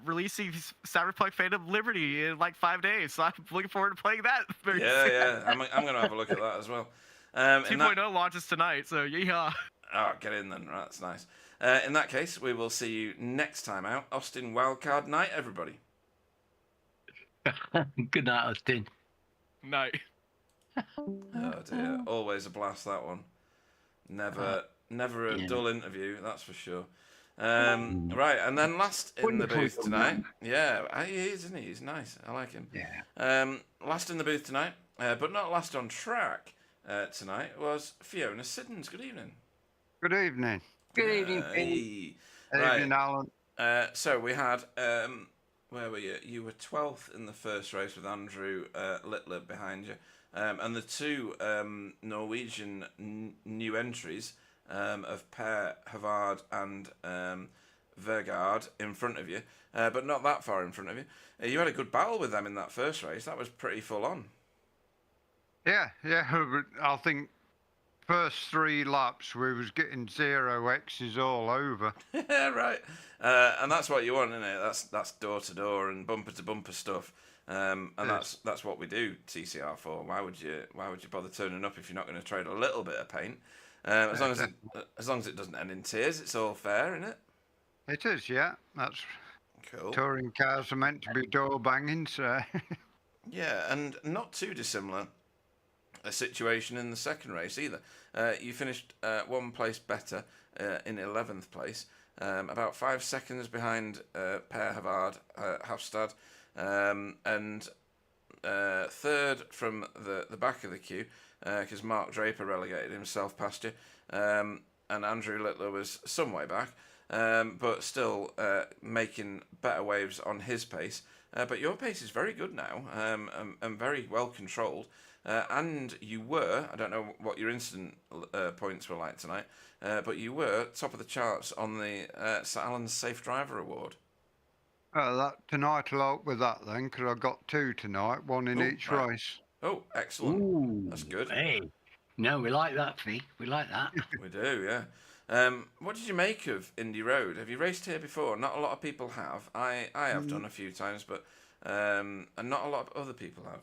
releasing Cyberpunk Phantom Liberty in like 5 days. So I'm looking forward to playing that very soon. Yeah. I'm going to have a look at that as well. 2.0 launches tonight, so yeah. Oh, get in then. Right, that's nice. In that case, we will see you next time out. Austin Wildcard Night, everybody. Good night, Austin. Night. Oh dear, always a blast, that one. Never a dull interview, that's for sure. Right, and then last in the booth tonight. Yeah, he is, isn't he? He's nice. I like him. Yeah. Last in the booth tonight, but not last on track tonight, was Fiona Siddons. Good evening. Good evening. Good evening, Hey. Evening, Alan. So we had, where were you? You were 12th in the first race with Andrew Littler behind you. And the two Norwegian new entries of Per Havard and Vergaard in front of you, but not that far in front of you. You had a good battle with them in that first race. That was pretty full on. Yeah. I think first 3 laps we was getting 0 X's all over. Yeah, right. And that's what you want, isn't it? That's door to door and bumper to bumper stuff. And that's what we do TCR for. Why would you bother turning up if you're not going to trade a little bit of paint? As long as it doesn't end in tears, it's all fair, isn't it? It is, yeah. That's cool. Touring cars are meant to be door banging, so. Yeah, and not too dissimilar a situation in the second race either. You finished 1 place better in 11th place, about 5 seconds behind Per Havard Hafstad, and third from the back of the queue, because Mark Draper relegated himself past you, and Andrew Littler was some way back, but still making better waves on his pace. But your pace is very good now, and very well controlled. And you were, I don't know what your incident points were like tonight, but you were top of the charts on the St Alan's Safe Driver Award. Tonight I'll help with that then, because I got 2 tonight, 1 in each race. Oh, excellent. Ooh, that's good. Hey, no, we like that, Fee. We like that. We do, yeah. What did you make of Indy Road? Have you raced here before? Not a lot of people have. I have done a few times, but and not a lot of other people have.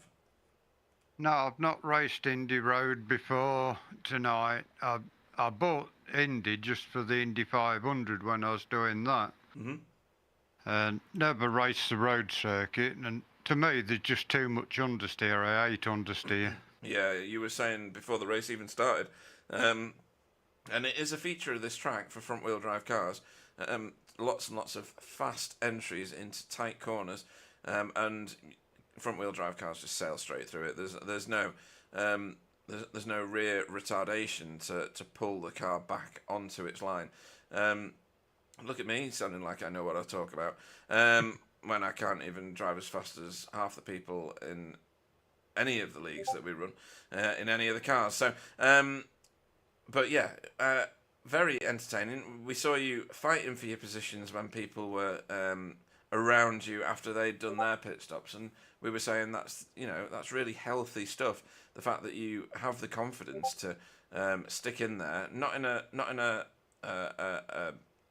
No, I've not raced Indy Road before tonight. I bought Indy just for the Indy 500 when I was doing that. Mm-hmm. And never raced the road circuit. And to me, there's just too much understeer. I hate understeer. Yeah, you were saying before the race even started. And it is a feature of this track for front-wheel drive cars. Lots and lots of fast entries into tight corners. And front-wheel drive cars just sail straight through it. There's no rear retardation to pull the car back onto its line. Look at me, sounding like I know what I talk about. when I can't even drive as fast as half the people in any of the leagues that we run in any of the cars. So, but yeah, very entertaining. We saw you fighting for your positions when people were around you after they'd done their pit stops, and we were saying that's really healthy stuff. The fact that you have the confidence to stick in there, not in a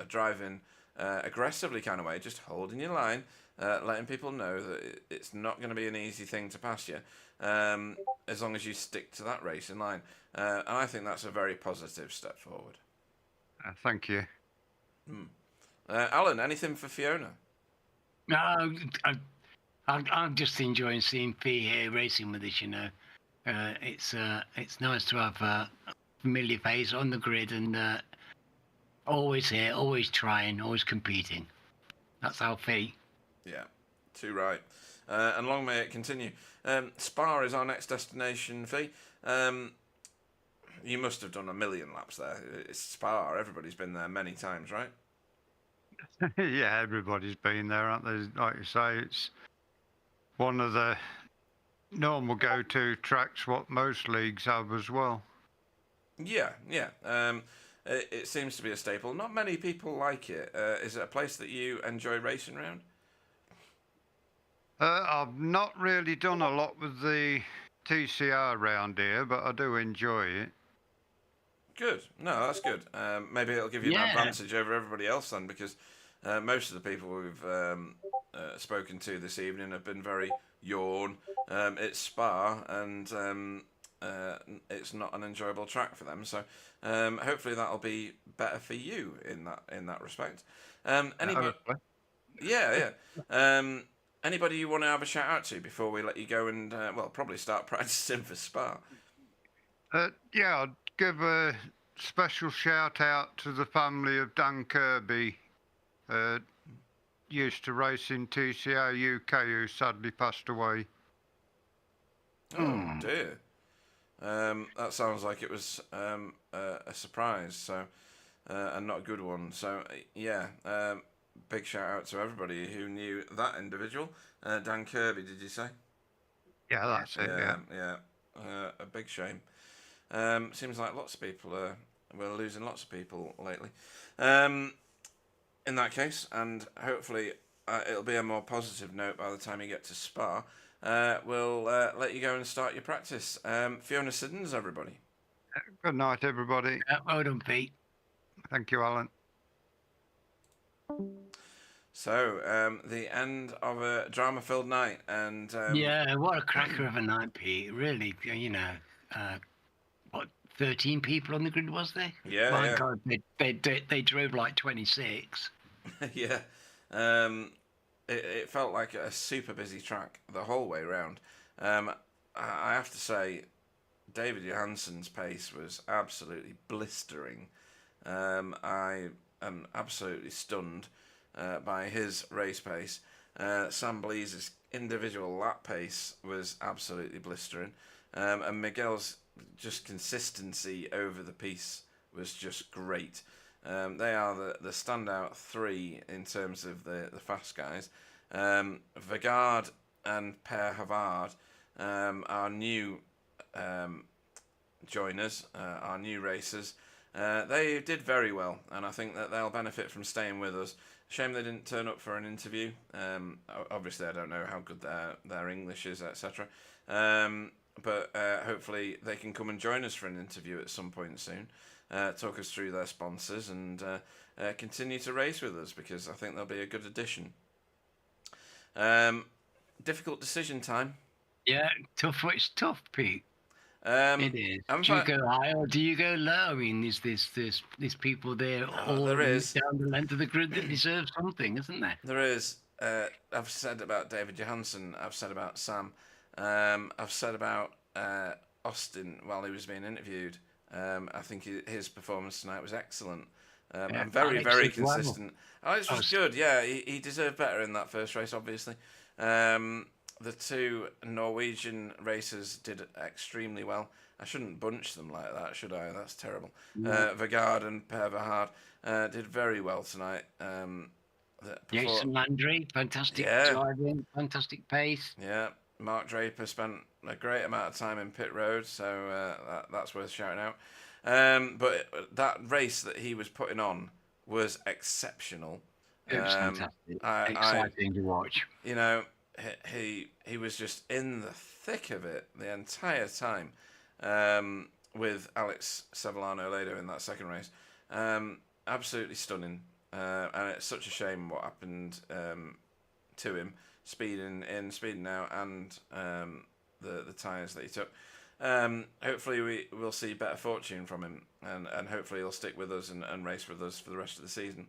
driving aggressively kind of way, just holding your line, letting people know that it's not going to be an easy thing to pass you, as long as you stick to that racing line. And I think that's a very positive step forward. Thank you. Alan, anything for Fiona? No, I'm just enjoying seeing Fee here racing with us. It's nice to have a familiar face on the grid, and always here, always trying, always competing. That's our Fee. Yeah, too right. And long may it continue. Spa is our next destination, Fee. You must have done a million laps there. It's Spa. Everybody's been there many times, right? Yeah, everybody's been there, aren't they? Like you say, it's one of the normal go-to tracks what most leagues have as well. Yeah. It seems to be a staple. Not many people like it. Is it a place that you enjoy racing around? I've not really done a lot with the TCR around here, but I do enjoy it. Good. No, that's good. Maybe it'll give you an advantage over everybody else then, because most of the people we've spoken to this evening have been very yawn. It's Spa, and it's not an enjoyable track for them. So hopefully that'll be better for you in that respect. Anybody? Yeah. Anybody you want to have a shout out to before we let you go and probably start practicing for Spa? Yeah, I'd give a special shout out to the family of Dan Kirby, used to race in TCR UK, who sadly passed away. Oh dear. That sounds like it was a surprise, so and not a good one. So yeah, big shout out to everybody who knew that individual. Dan Kirby, did you say? Yeah, that's it. Yeah. A big shame. Seems like lots of people we're losing lots of people lately. In that case, and hopefully it'll be a more positive note by the time you get to Spa. We'll let you go and start your practice. Fiona Siddons, everybody. Good night, everybody. Well done, Pete. Thank you, Alan. So, the end of a drama-filled night, and yeah, what a cracker of a night, Pete. Really, 13 people on the grid, was there? Yeah. My God, they drove like 26. Yeah. It felt like a super busy track the whole way round. I have to say, David Johansson's pace was absolutely blistering. I am absolutely stunned by his race pace. Sam Bleeze's individual lap pace was absolutely blistering. And Miguel's just consistency over the piece was just great. They are the standout three in terms of the fast guys. Vegard and Per Havard, our new joiners, our new racers, they did very well, and I think that they'll benefit from staying with us. Shame they didn't turn up for an interview. Obviously, I don't know how good their English is, etc. But hopefully they can come and join us for an interview at some point soon. Talk us through their sponsors and continue to race with us, because I think they'll be a good addition. Difficult decision time. Yeah, tough. It's tough, Pete. It is. Do you go high or do you go low? I mean, there's people there all there is. down the length of the grid that deserve something, isn't there? There is. I've said about David Johansson. I've said about Sam. I've said about Austin while he was being interviewed. I think his performance tonight was excellent. And very, very consistent. Well. It was good, yeah. He deserved better in that first race, obviously. The two Norwegian racers did extremely well. I shouldn't bunch them like that, should I? That's terrible. Vegard and Per Vahard did very well tonight. Jason Landry, fantastic driving, fantastic pace. Yeah, Mark Draper spent a great amount of time in pit road, so that's worth shouting out. But that race that he was putting on was exceptional. It was fantastic, exciting to watch. You know, he was just in the thick of it the entire time, with Alex Sevillano-Ledo in that second race. Absolutely stunning. And it's such a shame what happened to him, speeding out, and the tyres that he took. Hopefully we'll see better fortune from him, and hopefully he'll stick with us and race with us for the rest of the season.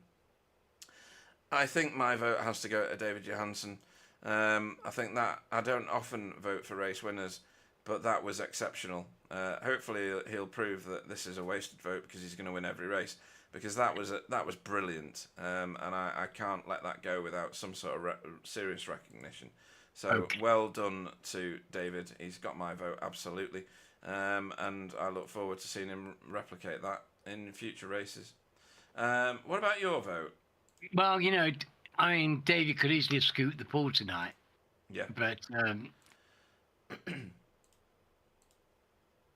I think my vote has to go to David Johansson. I think that I don't often vote for race winners, but that was exceptional. Hopefully he'll prove that this is a wasted vote because he's going to win every race. Because that was brilliant, and I can't let that go without some sort of serious recognition. So well done to David. He's got my vote absolutely, and I look forward to seeing him replicate that in future races. What about your vote? Well, you know, I mean, David could easily have scooped the pole tonight. Yeah, but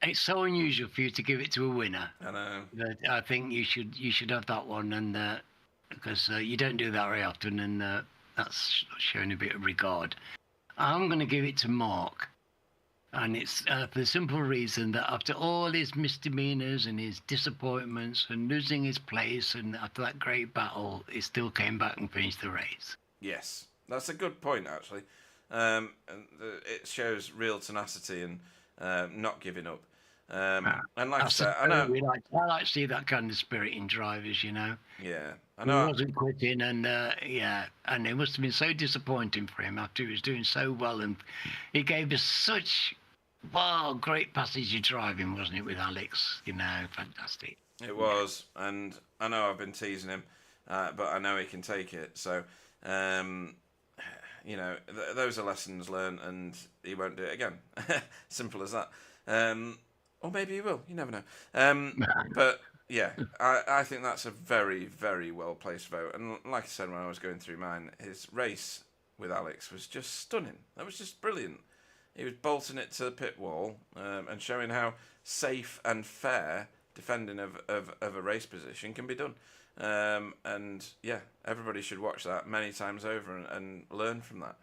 it's so unusual for you to give it to a winner. I know. That I think you should have that one, and because you don't do that very often, and that's showing a bit of regard. I'm going to give it to Mark, and it's for the simple reason that after all his misdemeanors and his disappointments and losing his place, and after that great battle, he still came back and finished the race. Yes, that's a good point actually. And it shows real tenacity and not giving up. And like I said, I know I like to see that kind of spirit in drivers, you know. Yeah, I know. He wasn't quitting, and and it must have been so disappointing for him after he was doing so well, and he gave us such great passage of driving, wasn't it, with Alex? You know, fantastic. It was, and I know I've been teasing him, but I know he can take it. So, you know, those are lessons learned, and he won't do it again. Simple as that. Or maybe he will. You never know. But yeah, I think that's a very, very well placed vote. And like I said when I was going through mine, his race with Alex was just stunning. That was just brilliant. He was bolting it to the pit wall and showing how safe and fair defending of a race position can be done. And yeah, everybody should watch that many times over and learn from that.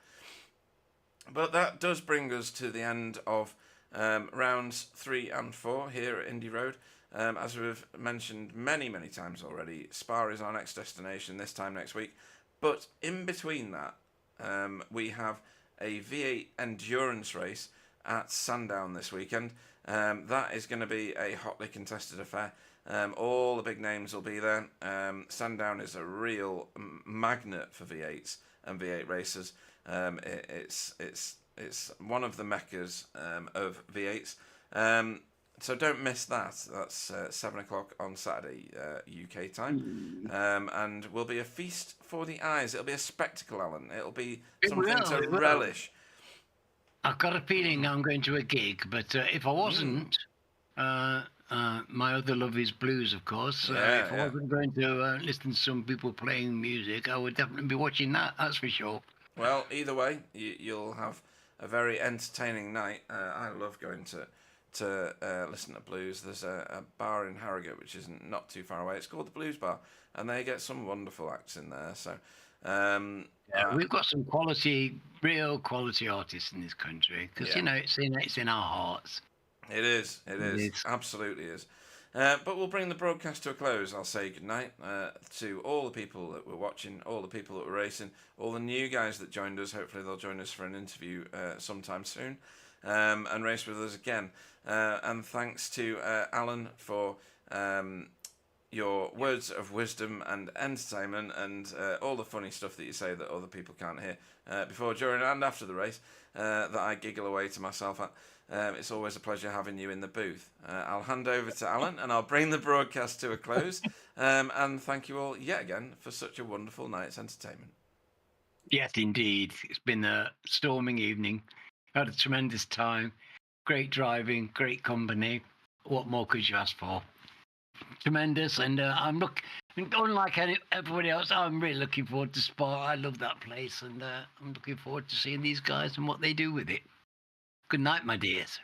But that does bring us to the end of rounds 3 and 4 here at Indy Road. As we've mentioned many, many times already, Spa is our next destination this time next week. But in between that, we have a V8 endurance race at Sandown this weekend. That is going to be a hotly contested affair. All the big names will be there. Sandown is a real magnet for V8s and V8 racers. It's one of the meccas of V8s. So don't miss that. That's 7 o'clock on Saturday UK time. And will be a feast for the eyes. It'll be a spectacle, Alan. It'll be something to relish. I've got a feeling I'm going to a gig, but if I wasn't, my other love is blues, of course. If I wasn't going to listen to some people playing music, I would definitely be watching that, that's for sure. Well, either way, you'll have a very entertaining night. I love going to listen to blues. There's a bar in Harrogate which is not too far away. It's called the Blues Bar, and they get some wonderful acts in there. So we've got some real quality artists in this country because you know it's in our hearts. It is, absolutely is. But we'll bring the broadcast to a close. I'll say goodnight to all the people that were watching, all the people that were racing, all the new guys that joined us. Hopefully they'll join us for an interview sometime soon and race with us again. And thanks to Alan for your words of wisdom and entertainment and all the funny stuff that you say that other people can't hear before, during and after the race that I giggle away to myself at. It's always a pleasure having you in the booth. I'll hand over to Alan and I'll bring the broadcast to a close. And thank you all yet again for such a wonderful night's entertainment. Yes, indeed. It's been a storming evening. Had a tremendous time. Great driving, great company. What more could you ask for? Tremendous. And I'm unlike everybody else, I'm really looking forward to Spa. I love that place, and I'm looking forward to seeing these guys and what they do with it. Good night, my dears.